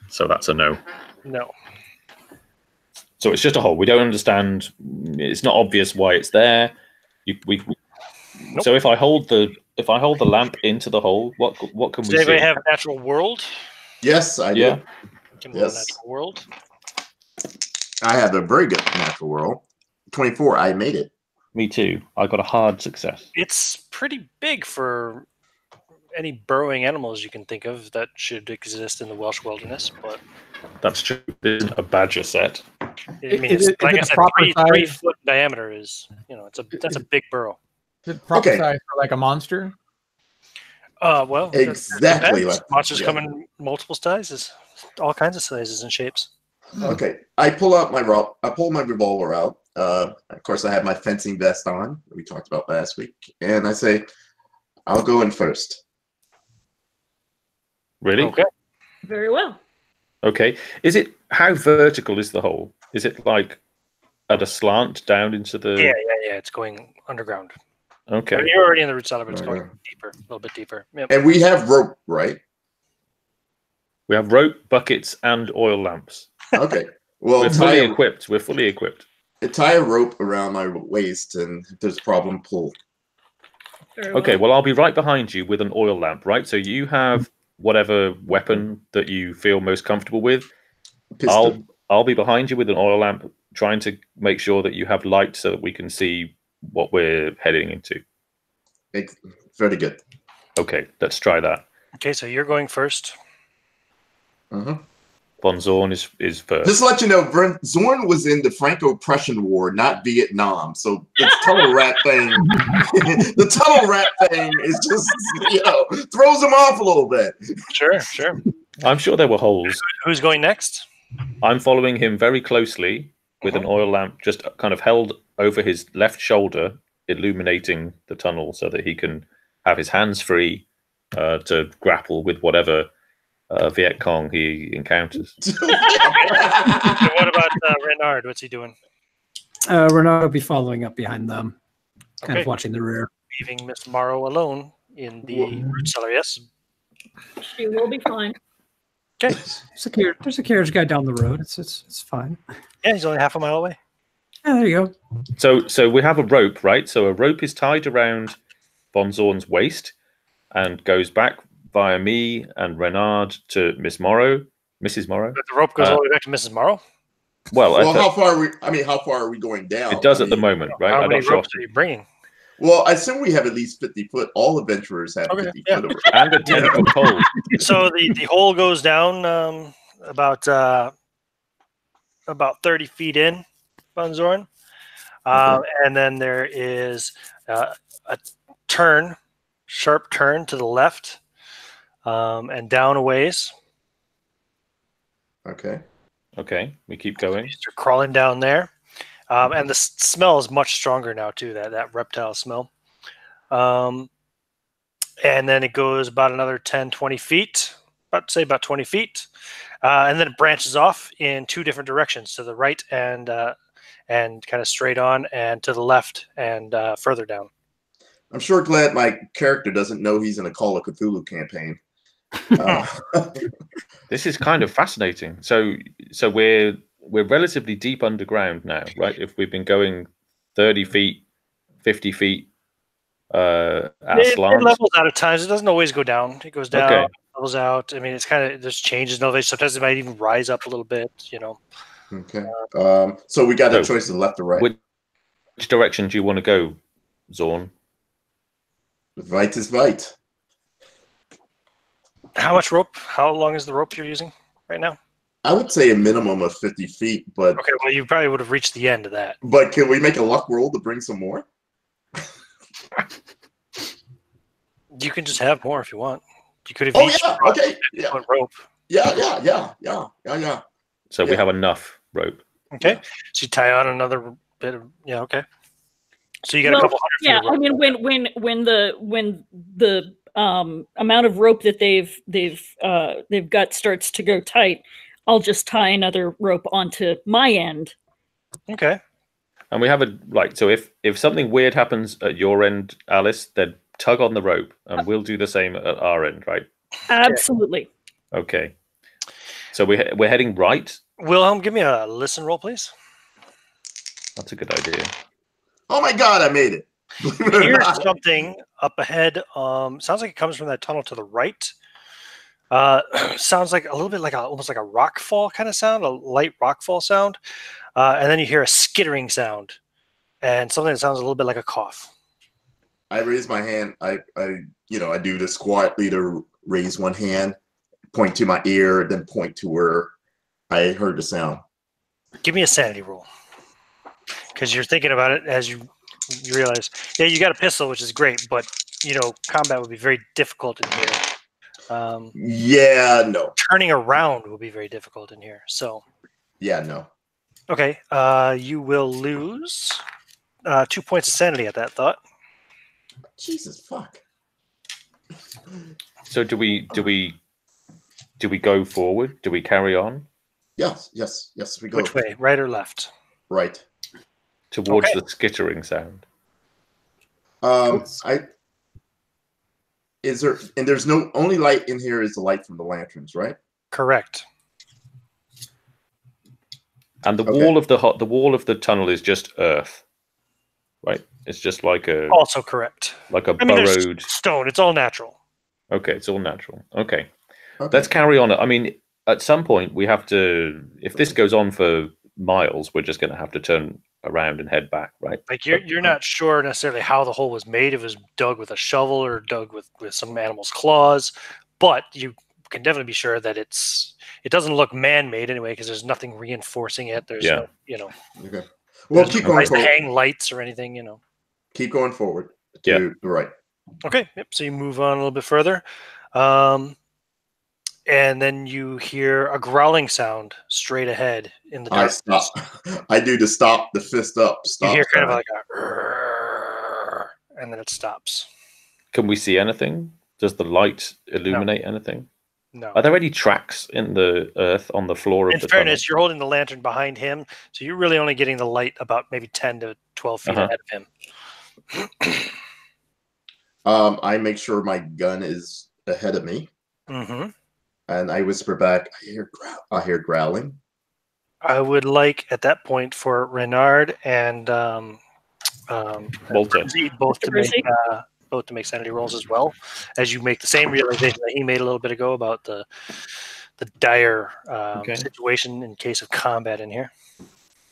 So that's a no. No. So it's just a hole. We don't understand. It's not obvious why it's there. Nope. So if I hold the lamp into the hole, what can we see? Does anybody have a natural world? Yes, I do. Yeah. Can we have a natural world? I have a very good natural world. 24. I made it. Me too. I got a hard success. It's pretty big for any burrowing animals you can think of that should exist in the Welsh wilderness, but That's true. This isn't a badger set. I mean, it's, like I said, 3 foot diameter is, that's a big burrow. Is it proper size for like a monster? Well, exactly. Monsters come in multiple sizes, all kinds of sizes and shapes. Okay, I pull out my revolver out. Of course, I have my fencing vest on. We talked about last week, and I say, "I'll go in first." Really? Okay. Very well. Okay. How vertical is the hole? Is it like at a slant down into the? Yeah. It's going underground. Okay. I mean, you're already in the root cellar, but it's going deeper, a little bit deeper. Yep. And we have rope, right? We have rope, buckets, and oil lamps. Okay. Well, We're fully equipped. We're fully equipped. Tie a rope around my waist, and if there's a problem, pull. Okay. Well, I'll be right behind you with an oil lamp, right? So you have whatever weapon that you feel most comfortable with. Pistol. I'll be behind you with an oil lamp, trying to make sure that you have light so that we can see what we're heading into. Very good. Okay, let's try that. Okay, so you're going first. Von Zorn is first. Just to let you know, Zorn was in the Franco-Prussian War, not Vietnam. So the tunnel rat thing, is just, throws him off a little bit. Sure. I'm sure there were holes. Who's going next? I'm following him very closely with an oil lamp just kind of held over his left shoulder, illuminating the tunnel so that he can have his hands free to grapple with whatever Viet Cong he encounters. So what about Renard? What's he doing? Renaud will be following up behind them, kind of Okay. watching the rear. Leaving Miss Morrow alone in the root cellar, yes? She will be fine. Okay. There's a carriage guy down the road. It's fine. Yeah, he's only half a mile away. Yeah, there you go. So we have a rope, right? So a rope is tied around Von Zorn's waist and goes back via me and Renard to Mrs. Morrow. But the rope goes all the way back to Mrs. Morrow? Well, how far are we? I mean, how far are we going down? It does at the moment, right? How I'm many not sure. ropes are you bringing? Well, I assume we have at least 50 foot. All adventurers have 50 foot. Over. And a 10-foot pole. So the hole goes down about 30 feet in, Von Zorn. And then there is a sharp turn to the left, and down a ways. Okay, we keep going. You're crawling down there. And the smell is much stronger now, too, that reptile smell. And then it goes about another 10, 20 feet, about 20 feet. And then it branches off in two different directions, to the right and kind of straight on, and to the left and further down. I'm sure glad my character doesn't know he's in a Call of Cthulhu campaign. This is kind of fascinating. So we're relatively deep underground now, right? If we've been going 30 feet, 50 feet at It slant. levels out at times. It doesn't always go down. It goes down, Okay. levels out. I mean, it's kind of, there's changes. No, sometimes it might even rise up a little bit, you know. Okay. So we got a choice of left or right. Which direction do you want to go, Zorn? Right is right. How much rope? How long is the rope you're using right now? I would say a minimum of 50 feet, but Okay, well, you probably would have reached the end of that. But can we make a luck roll to bring some more? You can just have more if you want. You could have. Oh yeah, okay, yeah. Rope. Yeah. So we have enough rope. Okay, so you tie on another bit of okay. So you got a couple hundred. Yeah, feet of rope. I mean, when the amount of rope that they've got starts to go tight, I'll just tie another rope onto my end. Okay. And we have so if something weird happens at your end, Alice, then tug on the rope, and we'll do the same at our end, right? Absolutely. Okay. So we're heading right. Wilhelm, give me a listen roll, please. That's a good idea. Oh my God, I made it. Here's something up ahead. Sounds like it comes from that tunnel to the right. Sounds like a little bit like almost like a rock fall kind of sound, a light rock fall sound. And then you hear a skittering sound and something that sounds a little bit like a cough. I raise my hand. I do this quietly to raise one hand, point to my ear, then point to where I heard the sound. Give me a sanity roll. Because you're thinking about it as you realize, yeah, you got a pistol, which is great, but, combat would be very difficult in here. Yeah, no. Turning around will be very difficult in here, so. Yeah, no. Okay, you will lose 2 points of sanity at that thought. Jesus fuck. So do we go forward? Do we carry on? Yes, we go. Which way, right or left? Right. Towards the skittering sound. There's no only light in here is the light from the lanterns, right? Correct. And the wall of the tunnel is just earth, right? It's just like a also correct, like a burrowed stone. It's all natural. Okay, it's all natural. Okay, let's carry on. I mean, at some point we have to. If this goes on for miles, we're just going to have to turn around and head back, right? Like you're not sure necessarily how the hole was made. If it was dug with a shovel or dug with some animal's claws, but you can definitely be sure that it doesn't look man-made anyway because there's nothing reinforcing it. There's no, Okay. Well, keep going forward. Hang lights or anything, Keep going forward to the right. Okay. Yep. So you move on a little bit further. And then you hear a growling sound straight ahead in the dark. I stop. I do the fist up. Stop. You hear kind of like and then it stops. Can we see anything? Does the light illuminate anything? No. Are there any tracks in the earth on the floor of In the fairness, tunnel? you're holding the lantern behind him, so you're really only getting the light about maybe 10 to 12 feet ahead of him. I make sure my gun is ahead of me, Mm-hmm. and I whisper back, I hear growling. I would like at that point for Renard and Walter. Brizzy both to make sanity rolls as well, as you make the same realization that he made a little bit ago about the dire situation in case of combat in here.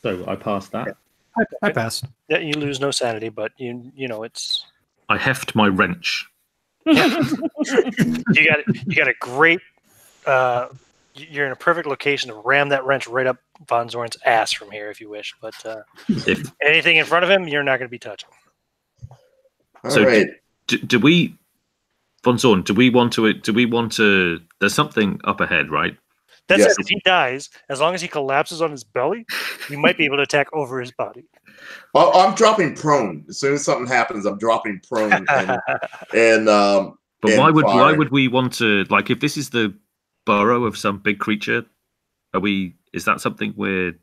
So I passed that. I passed. Yeah, you lose no sanity, but you know it's. I heft my wrench. You got a great. You're in a perfect location to ram that wrench right up Von Zorn's ass from here, if you wish. But anything in front of him, you're not going to be touching. All right. Do we, Von Zorn? Do we want to? There's something up ahead, right? That's Yes. if he dies, as long as he collapses on his belly, you might be able to attack over his body. Well, I'm dropping prone. As soon as something happens, I'm dropping prone. and But and why would we want to, like, if this is the burrow of some big creature, is that something we're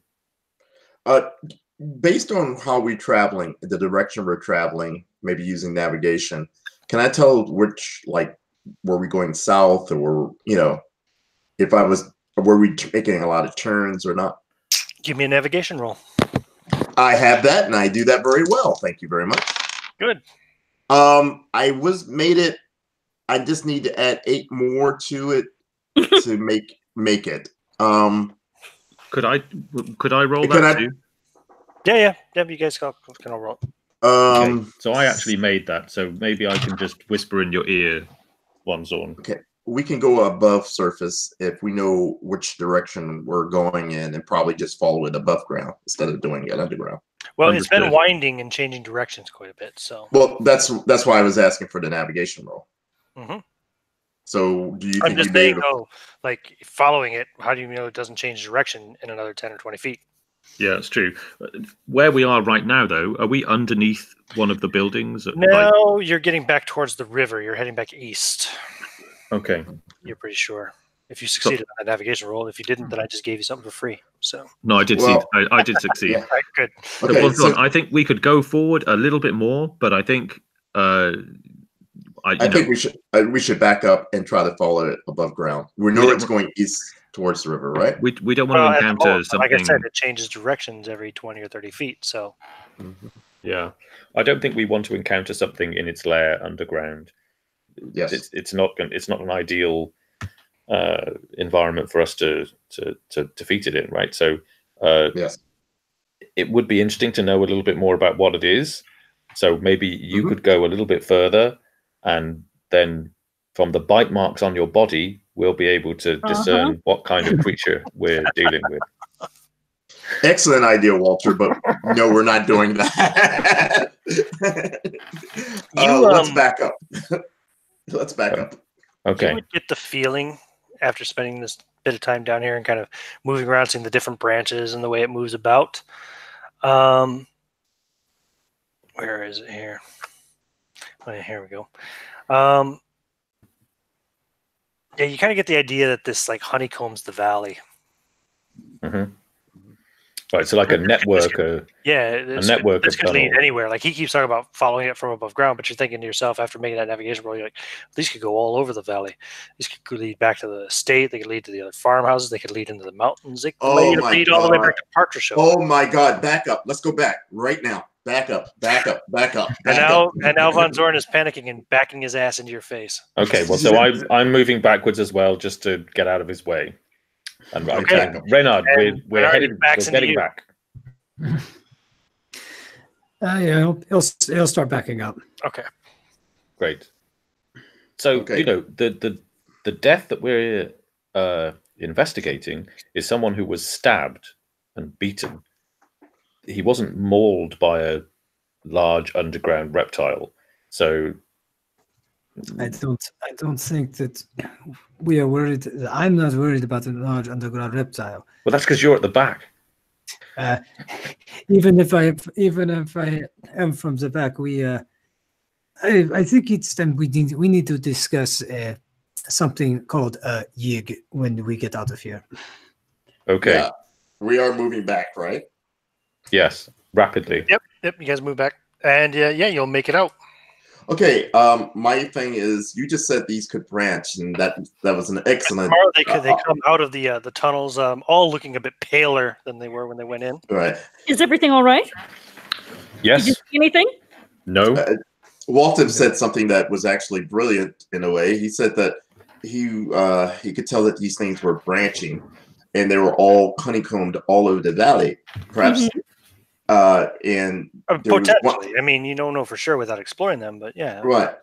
based on how we're traveling, the direction we're traveling, maybe using navigation, can I tell which, like, were we going south, or were we taking a lot of turns or not? Give me a navigation roll. I have that, and I do that very well. Thank you very much. Good. I just need to add 8 more to it to make it. Could I roll that too? Yeah. You guys can all roll. Okay. So I actually made that. So maybe I can just whisper in your ear, Von Zorn. Okay. We can go above surface if we know which direction we're going in, and probably just follow it above ground instead of doing it underground. Well, Understood. It's been winding and changing directions quite a bit. So. Well, that's why I was asking for the navigation roll. Mm-hmm. So, do you I'm think just you'd be saying, able though, like following it, how do you know it doesn't change direction in another 10 or 20 feet? Yeah, it's true. Where we are right now, though, are we underneath one of the buildings? No, you're getting back towards the river. You're heading back east. Okay. You're pretty sure. If you succeeded on that navigation roll, if you didn't, then I just gave you something for free. So no, I did I did succeed. Yeah. Right, good. Okay, I think we could go forward a little bit more, but I think I think we should back up and try to follow it above ground. We know it's going east towards the river, right? We don't want to encounter something. Like I said, it changes directions every 20 or 30 feet. So yeah, I don't think we want to encounter something in its lair underground. Yes, it's not an ideal environment for us to defeat it in, right? So yes, it would be interesting to know a little bit more about what it is. So maybe you could go a little bit further, and then from the bite marks on your body, we'll be able to discern what kind of creature we're dealing with. excellent idea, Walter. But no, we're not doing that. Let's back up. Let's back up. Okay. You would get the feeling after spending this bit of time down here and kind of moving around, seeing the different branches and the way it moves about. Where is it here? Oh, here we go. Yeah, you kind of get the idea that this like honeycombs the valley. Mm-hmm. Right, so like a network. A network. This could lead anywhere. Like he keeps talking about following it from above ground, but you're thinking to yourself after making that navigation roll, you're like, these could go all over the valley. These could lead back to the estate. They could lead to the other farmhouses. They could lead into the mountains. They could lead all the way back to Partridge Hill. Oh my God! Back up. Let's go back right now. Back up. And now Von Zorn is panicking and backing his ass into your face. Okay, well, so I'm moving backwards as well, just to get out of his way. And okay, Renard, we're heading. We're getting back. Yeah, he'll start backing up. Okay, great. So the death that we're investigating is someone who was stabbed and beaten. He wasn't mauled by a large underground reptile. So I don't think that we are worried. I'm not worried about a large underground reptile. Well, that's because you're at the back. Even if I am from the back, I think it's time we need to discuss something called a yig when we get out of here. Okay. Yeah. We are moving back, right? Yes. Rapidly. Yep. You guys move back, and yeah, you'll make it out. Okay. My thing is, you just said these could branch, and that was an excellent. Tomorrow they come out of the tunnels, all looking a bit paler than they were when they went in. Right. Is everything all right? Yes. Did you see anything? No. Walton said something that was actually brilliant in a way. He said that he could tell that these things were branching, and they were all honeycombed all over the valley, perhaps. And potentially, I mean, you don't know for sure without exploring them, but yeah. Right.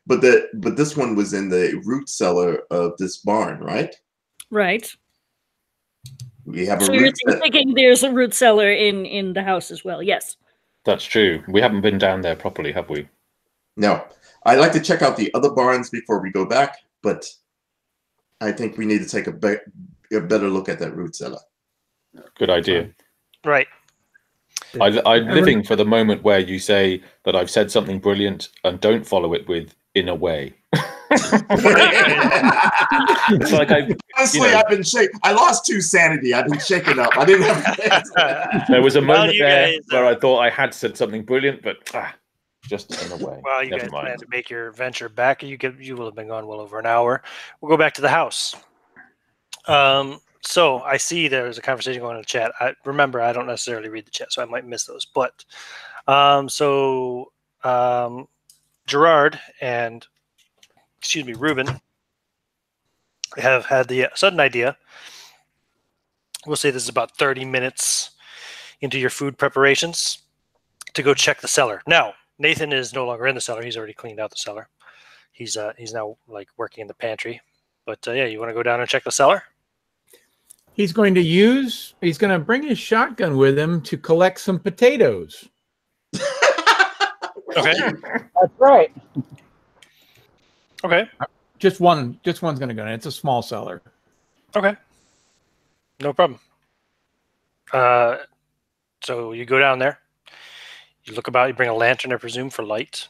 But this one was in the root cellar of this barn, right? Right. We have a So root you're thinking there's a root cellar in the house as well? Yes. That's true. We haven't been down there properly, have we? No. I'd like to check out the other barns before we go back, but I think we need to take a better look at that root cellar. Good idea. Right. I'm living for the moment where you say that I've said something brilliant and don't follow it with "in a way." It's like honestly, I've been shaking. I lost 2 sanity. I've been shaken up. I didn't have. There was a moment where I thought I had said something brilliant, but just in a way. Well, you guys plan to make your venture back. You will have been gone well over an hour. We'll go back to the house. So I see there's a conversation going on in the chat. Remember, I don't necessarily read the chat, so I might miss those. But Gerard and Ruben have had the sudden idea. We'll say this is about 30 minutes into your food preparations to go check the cellar. Now, Nathan is no longer in the cellar. He's already cleaned out the cellar. He's now like working in the pantry. But yeah, you want to go down and check the cellar? He's going to bring his shotgun with him to collect some potatoes. Okay. That's right. Okay. Just one's going to go in. It's a small cellar. Okay. No problem. So you go down there. You look about. You bring a lantern, I presume, for light.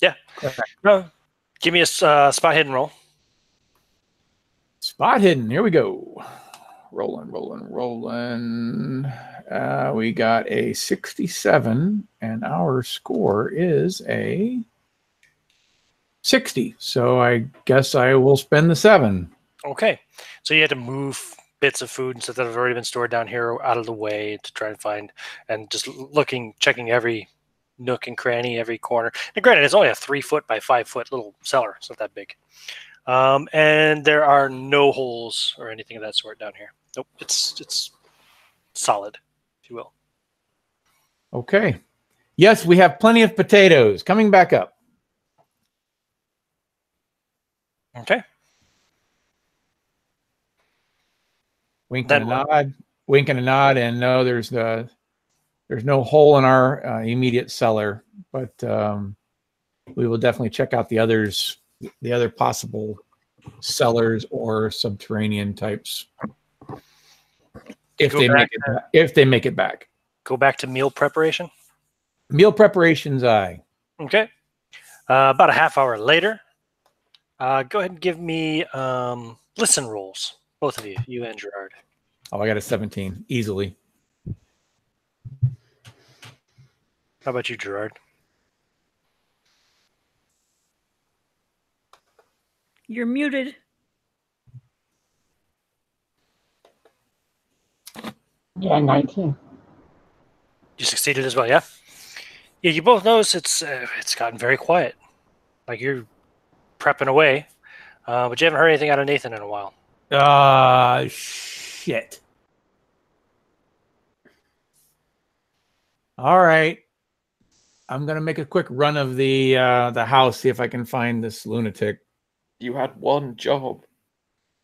Yeah. No. Give me a spot hidden roll. Spot hidden. Here we go. Rolling. We got a 67, and our score is a 60. So I guess I will spend the 7. Okay. So you had to move bits of food and stuff that have already been stored down here out of the way to try and find, and just checking every nook and cranny, every corner. And granted, it's only a 3-foot by 5-foot little cellar. It's not that big. And there are no holes or anything of that sort down here. Nope, it's solid, if you will. Okay. Yes, we have plenty of potatoes. Coming back up. Okay. Wink and a nod, and no, there's no hole in our immediate cellar, but we will definitely check out the other possible cellars or subterranean types if they make it back. Go back to meal preparation. Meal preparations, Okay. About a half hour later, go ahead and give me listen rolls, both of you and Gerard. Oh, I got a 17 easily. How about you, Gerard? You're muted. Yeah, 19. You succeeded as well, yeah? Yeah, you both notice it's gotten very quiet. Like you're prepping away, but you haven't heard anything out of Nathan in a while. Shit. All right. I'm going to make a quick run of the house, see if I can find this lunatic. You had one job.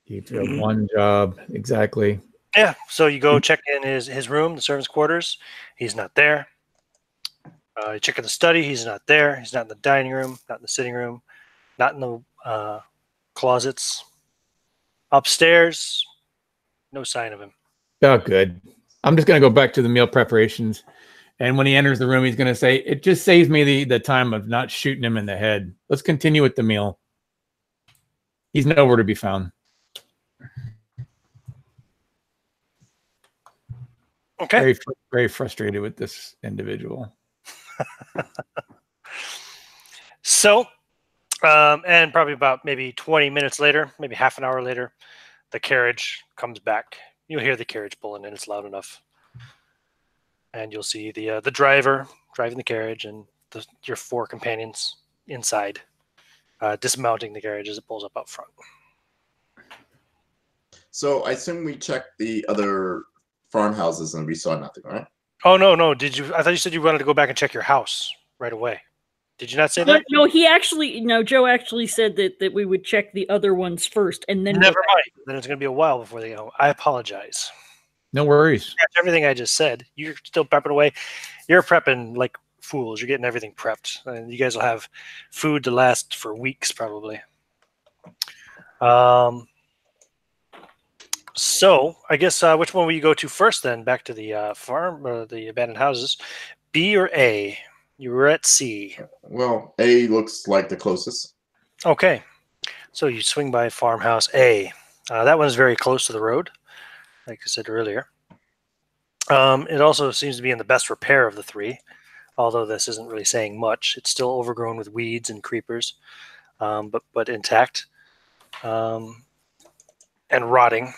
You had one job, exactly. Yeah, so you go check in his room, the servants' quarters. He's not there. You check in the study. He's not there. He's not in the dining room, not in the sitting room, not in the closets. Upstairs, no sign of him. Oh, good. I'm just going to go back to the meal preparations. And when he enters the room, he's going to say, it just saves me the time of not shooting him in the head. Let's continue with the meal. He's nowhere to be found. Okay. Very frustrated with this individual. So, and probably about maybe 20 minutes later, maybe half an hour later, the carriage comes back. You'll hear the carriage pulling in. It's loud enough. And you'll see the driver driving the carriage and your 4 companions inside, dismounting the carriage as it pulls up out front. So I assume we checked the other farmhouses and we saw nothing, right? Oh, no. Did you? I thought you said you wanted to go back and check your house right away. Did you not say that? No, Joe actually said that we would check the other ones first and then Never mind. Then it's going to be a while before they go. I apologize. No worries. Everything I just said. You're still prepping away. You're prepping like fools. You're getting everything prepped. And you guys will have food to last for weeks probably. So I guess which one will you go to first then? Back to the farm or the abandoned houses. B or A? You were at C. Well, A looks like the closest. Okay. So you swing by farmhouse A. That one's very close to the road, like I said earlier. It also seems to be in the best repair of the 3, although this isn't really saying much. It's still overgrown with weeds and creepers, but intact and rotting.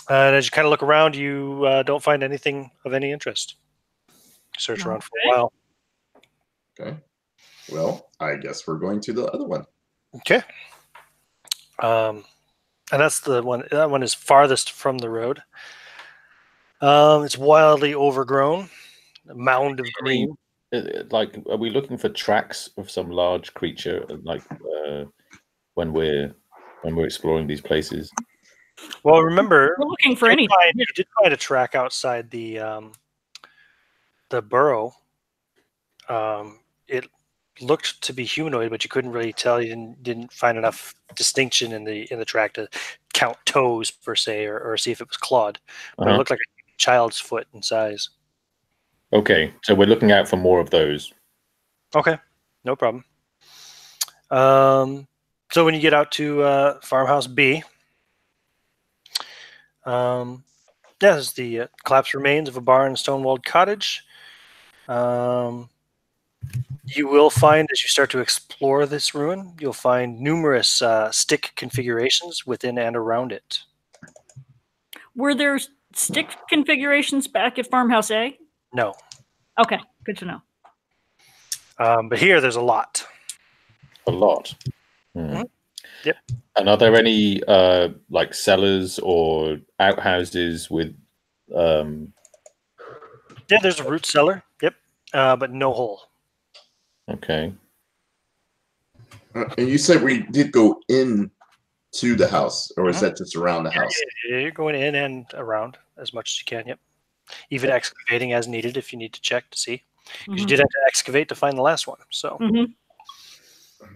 And as you kind of look around, you don't find anything of any interest. Search around for a while. Okay. Well, I guess we're going to the other one. Okay. And that's the one. That one is farthest from the road. It's wildly overgrown. A mound of green. Like, are we looking for tracks of some large creature? Like when we're exploring these places. Well, remember, we're looking for anything. You did find a track outside the burrow. It looked to be humanoid, but you couldn't really tell. You didn't find enough distinction in the track to count toes per se, or see if it was clawed. But it looked like a child's foot in size. Okay, so we're looking out for more of those. Okay, no problem. So when you get out to farmhouse B, there's the collapsed remains of a barn and stone-walled cottage. You will find, as you start to explore this ruin, you'll find numerous stick configurations within and around it. Were there stick configurations back at farmhouse A? No. Okay, good to know. But here, there's a lot. A lot. Mm-hmm. Yep. And are there any like cellars or outhouses with? Yeah, there's a root cellar. Yep, but no hole. Okay. And you said we did go in to the house, or is that just around the house? Yeah, you're going in and around as much as you can. Yep. Even excavating as needed if you need to check to see. Because you did have to excavate to find the last one. So.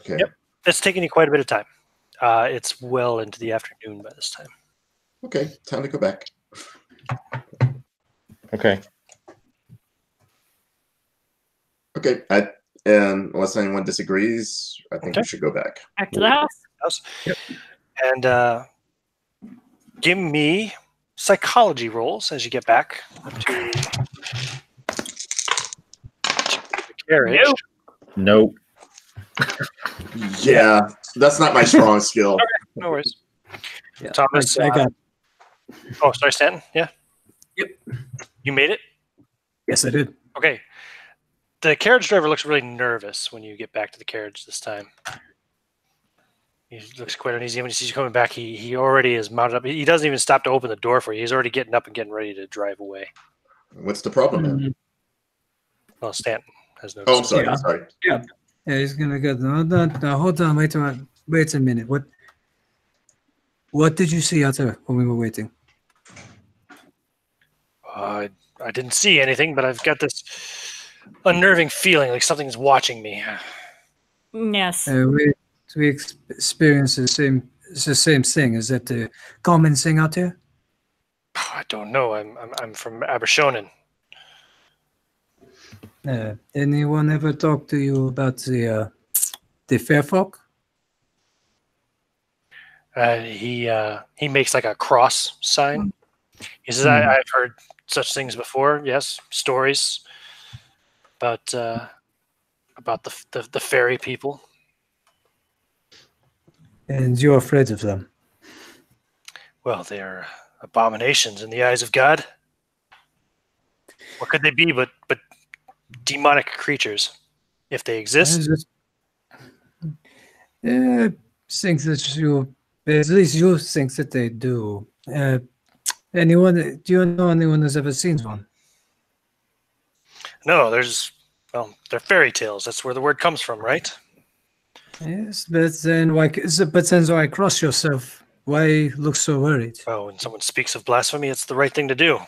Okay. Yep. It's taking you quite a bit of time. It's well into the afternoon by this time. Okay, time to go back. Okay. Okay, and unless anyone disagrees, I think we should go back. Back to the house. Yep. And give me psychology rolls as you get back to the carriage. Nope. Yeah, that's not my strong skill. Okay, no worries. Yeah, Thomas, I got. oh, sorry, Stanton. Yeah. Yep. You made it? Yes, I did. Okay. The carriage driver looks really nervous when you get back to the carriage this time. He looks quite uneasy. When he sees you coming back, he already is mounted up. He doesn't even stop to open the door for you. He's already getting up and getting ready to drive away. What's the problem, man? Well, Stanton has no. Oh, I'm sorry. Yeah. Sorry. Yeah, he's gonna go. No, hold on. Wait a minute. What did you see out there when we were waiting? I didn't see anything, but I've got this unnerving feeling like something's watching me. Yes. We experience the same thing. Is that the common thing out there? I don't know. I'm from Abershonen. Anyone ever talk to you about the fair folk? He makes like a cross sign. He says, I've heard such things before. Yes, stories about the fairy people. And you're afraid of them. Well, they're abominations in the eyes of God. What could they be but demonic creatures, if they exist? Think that you, at least you think that they do. Do you know anyone who's ever seen one? No, they're fairy tales. That's where the word comes from, right? Yes, but then why cross yourself? Why look so worried? Well, when someone speaks of blasphemy, it's the right thing to do.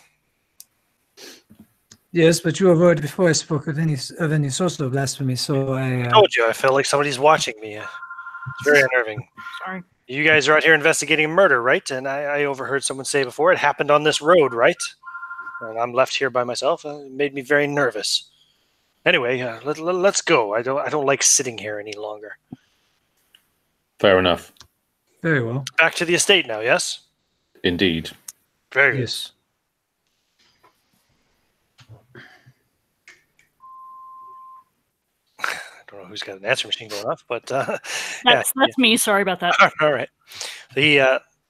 Yes, but you have already before I spoke of any sort of blasphemy, so I told you, I felt like somebody's watching me. It's very unnerving. Sorry. You guys are out here investigating a murder, right? And I overheard someone say before it happened on this road, right? And I'm left here by myself. It made me very nervous. Anyway, let's go. I don't like sitting here any longer. Fair enough. Very well. Back to the estate now, yes? Indeed. Very good. Yes. I don't know who's got an answer machine going off, but That's me. Sorry about that. All right. So he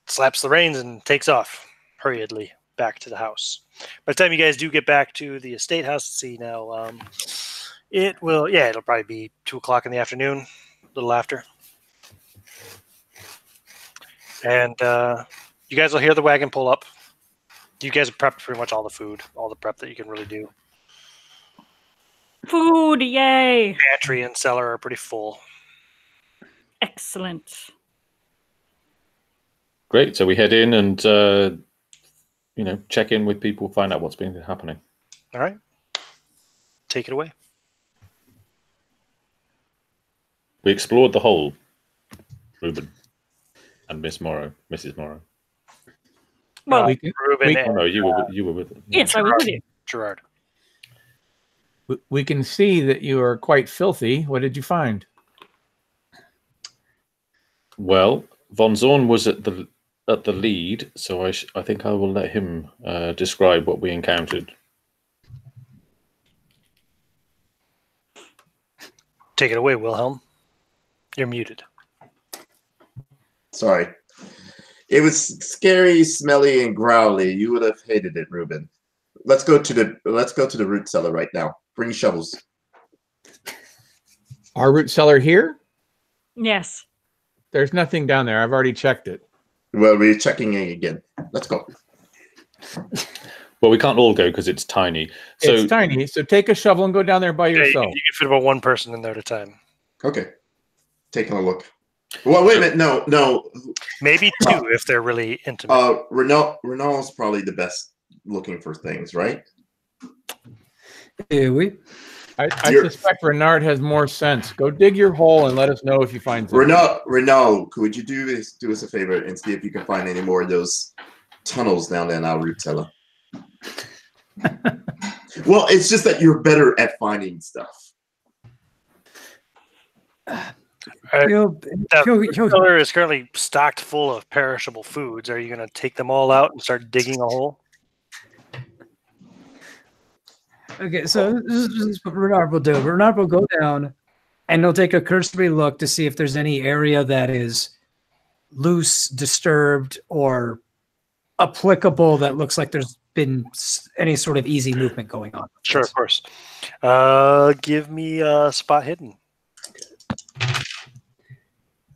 slaps the reins and takes off hurriedly back to the house. By the time you guys do get back to the estate house, see now, it'll probably be 2:00 in the afternoon, a little after. And you guys will hear the wagon pull up. You guys have prepped pretty much all the food, all the prep that you can really do. Food, yay! Pantry and cellar are pretty full. Excellent. Great. So we head in and check in with people, find out what's been happening. All right. Take it away. We explored the whole, Reuben and Mrs. Morrow. Well, you were with them. yes, I was with you. Gerard. We can see that you are quite filthy. What did you find? Well, Von Zorn was at the lead, so I think I will let him describe what we encountered. Take it away, Wilhelm. You're muted. Sorry. It was scary, smelly, and growly. You would have hated it, Reuben. Let's go to the root cellar right now. Bring shovels. Our root cellar here? Yes. There's nothing down there. I've already checked it. Well, we're checking in again. Let's go. Well, we can't all go because it's tiny. So it's tiny. So take a shovel and go down there by yourself. You can fit about one person in there at a time. Okay. Taking a look. Well, wait a minute. No. Maybe two if they're really intimate. Renault's probably the best looking for things, right? I suspect Renard has more sense. Go dig your hole and let us know if you find something. Renault, could you do us a favor and see if you can find any more of those tunnels down there in our root cellar? Well, it's just that you're better at finding stuff. The cellar is currently stocked full of perishable foods. Are you going to take them all out and start digging a hole? Okay, so this is what Renard will do. Renard will go down and he'll take a cursory look to see if there's any area that is loose, disturbed, or applicable that looks like there's been any sort of easy movement going on. Sure, of course. Give me spot hidden.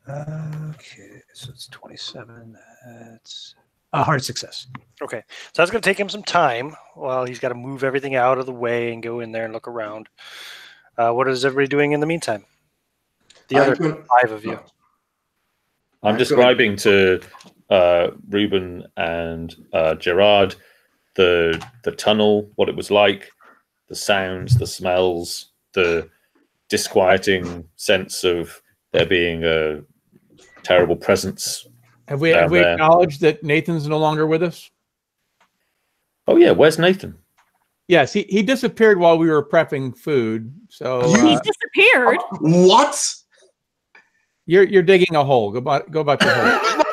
Okay, so it's 27. That's a hard success. Okay, so that's going to take him some time while he's got to move everything out of the way and go in there and look around. What is everybody doing in the meantime? The other 5 of you. I'm describing to Reuben and Gerard the tunnel, what it was like, the sounds, the smells, the disquieting sense of there being a terrible presence. Have we acknowledged that Nathan's no longer with us? Oh yeah, where's Nathan? Yes, he disappeared while we were prepping food. So he disappeared. What? You're digging a hole. Go about your hole.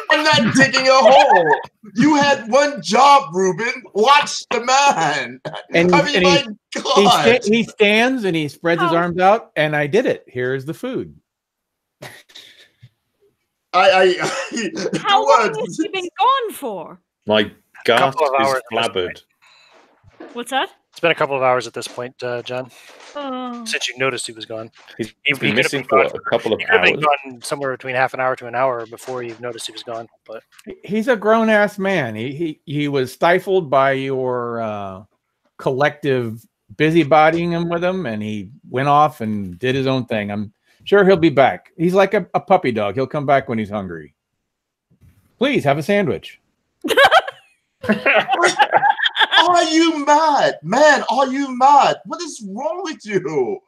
man digging a hole. You had one job, Ruben. Watch the man. And, I mean, and my God. he stands and he spreads his Oh. arms out, and I did it. Here's the food. How long has he been gone for? My gut Couple of is hours at this flabbered. What's that? It's been a couple of hours at this point, John, Oh. since you noticed he was gone. He's He been could have missing been for gone a couple of He could have hours. been gone somewhere between half an hour to an hour before you noticed he was gone. But He's a grown ass man. He was stifled by your collective busybodying him with him, and he went off and did his own thing. I'm sure he'll be back. He's like a puppy dog. He'll come back when he's hungry. Please have a sandwich. Are you mad? Man, are you mad? What is wrong with you?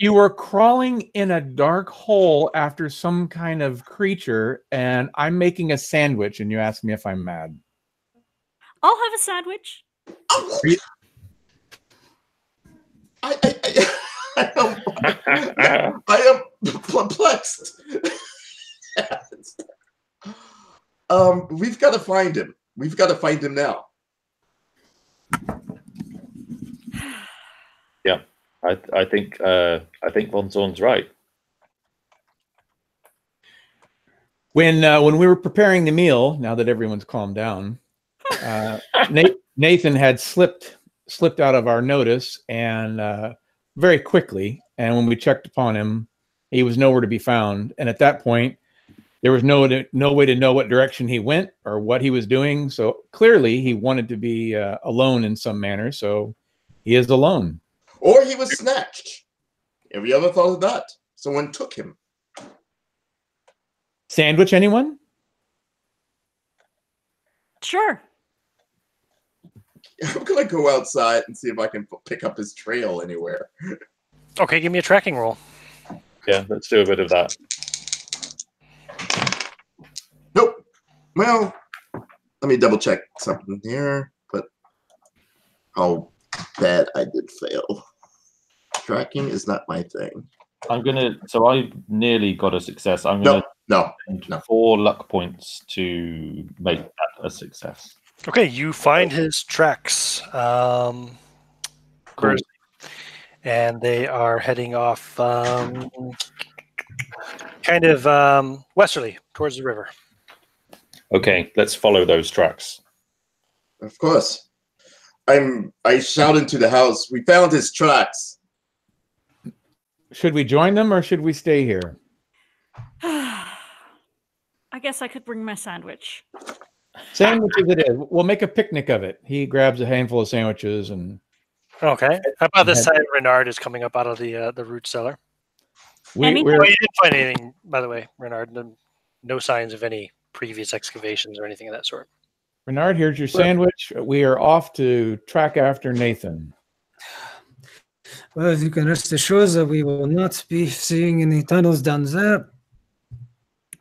You were crawling in a dark hole after some kind of creature, and I'm making a sandwich, and you ask me if I'm mad. I'll have a sandwich. I am perplexed. We've got to find him. We've got to find him now. Yeah, I think Von Zorn's right. When we were preparing the meal, now that everyone's calmed down, Nathan had slipped out of our notice, and very quickly. And when we checked upon him, he was nowhere to be found. And at that point, there was no way to know what direction he went or what he was doing. So clearly, he wanted to be alone in some manner. So he is alone. Or he was snatched. Have you ever thought of that? Someone took him. Sandwich, anyone? Sure. I'm gonna go outside and see if I can pick up his trail anywhere. okay, give me a tracking roll. Yeah, let's do a bit of that. Nope. Well, let me double check something here. But I'll bet I did fail. Tracking is not my thing. So I nearly got a success. I'm gonna No. 4 luck points to make that a success. Okay, you find his tracks. Cool. And they are heading off kind of westerly towards the river. Okay, let's follow those tracks. Of course. I shout into the house. We found his tracks. Should we join them or should we stay here? I guess I could bring my sandwich. Sandwiches it is. We'll make a picnic of it. He grabs a handful of sandwiches and. Okay. How about this side? Renard is coming up out of the root cellar. We're, You didn't find anything, by the way, Renard. No signs of any previous excavations or anything of that sort. Renard, here's your sandwich. We are off to track after Nathan. Well, you can rest assured that we will not be seeing any tunnels down there.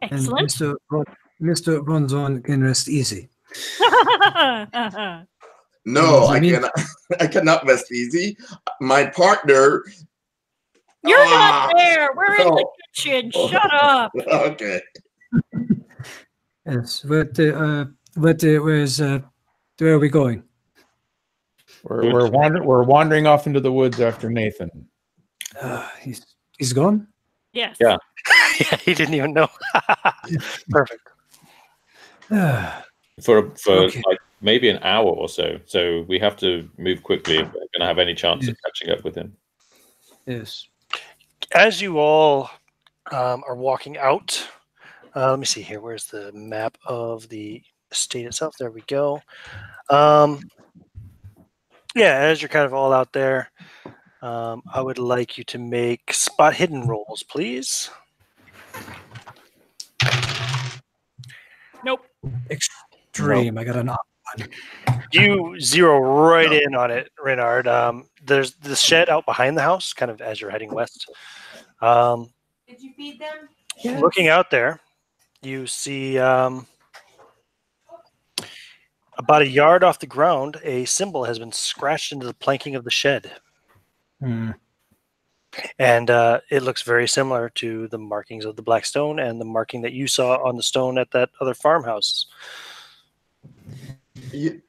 Excellent. And Mr. Ronzon can rest easy. No, I cannot rest easy. My partner. You're not there. We're in the kitchen. Shut up. Okay. Yes, but where are we going? We're wandering off into the woods after Nathan. He's gone? Yes. Yeah. Yeah, he didn't even know. Perfect. For Okay. like maybe an hour or so. So we have to move quickly if we're going to have any chance of catching up with him. Yes. As you all are walking out, let me see here. Where's the map of the estate itself? There we go. Yeah, as you're kind of all out there, I would like you to make spot hidden rolls, please. Nope. Extreme. I got an odd one. You zero right in on it, Renard. There's the shed out behind the house, kind of as you're heading west. Did you feed them? Yes. Looking out there, you see about a yard off the ground, a symbol has been scratched into the planking of the shed. And it looks very similar to the markings of the black stone and the marking that you saw on the stone at that other farmhouse.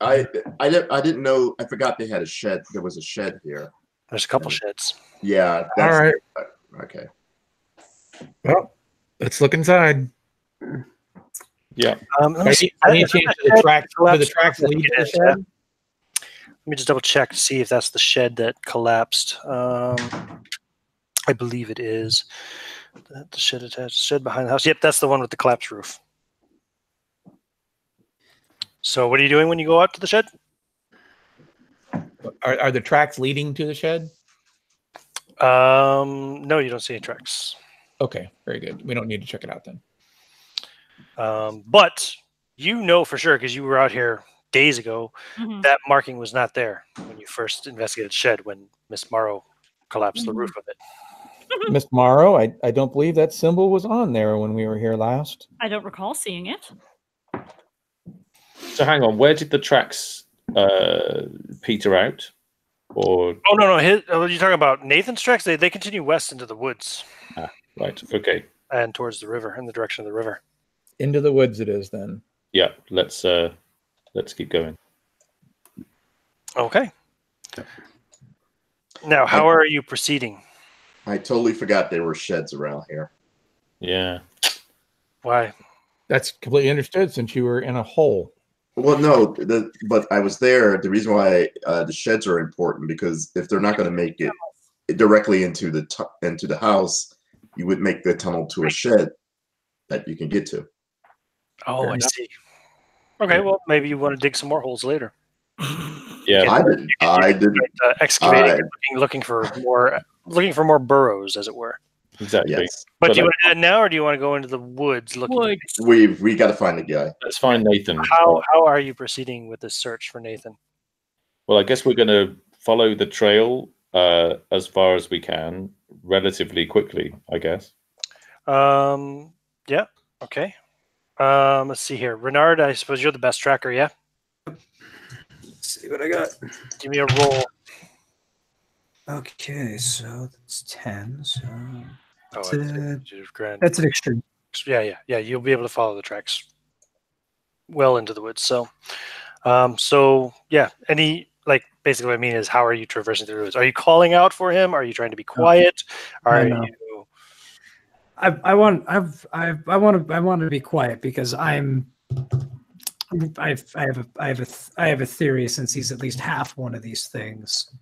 I didn't know. I forgot they had a shed. There was a shed here. There's a couple sheds. Yeah. All right. Okay. Well, let's look inside. Yeah. Let me see. I need to change to the tracks lead to the shed. Let me just double check to see if that's the shed that collapsed. I believe it is. The shed attached, shed behind the house. Yep, that's the one with the collapsed roof. So what are you doing when you go out to the shed? Are the tracks leading to the shed? No, you don't see any tracks. Okay, very good. We don't need to check it out then. But you know for sure, because you were out here days ago, that marking was not there when you first investigated the shed when Miss Morrow collapsed the roof of it. Miss Morrow, I don't believe that symbol was on there when we were here last. I don't recall seeing it. So hang on, where did the tracks peter out? Or oh no, you're talking about Nathan's tracks. They continue west into the woods. Ah, right. Okay. And towards the river, in the direction of the river. Into the woods it is then. Yeah, let's keep going. Okay. Now, how are you proceeding? I totally forgot there were sheds around here. Yeah. Why? That's completely understood since you were in a hole. Well, no, but I was there. The reason why the sheds are important because if they're not going to make it directly into the house, you would make the tunnel to a shed that you can get to. Oh, I see. Okay, well, maybe you want to dig some more holes later. Yeah, I didn't. Excavating, looking for more burrows, as it were. Exactly. Yes. But do you want to do that now, or do you want to go into the woods looking? We got to find the guy. Let's find Nathan. How are you proceeding with this search for Nathan? Well, I guess we're going to follow the trail as far as we can, relatively quickly. I guess. Yeah. Okay. Let's see here, Renard. I suppose you're the best tracker. Yeah. Let's see what I got. Give me a roll. Okay, so that's 10. So that's an extreme. Yeah. You'll be able to follow the tracks well into the woods. So, yeah. Basically, what I mean is, how are you traversing through the woods? Are you calling out for him? Are you trying to be quiet? Are you? I want to be quiet because I have a theory, since he's at least half one of these things,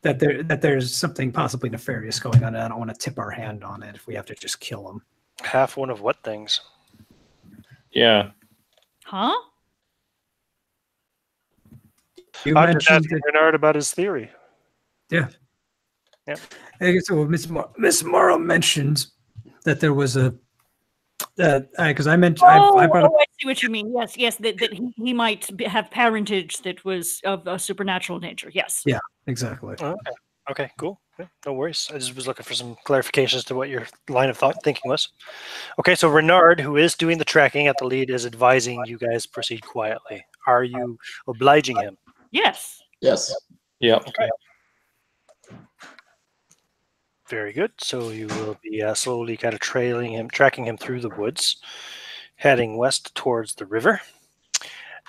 that there's something possibly nefarious going on, and I don't want to tip our hand on it if we have to just kill him. Half one of what things? Yeah. Huh? You I'm just mentioned asking Renard about his theory. Yeah. Yeah. So Miss Morrow mentioned that there was a because I mentioned I brought up. I see what you mean. Yes, that he might have parentage that was of a supernatural nature. Yes. Yeah, exactly. Okay, cool. Yeah, no worries. I just was looking for some clarifications to what your line of thinking was. Okay, so Renard, who is doing the tracking at the lead, is advising you guys proceed quietly. Are you obliging him? Yes. Yes. Yeah. Okay. Very good. So you will be slowly kind of tracking him through the woods, heading west towards the river.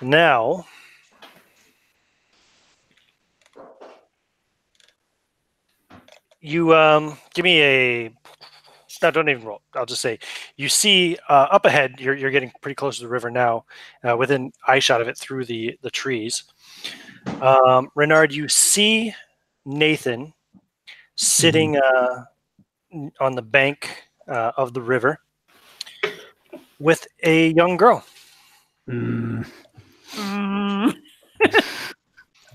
Now, you give me a. No, don't even roll. I'll just say you see up ahead. You're getting pretty close to the river now, within eyeshot of it through the trees. Renard, you see Nathan sitting on the bank of the river with a young girl.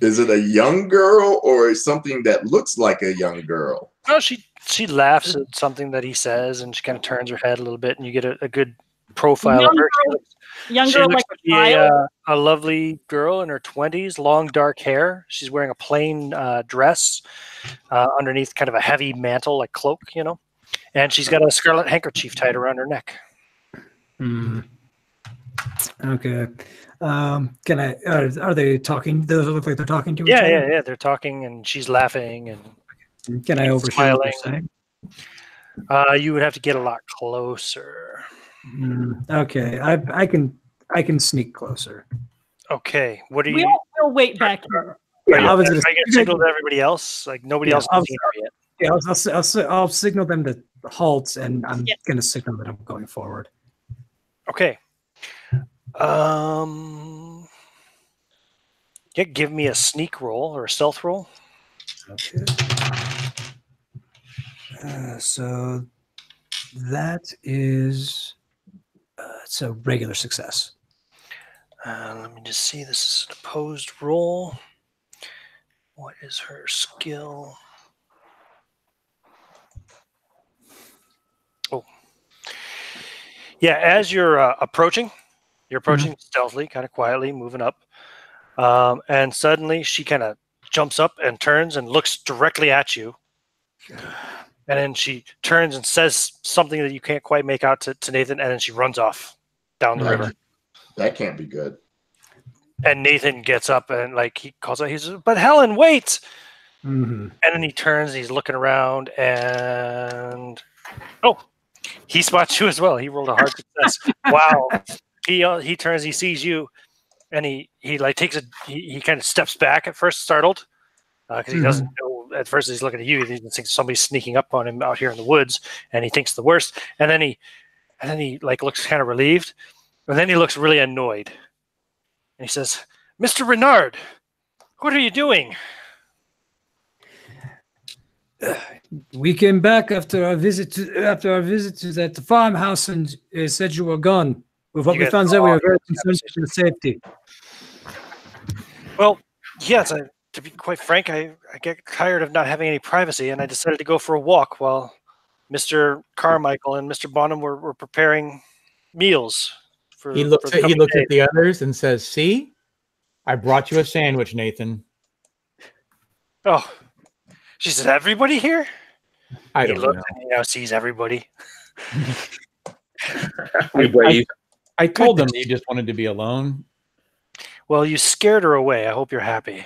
Is it a young girl or something that looks like a young girl? Well, she laughs at something that he says, and she kind of turns her head a little bit, and you get a good profile of her. Young girl like a lovely girl in her 20s, long dark hair. She's wearing a plain dress underneath kind of a heavy mantle, like cloak, and she's got a scarlet handkerchief tied around her neck. Okay. Can are they talking? Does it look like they're talking to each other? Yeah. They're talking, and she's laughing, and Can I overshoot what Smiling. you're saying? You would have to get a lot closer. Okay, I can sneak closer. Okay, what are you? We'll wait back here. Are you, I was are gonna you gonna signal to everybody else? Like nobody else has seen her yet. Yeah, I'll signal them to halt, and I'm Yeah. gonna signal that I'm going forward. Okay. Yeah, give me a sneak roll or a stealth roll. Okay. So that is it's a regular success. Let me just see. This is an opposed roll. What is her skill? Oh. Yeah, as you're approaching stealthily, kind of quietly, moving up. And suddenly she kind of jumps up and turns and looks directly at you. And then she turns and says something that you can't quite make out to Nathan, and then she runs off down the river. That can't be good. And Nathan gets up and like he calls out, he says, "But Helen, wait!" And then he turns, he's looking around, and he spots you as well. He rolled a hard success. Wow. He turns, he sees you, and he like takes he kind of steps back at first, startled, because he doesn't know. At first, he's looking at you. He thinks somebody's sneaking up on him out here in the woods, and he thinks the worst. And then he like looks kind of relieved, and then he looks really annoyed, and he says, "Mr. Renard, what are you doing?" We came back after our visit to that farmhouse and said you were gone. With what we found out, we were very concerned for your safety. Well, yes. To be quite frank, I get tired of not having any privacy, and I decided to go for a walk while Mr. Carmichael and Mr. Bonham were preparing meals. He looks at the others and says, "See, I brought you a sandwich, Nathan." Oh, she said, "Everybody here?" I don't know. And he now sees everybody. I told them you just wanted to be alone. Well, you scared her away. I hope you're happy.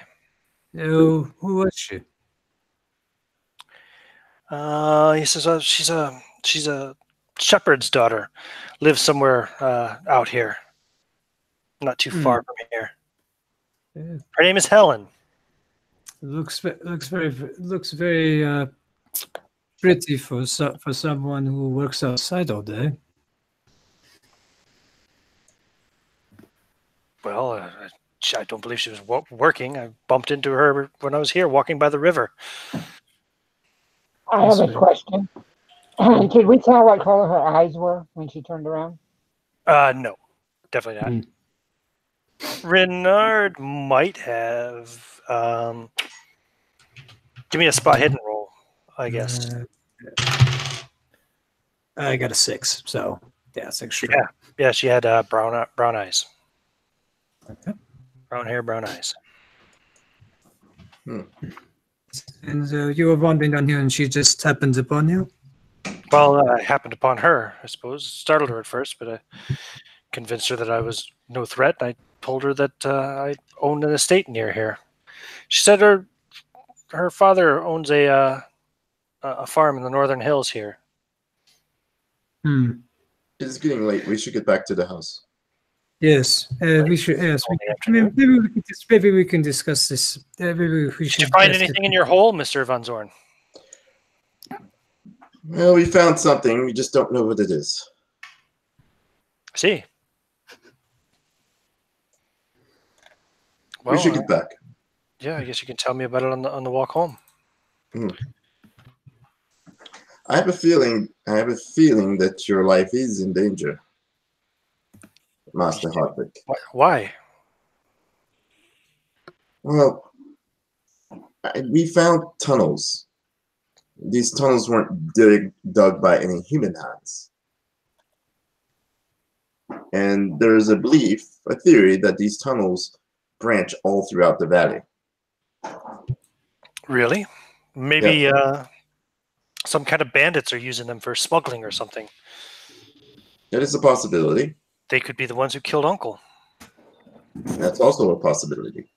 Who was she? He says she's a shepherd's daughter. Lives somewhere out here, not too far from here. Yeah. Her name is Helen. Looks very pretty for someone who works outside all day. Well, I don't believe she was working. I bumped into her when I was here walking by the river. I have a question. Could we tell what color her eyes were when she turned around? No, definitely not. Renard might have. Give me a spot hidden roll, I guess. I got a 6, so yeah, 6. Yeah, she had brown eyes. Okay. Brown hair, brown eyes. And you were wandering down here, and she just happened upon you? Well, I happened upon her, I suppose. Startled her at first, but I convinced her that I was no threat. I told her that I owned an estate near here. She said her father owns a farm in the northern hills here. It's getting late. We should get back to the house. Yes, we should. Yes, maybe we can discuss this. Did you find anything in your hole, Mr. Van Zorn? Well, we found something. We just don't know what it is. See. Well, we should get back. Yeah, I guess you can tell me about it on the walk home. I have a feeling that your life is in danger, Master Hardwicke. Why? Well, we found tunnels. These tunnels weren't dug by any human hands. And there's a theory that these tunnels branch all throughout the valley. Really? Maybe some kind of bandits are using them for smuggling or something. That is a possibility. They could be the ones who killed Uncle. That's also a possibility.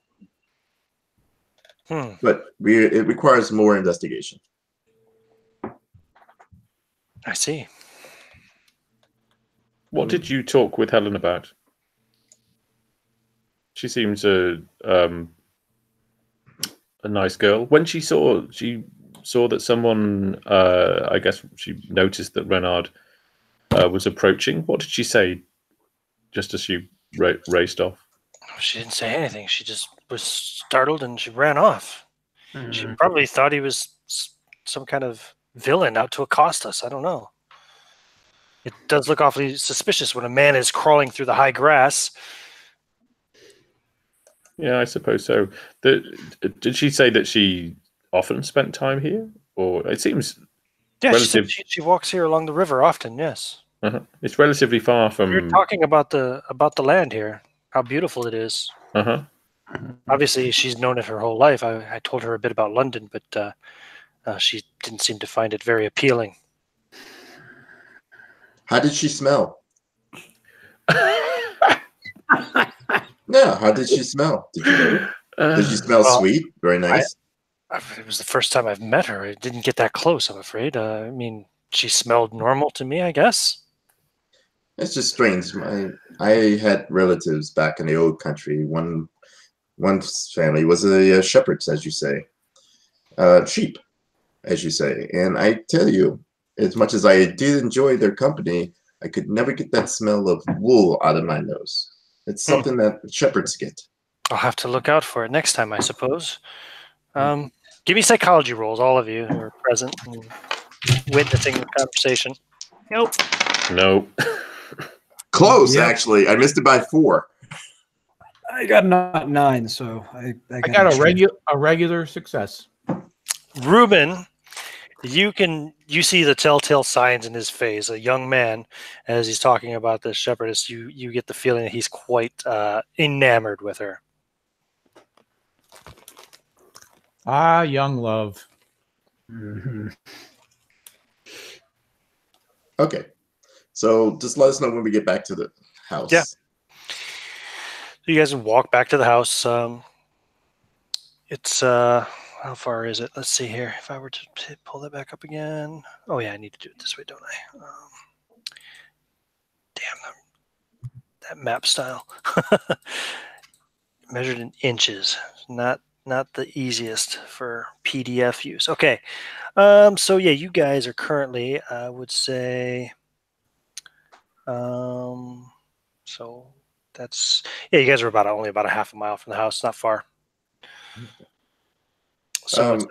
But it requires more investigation. I see. What did you talk with Helen about? She seems a nice girl. When she saw that someone, I guess she noticed that Renard was approaching. What did she say? Just as she raced off. She didn't say anything. She just was startled and she ran off. She probably thought he was some kind of villain out to accost us. I don't know. It does look awfully suspicious when a man is crawling through the high grass. Yeah, I suppose so. Did she say that she often spent time here? Or it seems... Yeah, she walks here along the river often, yes. It's relatively far from... We were talking about the land here, how beautiful it is. Obviously, she's known it her whole life. I told her a bit about London, but she didn't seem to find it very appealing. How did she smell? Yeah, how did she smell? Did you know? Did she smell sweet? Very nice. It was the first time I've met her. I didn't get that close, I'm afraid. I mean, she smelled normal to me, I guess. It's just strange. I had relatives back in the old country. One family was a shepherds, as you say, sheep, as you say. And I tell you, as much as I did enjoy their company, I could never get that smell of wool out of my nose. It's something that shepherds get. I'll have to look out for it next time, I suppose. Give me psychology rolls, all of you who are present and witnessing the conversation. Nope. Close, actually. I missed it by 4. I got not 9, so I got a regular success. Reuben, you see the telltale signs in his face. A young man, as he's talking about this shepherdess, you get the feeling that he's quite enamored with her. Ah, young love. Okay. So just let us know when we get back to the house. Yeah. So you guys can walk back to the house. It's how far is it? Let's see here. If I were to pull that back up again. Oh yeah, I need to do it this way, don't I? Damn, that map style. Measured in inches. Not the easiest for PDF use. Okay. So yeah, you guys are currently, I would say, so that's, yeah, you guys are only about a half a mile from the house, not far. So it's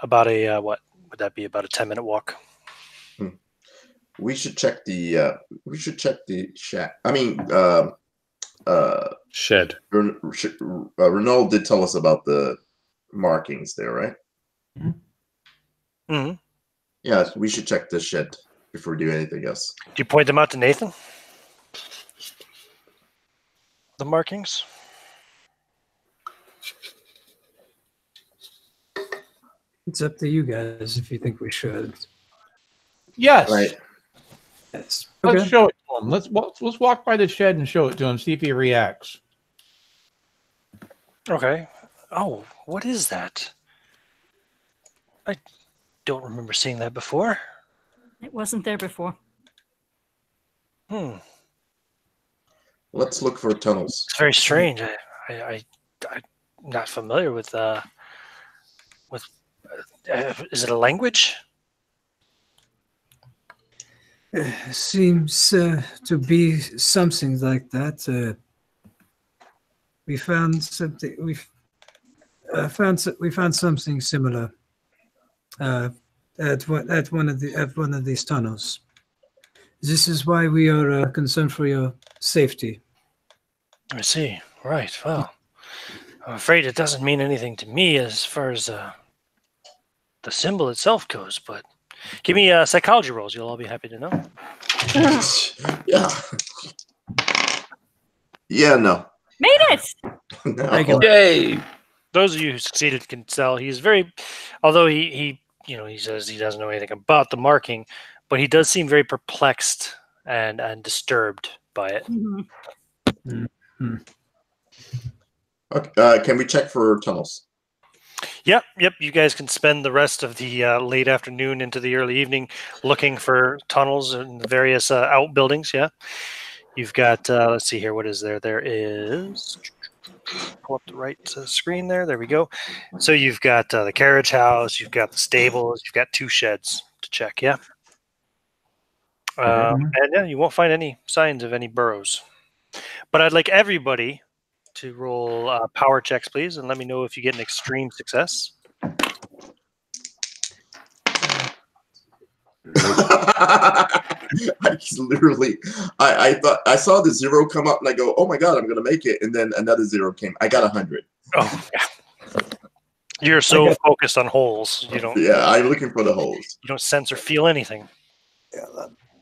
about a what would that be? About a 10-minute walk. We should check the shack. I mean, shed. Renaud did tell us about the markings there, right? Mm-hmm. Yeah, we should check the shed before we do anything else. Do you point them out to Nathan? The markings? It's up to you guys if you think we should. Yes. Right. Yes. Let's Okay. show it to him. Let's walk by the shed and show it to him. See if he reacts. Okay. Oh, what is that? I don't remember seeing that before. It wasn't there before. Let's look for tunnels. It's very strange. I'm not familiar with is it a language? Seems to be something like that. We found something. We found something similar at one of these tunnels. This is why we are concerned for your safety. I see. Right. Well, I'm afraid it doesn't mean anything to me as far as the symbol itself goes, but give me psychology rolls. You'll all be happy to know. Yeah. Yeah, no. Made it! No. Yay! Those of you who succeeded can tell he's very, although he says he doesn't know anything about the marking, but he does seem very perplexed and disturbed by it. Okay, can we check for tunnels? Yep. You guys can spend the rest of the late afternoon into the early evening looking for tunnels and the various outbuildings. Yeah. You've got, let's see here, what is there? There is, pull up the right screen there. There we go. So you've got the carriage house, you've got the stables, you've got 2 sheds to check. Yeah. And yeah, you won't find any signs of any burrows. But I'd like everybody to roll power checks, please, and let me know if you get an extreme success. I thought I saw the 0 come up and I go, oh my god, I'm gonna make it, and then another 0 came. I got 100. Oh, yeah. You're so focused on holes, you don't. Yeah, I'm looking for the holes. You don't sense or feel anything. Yeah,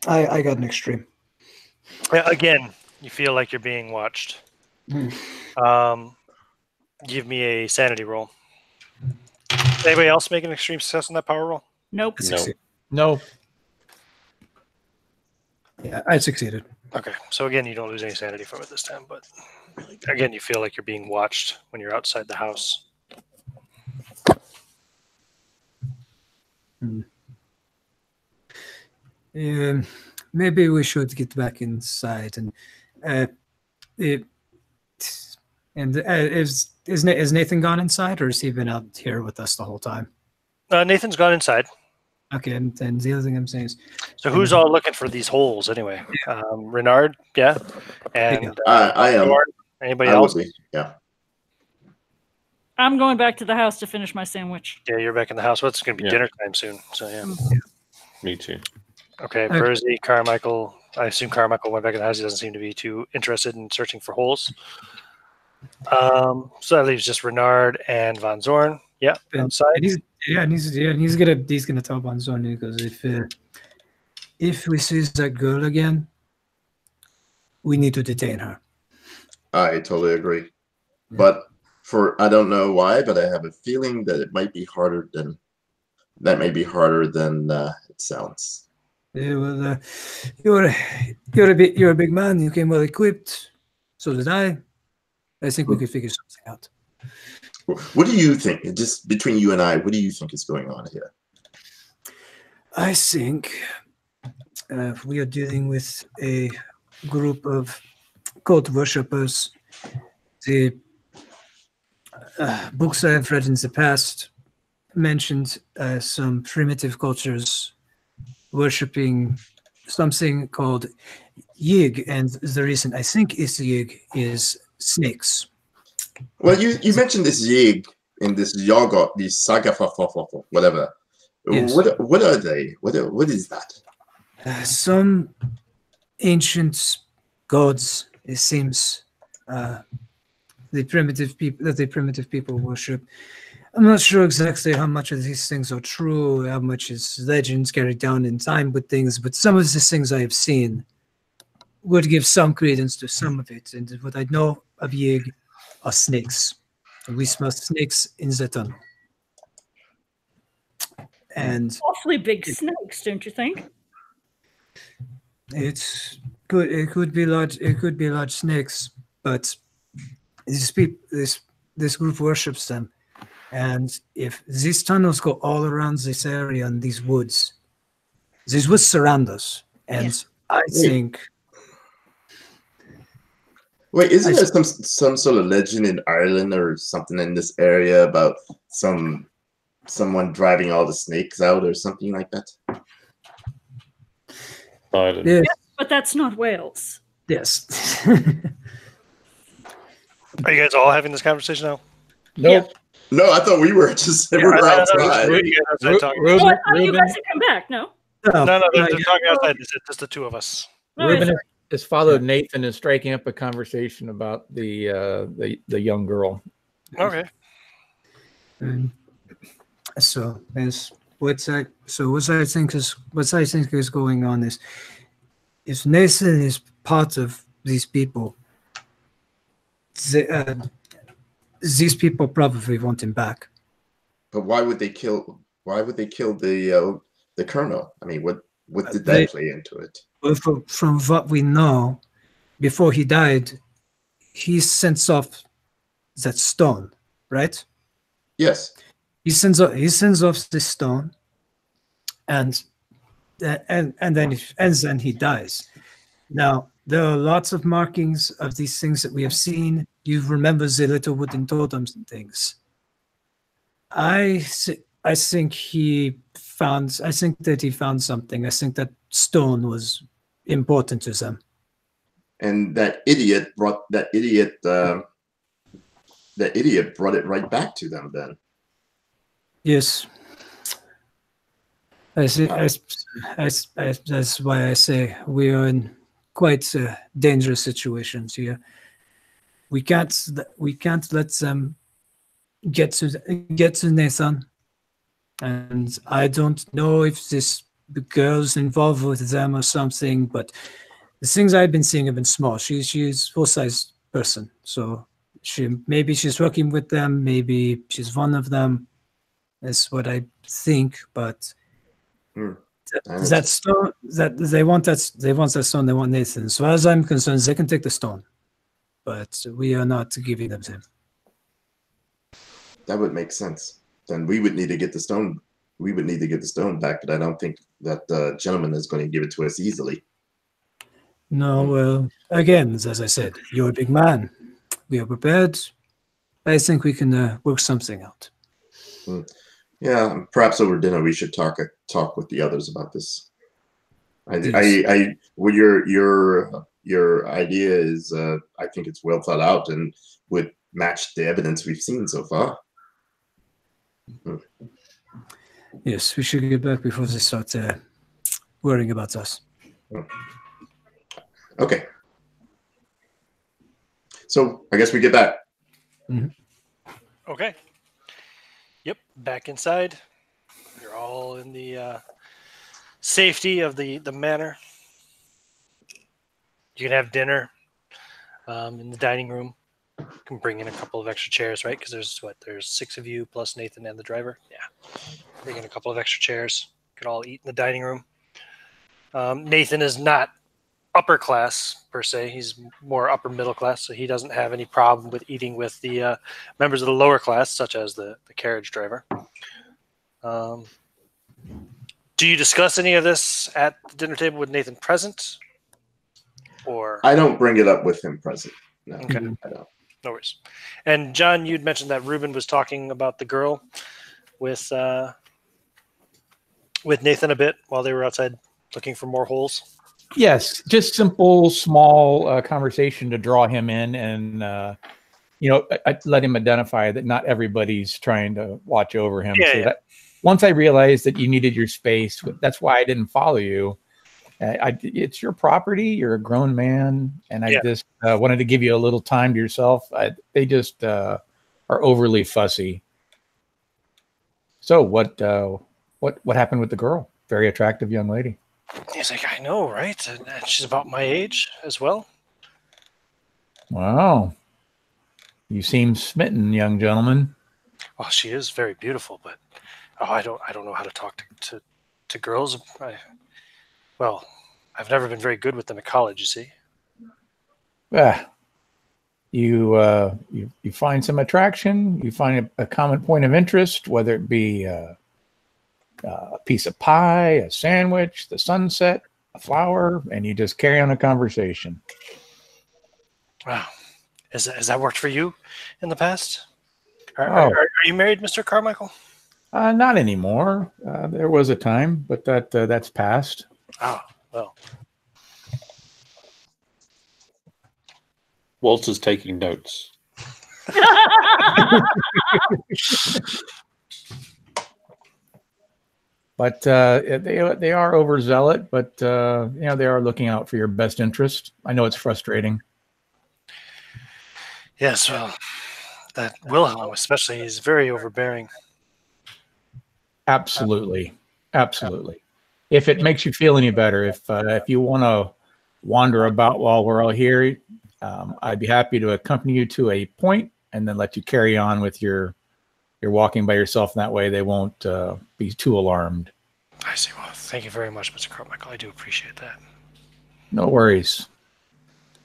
I got an extreme. Yeah, again, you feel like you're being watched. Give me a sanity roll. Anybody else make an extreme success on that power roll? Nope. No. Yeah, I succeeded. Okay, so again, you don't lose any sanity from it this time, but again, you feel like you're being watched when you're outside the house. Yeah, maybe we should get back inside and is Nathan gone inside, or has he been out here with us the whole time? Nathan's gone inside. Okay, and the other thing I'm saying is, so who's all looking for these holes anyway? Renard, yeah, and I am. Anybody else? Yeah. I'm going back to the house to finish my sandwich. Yeah, you're back in the house. Well, it's going to be dinner time soon. So yeah. Me too. Okay, Percy, Carmichael. I assume Carmichael went back in the house. He doesn't seem to be too interested in searching for holes. So that leaves just Renard and Von Zorn. Yeah, outside. And he's gonna tell Von Zorn, because if we see that girl again, we need to detain her. I totally agree. But I don't know why, but I have a feeling that it might be harder than it sounds. Yeah, well, you're a big man. You came well equipped. So did I. I think we could figure something out. What do you think? Just between you and I, what do you think is going on here? I think we are dealing with a group of cult worshippers. The books I have read in the past mentioned some primitive cultures worshipping something called Yig, and the reason I think it's Yig is snakes. Well, you mentioned this Yig in this Yaga, this Saga, whatever. Yes. What are they? What is that? Some ancient gods, it seems, the primitive people worship. I'm not sure exactly how much of these things are true, how much is legends carried down in time with things, but some of the things I have seen would give some credence to some of it. And what I know of Yig are snakes. And we smell snakes in the tunnel. And awfully big snakes, don't you think? It could be large snakes, but these people, this group worships them. And if these tunnels go all around this area and these woods surround us. And I think. Wait, isn't there some sort of legend in Ireland or something in this area about someone driving all the snakes out or something like that? Ireland. Yes. Yes, but that's not Wales. Yes. Are you guys all having this conversation now? Nope. No, I thought we were just we were outside. You guys outside talking. Oh, I thought you guys had come back. No. No, they're talking outside. It's just the 2 of us. No, Ruben sorry. has followed Nathan in striking up a conversation about the young girl. Okay. So what I think is going on is, if Nathan is part of these people, these people probably want him back. But why would they kill the colonel? I mean, what did that play into it? Well, from what we know, before he died, he sent off that stone, right? Yes. He sends off this stone, and then he dies. Now there are lots of markings of these things that we have seen. You remember the little wooden totems and things. I think that he found something. I think that stone was important to them. And that idiot brought it right back to them then. Yes. That's why I say we are in quite dangerous situations here. We can't let them get to Nathan, and I don't know if the girl's involved with them or something, but the things I've been seeing have been small. She's full-size person, so maybe she's working with them, maybe she's one of them. That's what I think, but that stone, that they want that stone, they want Nathan. So as I'm concerned, they can take the stone, but we are not giving them to him. That would make sense. Then we would need to get the stone. We would need to get the stone back, but I don't think that the gentleman is going to give it to us easily. No, well, again, as I said, you're a big man. We are prepared. I think we can work something out. Yeah, perhaps over dinner we should talk with the others about this. Well, your idea is, I think it's well thought out and would match the evidence we've seen so far. Yes, we should get back before they start worrying about us. Okay. So I guess we get back. Okay. Yep, back inside. You're all in the safety of the manor. You can have dinner in the dining room. You can bring in a couple of extra chairs, right? Because there's 6 of you plus Nathan and the driver. Yeah. Bring in a couple of extra chairs. You can all eat in the dining room. Nathan is not upper class per se. He's more upper middle class, so he doesn't have any problem with eating with the members of the lower class, such as the carriage driver. Do you discuss any of this at the dinner table with Nathan present? Or I don't bring it up with him present. No, okay. I don't. No worries. And John, you'd mentioned that Ruben was talking about the girl with Nathan a bit while they were outside looking for more holes. Yes, just simple, small conversation to draw him in, and I let him identify that not everybody's trying to watch over him. Yeah, so yeah. That once I realized that you needed your space, that's why I didn't follow you. It's your property. You're a grown man, and I just wanted to give you a little time to yourself. They just are overly fussy. So what happened with the girl? Very attractive young lady. He's like, I know, right? And she's about my age as well. Wow. You seem smitten, young gentleman. Oh, she is very beautiful, but I don't know how to talk to girls. I've never been very good with them at college, you see. You find some attraction, you find a common point of interest, whether it be a piece of pie, a sandwich, the sunset, a flower, and you just carry on a conversation. Wow. Has that worked for you in the past? Are you married, Mr. Carmichael? Not anymore. There was a time, but that's past. Oh, well. Walter's taking notes. But they are overzealot, but they are looking out for your best interest. I know it's frustrating. Yes, well, that Wilhelm especially is very overbearing. Absolutely. If it makes you feel any better, if you want to wander about while we're all here, I'd be happy to accompany you to a point and then let you carry on with your walking by yourself. And that way they won't be too alarmed. I see. Well, thank you very much, Mr. Carmichael. I do appreciate that. No worries.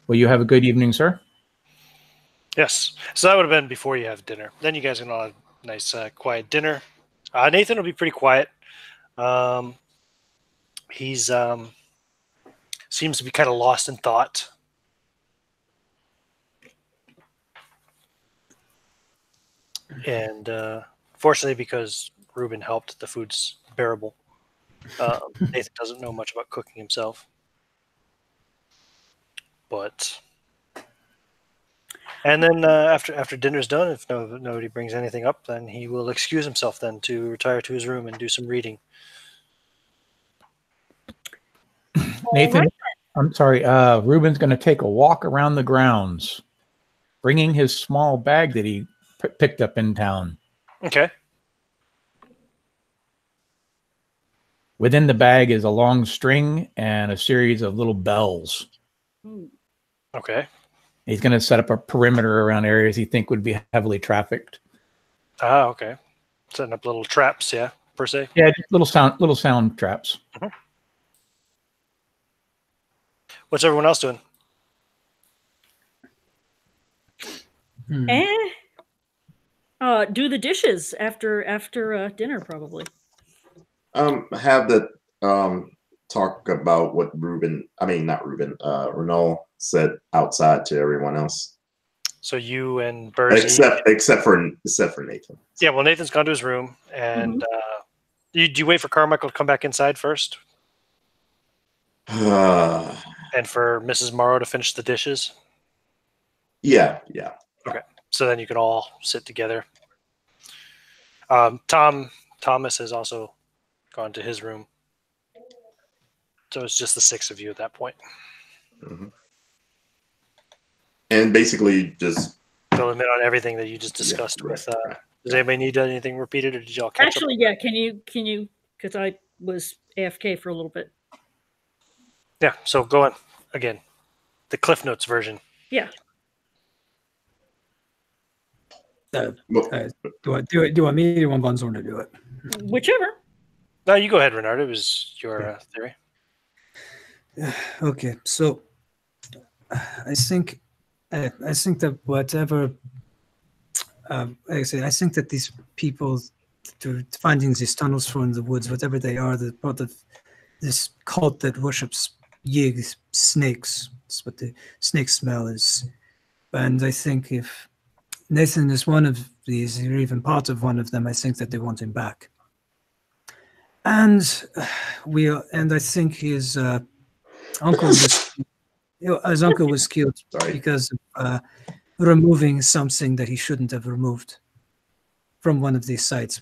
Well, you have a good evening, sir. Yes. So that would have been before you have dinner. Then you guys can all have Nice, quiet dinner. Nathan will be pretty quiet. He's seems to be kind of lost in thought. And fortunately, because Reuben helped, the food's bearable. Nathan doesn't know much about cooking himself. But and then after dinner's done, if nobody brings anything up, then he will excuse himself then to retire to his room and do some reading. Nathan, I'm sorry. Reuben's going to take a walk around the grounds, bringing his small bag that he picked up in town. Okay. Within the bag is a long string and a series of little bells. Okay. He's going to set up a perimeter around areas he think would be heavily trafficked. Ah, okay. Setting up little traps, yeah, per se. Yeah, just little sound traps. Mm-hmm. What's everyone else doing? Do the dishes after dinner, probably. Have the talk about what Renault said outside to everyone else. So you and Burzy, except for Nathan. Yeah, well, Nathan's gone to his room, and do you wait for Carmichael to come back inside first, and for Mrs. Morrow to finish the dishes? Yeah. Okay, so then you can all sit together. Thomas has also gone to his room, so it's just the six of you at that point. Mm-hmm. And basically just fill him in on everything that you just discussed with. Does anybody need anything repeated, or did y'all catch Actually, up? yeah. Can you? Because I was AFK for a little bit. Yeah. So go on again. The Cliff Notes version. Yeah. Do you want me or do you want Bonzorn to do it? Whichever. No, you go ahead, Renard. It was your theory. Okay, so I think that whatever like I say, I think that these people finding these tunnels from the woods, whatever they are, the part of this cult that worships yig snakes. That's what the snake smell is. And I think if Nathan is one of these, or even part of one of them, I think that they want him back. And I think his uncle was killed because of removing something that he shouldn't have removed from one of these sites.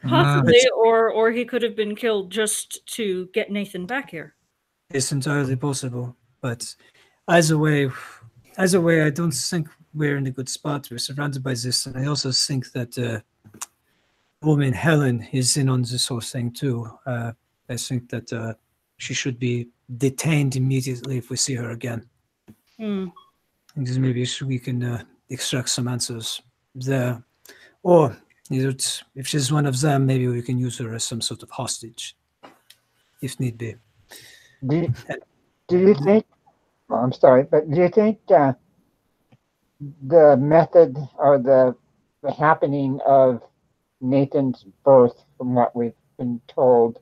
Possibly, or he could have been killed just to get Nathan back here. It's entirely possible, but either way, I don't think we're in a good spot. We're surrounded by this, and I also think that woman Helen is in on this whole thing too. I think that she should be detained immediately if we see her again. Because maybe we can extract some answers there, or if she's one of them, maybe we can use her as some sort of hostage, if need be. Do you think? Well, I'm sorry, but do you think the method or the happening of Nathan's birth, from what we've been told,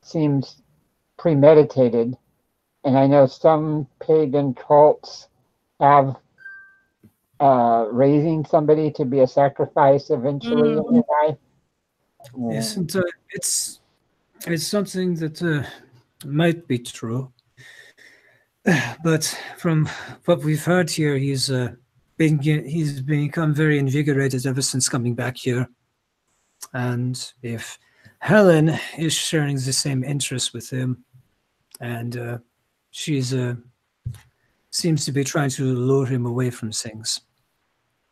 seems premeditated? And I know some pagan cults have raising somebody to be a sacrifice eventually in their life. Yes, and it's something that might be true. But from what we've heard here, he's become very invigorated ever since coming back here. And if Helen is sharing the same interest with him, and she's seems to be trying to lure him away from things,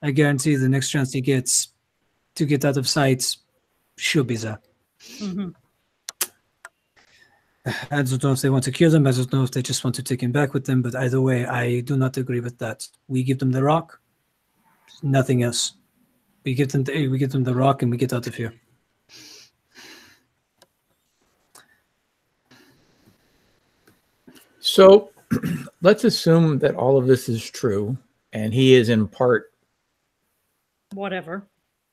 I guarantee the next chance he gets to get out of sight, she'll be there. I don't know if they want to kill him. I don't know if they just want to take him back with them. But either way, I do not agree with that. We give them the rock, nothing else. We give them the rock, and we get out of here. So let's assume that all of this is true, and he is in part whatever.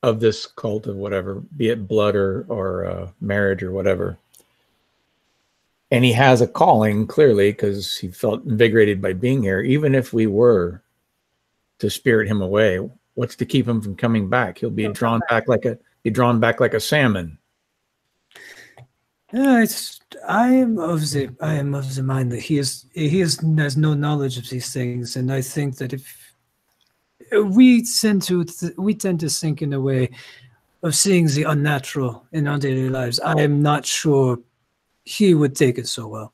of this cult of whatever, be it blood or marriage or whatever. And he has a calling, clearly, because he felt invigorated by being here. Even if we were to spirit him away, what's to keep him from coming back? He'll be drawn back like a salmon. Yeah, I am of the mind that he has no knowledge of these things, and I think that if we tend to think in a way of seeing the unnatural in our daily lives, I am not sure he would take it so well.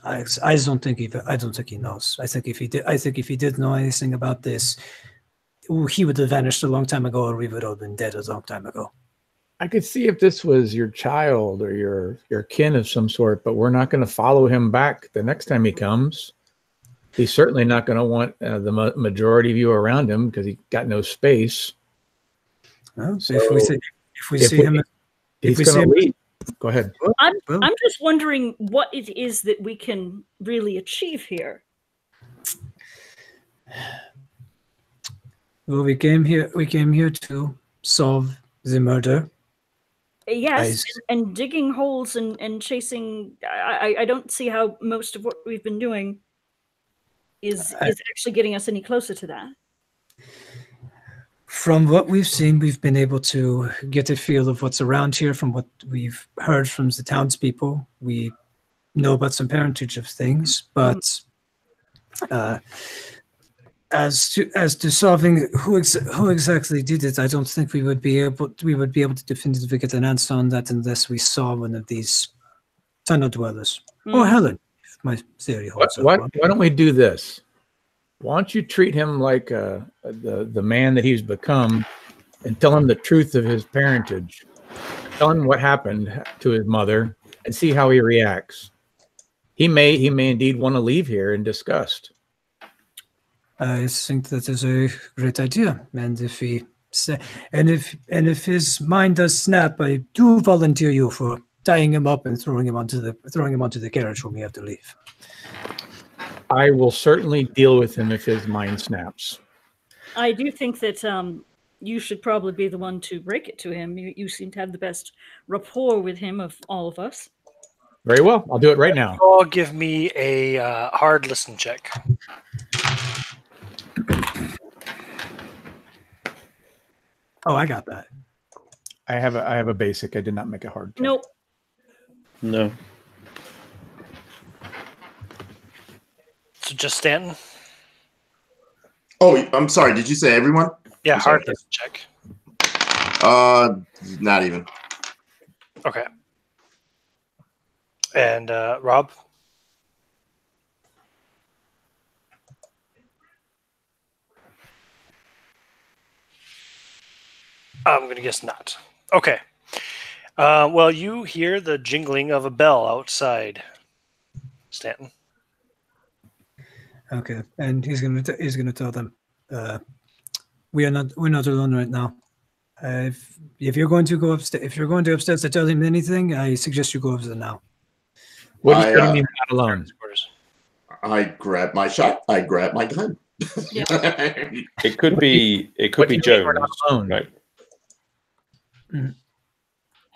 I don't think he knows. I think if he did know anything about this, he would have vanished a long time ago, or we would have been dead a long time ago. I could see if this was your child or your kin of some sort, but we're not going to follow him back the next time he comes. He's certainly not going to want the majority of you around him because he got no space. Well, so if we see him, he's going to leave. Go ahead. I'm just wondering what it is that we can really achieve here. Well, we came here to solve the murder. Yes, and digging holes and chasing. I don't see how most of what we've been doing is actually getting us any closer to that. From what we've seen, we've been able to get a feel of what's around here. From what we've heard from the townspeople, we know about some parentage of things, but as to solving who exactly did it, I don't think we would be able to definitively get an answer on that unless we saw one of these tunnel dwellers or Helen. If my theory holds up. Why don't we do this? Why don't you treat him like the man that he's become, and tell him the truth of his parentage. Tell him what happened to his mother, and see how he reacts. He may indeed want to leave here in disgust. I think that is a great idea, and if his mind does snap, I do volunteer you for tying him up and throwing him onto the carriage when we have to leave. I will certainly deal with him if his mind snaps. I do think that you should probably be the one to break it to him. You seem to have the best rapport with him of all of us. Very well. I'll do it right now. All give me a hard listen check. Oh, I got that. I have a basic. I did not make a hard check. Nope. No. So just Stanton? Oh, I'm sorry. Did you say everyone? Yeah, hard listen check. Not even. Okay. And Rob? I'm going to guess not. Okay. Well, you hear the jingling of a bell outside, Stanton. Okay, and he's gonna tell them, we're not alone right now. If you're going to go upstairs to tell him anything, I suggest you go over there now. What do you mean not alone? I grab my shot. I grab my gun. Yeah. It could be Jones. We're not alone. Right.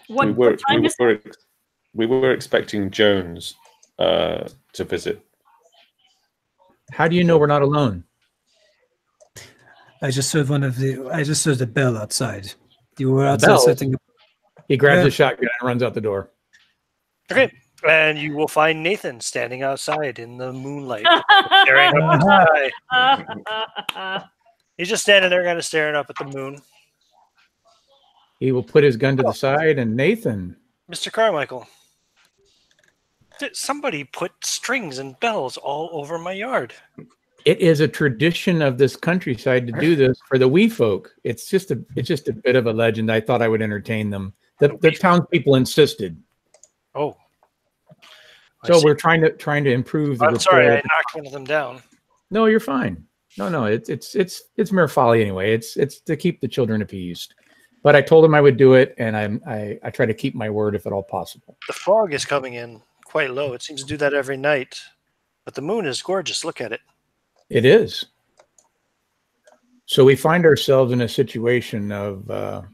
What time is it? We were expecting Jones to visit. How do you know we're not alone? I just heard the bell outside. You were outside setting up. He grabs a shotgun and runs out the door. Okay. And you will find Nathan standing outside in the moonlight, staring up at the sky. He's just standing there, kind of staring up at the moon. He will put his gun to the side, and Nathan. Mr. Carmichael, somebody put strings and bells all over my yard. It is a tradition of this countryside to do this for the wee folk. It's just a bit of a legend. I thought I would entertain them. The townspeople insisted. Oh. So we're trying to improve the I'm rapport. sorry, I knocked one of them down. No, you're fine. No, it's mere folly anyway. It's to keep the children appeased. But I told him I would do it, and I try to keep my word if at all possible. The fog is coming in quite low. It seems to do that every night. But the moon is gorgeous. Look at it. It is. So we find ourselves in a situation of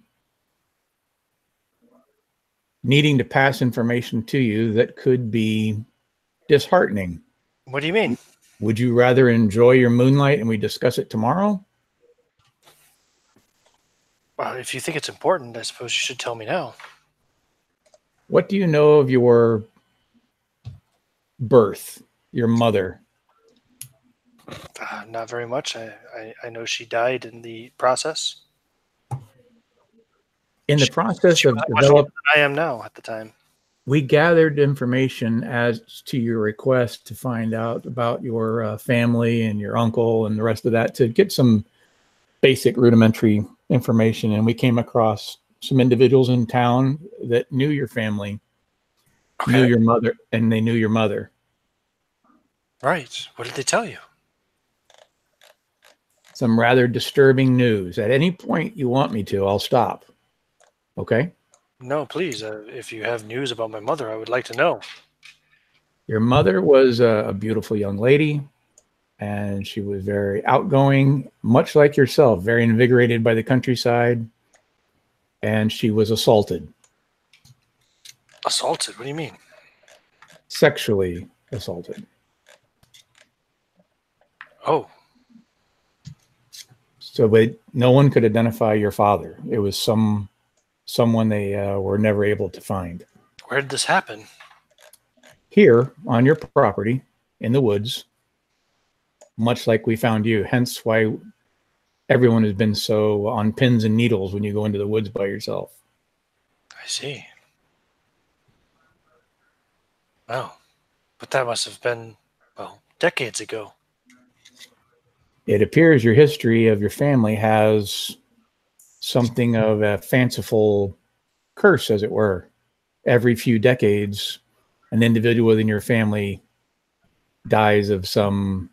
needing to pass information to you that could be disheartening. What do you mean? Would you rather enjoy your moonlight and we discuss it tomorrow? Well, if you think it's important, I suppose you should tell me now. What do you know of your birth, your mother? Not very much. I know she died in the process. In the process She of was much older developing, than I am now at the time. we gathered information as to your request to find out about your family and your uncle and the rest of that, to get some basic rudimentary information. And we came across some individuals in town that knew your family, knew your mother, and they knew your mother. Right. What did they tell you? Some rather disturbing news. At any point you want me to, I'll stop. Okay? No, please. If you have news about my mother, I would like to know. Your mother was a beautiful young lady, and she was very outgoing, much like yourself, very invigorated by the countryside, and she was assaulted. Assaulted? What do you mean? Sexually assaulted. Oh. So no one could identify your father. It was someone they were never able to find. Where did this happen? Here on your property in the woods, much like we found you. Hence why everyone has been so on pins and needles when you go into the woods by yourself. I see. Wow. But that must have been, well, decades ago. It appears your history of your family has something of a fanciful curse, as it were. Every few decades, an individual within your family dies of some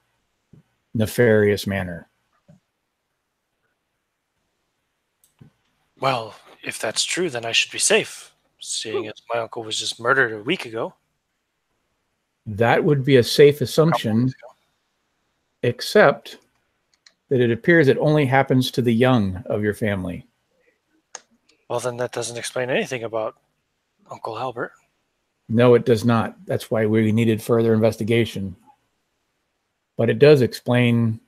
nefarious manner. Well, if that's true, then I should be safe, seeing as my uncle was just murdered a week ago. That would be a safe assumption, except that it appears it only happens to the young of your family. Well, then that doesn't explain anything about Uncle Albert. No, it does not. That's why we needed further investigation. But it does explain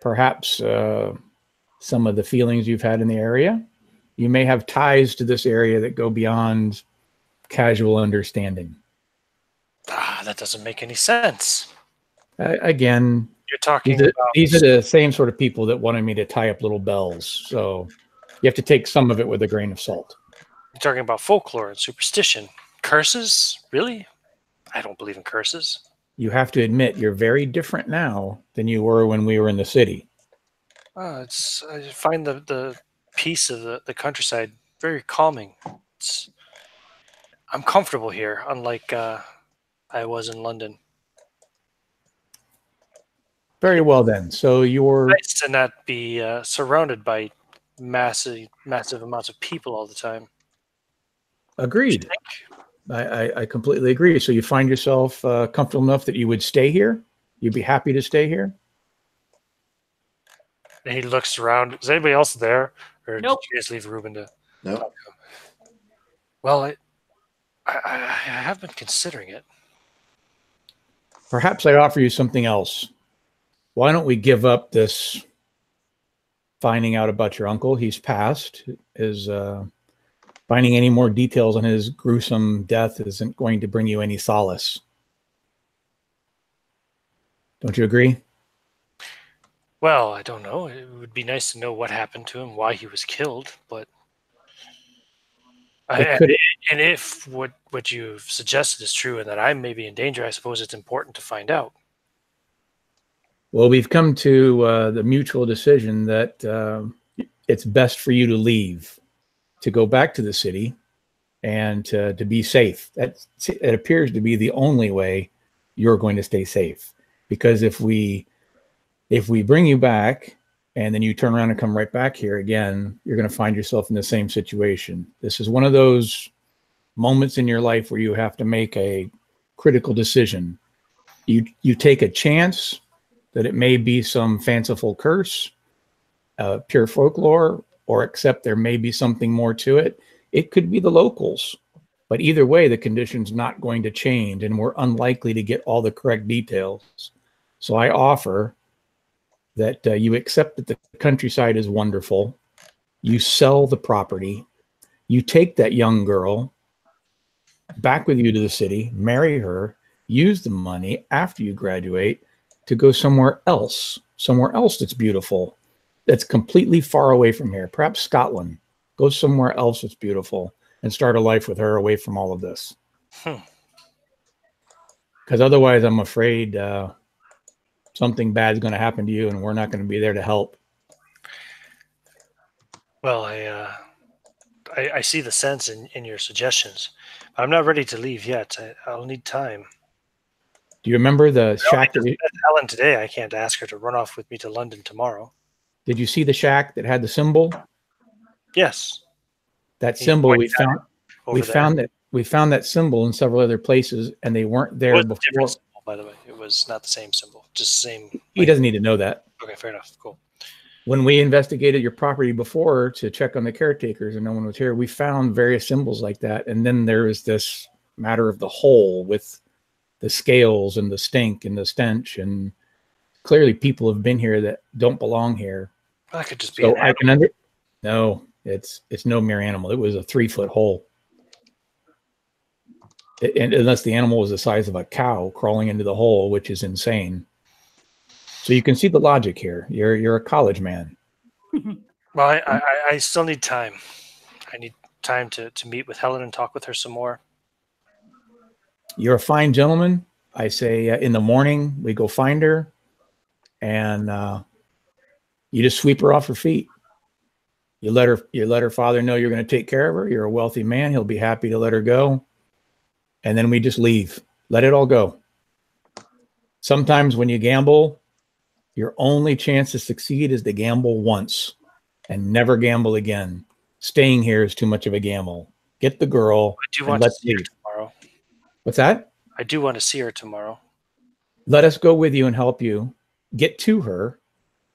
perhaps some of the feelings you've had in the area. You may have ties to this area that go beyond casual understanding. That doesn't make any sense. Again, You're talking these are the same sort of people that wanted me to tie up little bells. So you have to take some of it with a grain of salt. You're talking about folklore and superstition. Curses? Really? I don't believe in curses. You have to admit you're very different now than you were when we were in the city. I find the peace of the countryside very calming. I'm comfortable here, unlike I was in London. Very well then. So you're nice to not be surrounded by massive amounts of people all the time. Agreed. I completely agree. So you find yourself comfortable enough that you would stay here? You'd be happy to stay here? And he looks around. Is anybody else there? Or Nope. did you guys leave Ruben to No. talk to him? Well, I have been considering it. Perhaps I offer you something else. Why don't we give up this finding out about your uncle? He's passed. Finding any more details on his gruesome death isn't going to bring you any solace. Don't you agree? Well, I don't know. It would be nice to know what happened to him, why he was killed, but and if what you've suggested is true and that I may be in danger, I suppose it's important to find out. Well, we've come to the mutual decision that it's best for you to leave, to go back to the city, and to be safe. It appears to be the only way you're going to stay safe. Because if we bring you back and then you turn around and come right back here again, you're going to find yourself in the same situation. This is one of those moments in your life where you have to make a critical decision. You take a chance that it may be some fanciful curse, pure folklore or accept there may be something more to it. It could be the locals. But either way, the condition's not going to change, and we're unlikely to get all the correct details. So I offer that you accept that the countryside is wonderful. You sell the property. You take that young girl back with you to the city, marry her, use the money after you graduate to go somewhere else that's beautiful, that's completely far away from here, perhaps Scotland. Go somewhere else that's beautiful and start a life with her away from all of this. Because otherwise, I'm afraid something bad is going to happen to you, and we're not going to be there to help. Well, I see the sense in your suggestions. I'm not ready to leave yet. I'll need time. Do you remember the shack that Helen today? I can't ask her to run off with me to London tomorrow. Did you see the shack that had the symbol? Yes. That symbol we found that symbol in several other places, and they weren't there before. Symbol, by the way, it was not the same symbol, just the same. He doesn't need to know that. Okay, fair enough. Cool. When we investigated your property before to check on the caretakers and no one was here, we found various symbols like that. And then there was this matter of the hole with the scales and the stink and the stench. And clearly people have been here that don't belong here. Well, that could just be so I can No, it's no mere animal. It was a 3-foot hole. And unless the animal was the size of a cow crawling into the hole, which is insane. So you can see the logic here. You're a college man. Well, I still need time. I need time to meet with Helen and talk with her some more. You're a fine gentleman. I say in the morning we go find her, and you just sweep her off her feet. You let her father know you're going to take care of her. You're a wealthy man. He'll be happy to let her go. And then we just leave. Let it all go. Sometimes when you gamble, your only chance to succeed is to gamble once and never gamble again. Staying here is too much of a gamble. Get the girl. I do want to see her tomorrow. What's that? I do want to see her tomorrow. Let us go with you and help you get to her,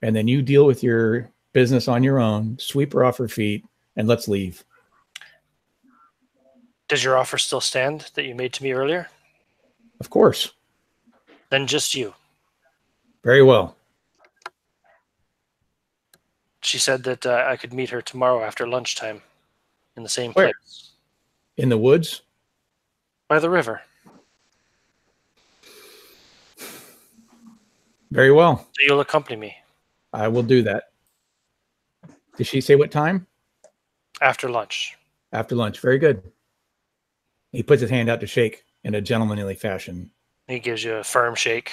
and then you deal with your business on your own, sweep her off her feet, and let's leave. Does your offer still stand that you made to me earlier? Of course. Then just you. Very well. She said that I could meet her tomorrow after lunchtime in the same place. In the woods? By the river. Very well. So you'll accompany me? I will do that. Did she say what time? After lunch. After lunch. Very good. He puts his hand out to shake in a gentlemanly fashion. He gives you a firm shake.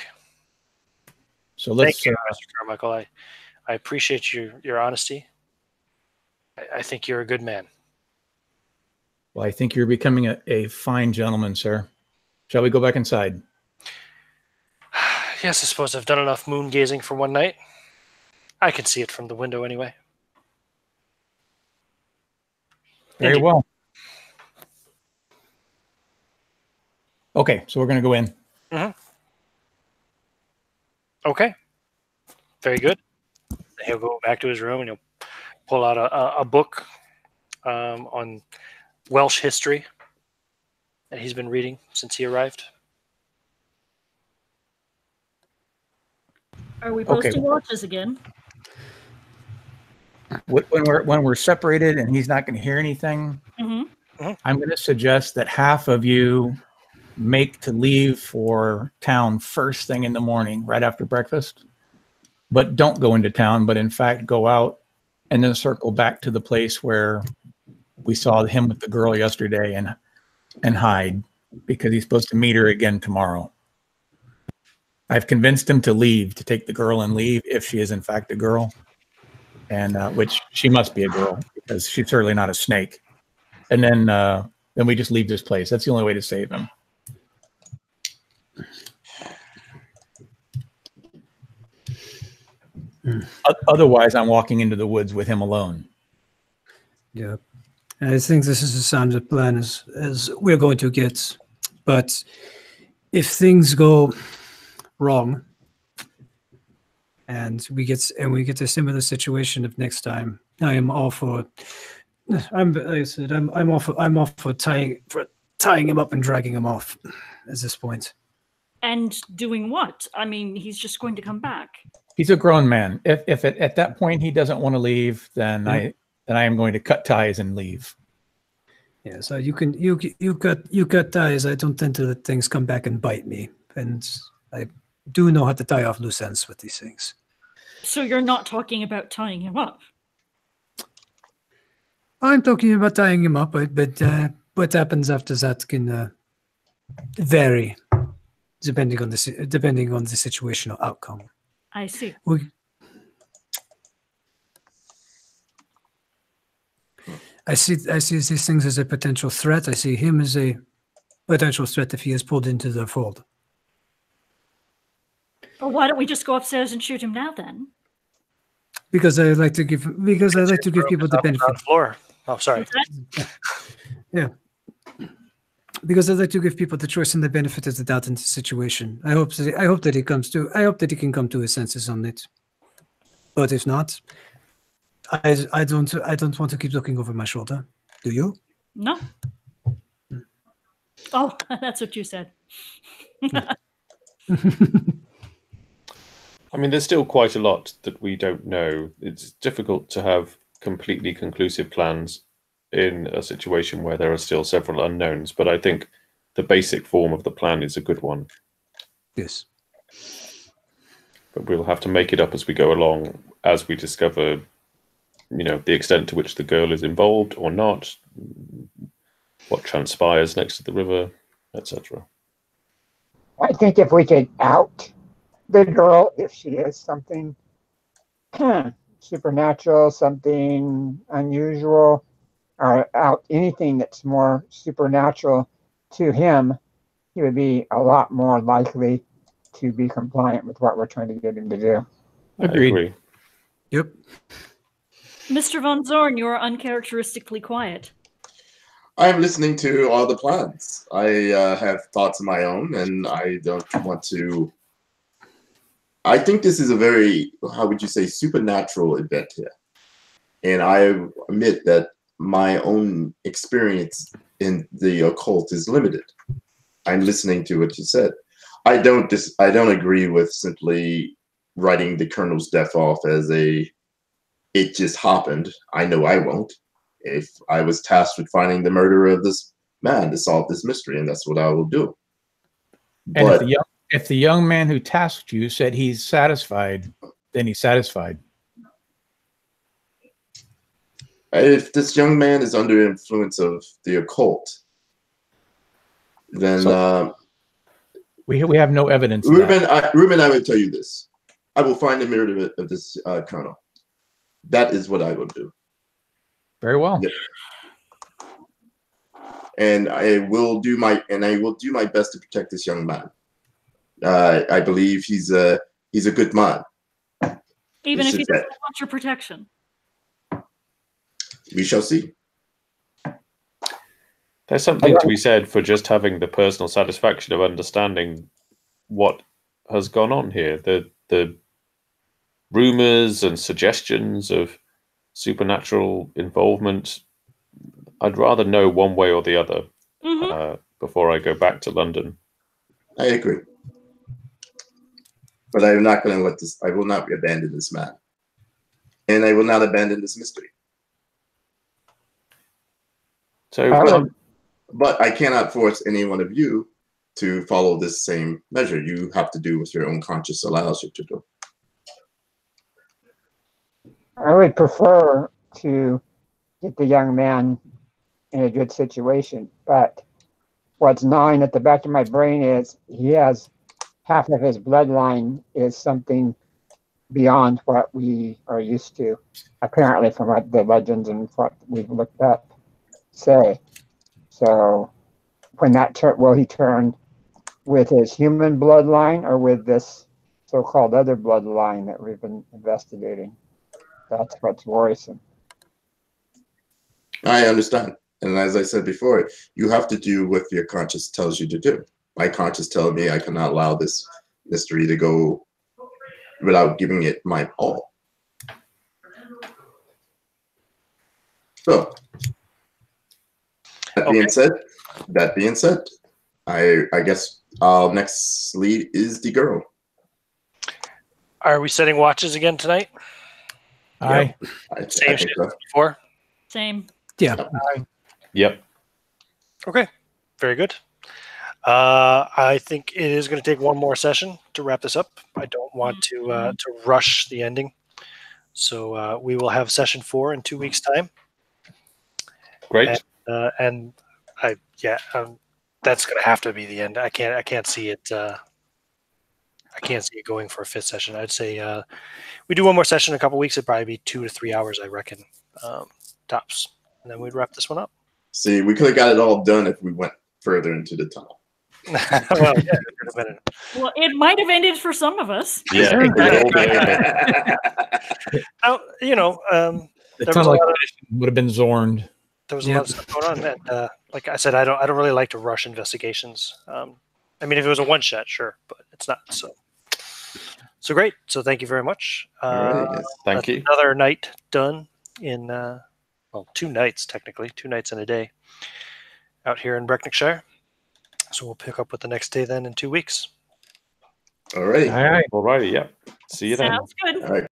So let's. Thank you, Mr. Carmichael. I appreciate your honesty. I think you're a good man. Well, I think you're becoming a fine gentleman, sir. Shall we go back inside? Yes, I suppose I've done enough moon gazing for one night. I can see it from the window anyway. Very well. Okay, so we're going to go in. Mm-hmm. Okay. Very good. He'll go back to his room and he'll pull out a book on Welsh history that he's been reading since he arrived. Are we posting watches again? When we're separated and he's not going to hear anything, I'm going to suggest that half of you make to leave for town first thing in the morning, right after breakfast. But don't go into town, but in fact go out and then circle back to the place where we saw him with the girl yesterday and hide, because he's supposed to meet her again tomorrow. I've convinced him to leave, to take the girl and leave, if she is in fact a girl, and which she must be a girl, because she's certainly not a snake. And then we just leave this place. That's the only way to save him. Otherwise, I'm walking into the woods with him alone. Yeah, I think this is the sound plan as we're going to get. But if things go wrong, and we get a similar situation of next time, I am all for. Like I said, I'm off for tying him up and dragging him off at this point. And doing what? I mean, he's just going to come back. He's a grown man. If at that point he doesn't want to leave, then I am going to cut ties and leave. Yeah, so you cut ties. I don't tend to let things come back and bite me, and I do know how to tie off loose ends with these things. So you're not talking about tying him up? I'm talking about tying him up, but what happens after that can vary depending on the situational outcome. I see. I see these things as a potential threat. I see him as a potential threat if he is pulled into the fold. Well, why don't we just go upstairs and shoot him now then? Because I like to give people the benefit. Floor. Oh, sorry. Yeah. Because I'd like to give people the choice and the benefit of the doubt in the situation. I hope that he can come to his senses on it. But if not, I don't want to keep looking over my shoulder. Do you? No. Oh, that's what you said. I mean, there's still quite a lot that we don't know. It's difficult to have completely conclusive plans in a situation where there are still several unknowns, but I think the basic form of the plan is a good one. Yes. But we'll have to make it up as we go along, as we discover, the extent to which the girl is involved or not, what transpires next to the river, etc. I think if we could out the girl, if she is something supernatural, something unusual, or out anything that's more supernatural to him, he would be a lot more likely to be compliant with what we're trying to get him to do. Agreed. I agree. Yep. Mr. Von Zorn, you are uncharacteristically quiet. I'm listening to all the plans. I have thoughts of my own, and I don't want to. I think this is a very, how would you say, supernatural event here. And I admit that my own experience in the occult is limited. I'm listening to what you said. I don't agree with simply writing the Colonel's death off as it just happened. I know I won't. If I was tasked with finding the murderer of this man to solve this mystery, and that's what I will do. And but if the young man who tasked you said he's satisfied, then he's satisfied. if this young man is under influence of the occult, then we have no evidence. Ruben, I will tell you this: I will find the murderer of this colonel. That is what I will do. Very well. Yeah. And I will do my best to protect this young man. I believe he's a good man. Even if he doesn't want your protection. We shall see. There's something to be said for just having the personal satisfaction of understanding what has gone on here. The rumors and suggestions of supernatural involvement, I'd rather know one way or the other before I go back to London. I agree. But I'm not going to let this, I will not abandon this man. And I will not abandon this mystery. So, but I cannot force any one of you to follow this same measure. You have to do what your own conscience allows you to do. I would prefer to get the young man in a good situation, but what's gnawing at the back of my brain is he has half of his bloodline is something beyond what we are used to, apparently from what the legends and what we've looked up say. So when that will he turn with his human bloodline or with this so-called other bloodline that we've been investigating? That's what's worrisome. I understand. And as I said before, you have to do what your conscience tells you to do. My conscience tells me I cannot allow this mystery to go without giving it my all. So that being said, I guess our next lead is the girl. Are we setting watches again tonight? Aye. Same shit as before? Same. Yeah. Yep. Okay, very good. I think it is going to take one more session to wrap this up. I don't want to rush the ending. So we will have session 4 in 2 weeks' time. Great. And that's going to have to be the end. I can't see it. I can't see it going for a 5th session. I'd say we do one more session in a couple weeks. It'd probably be 2 to 3 hours, I reckon, tops, and then we'd wrap this one up. See, we could have got it all done if we went further into the tunnel. Well, yeah, it could have been. Well, it might have ended for some of us. Yeah. The tunnel would have been Zorned. There was a lot of stuff going on, and like I said, I don't really like to rush investigations. I mean, if it was a one shot, sure, but it's not. So great. So thank you very much. Right, yes. Thank you. Another night done in 2 nights technically, 2 nights and a day out here in Brecknockshire. So we'll pick up with the next day then in 2 weeks. All right. All right. All righty. Yeah. See you then. Sounds good. All right.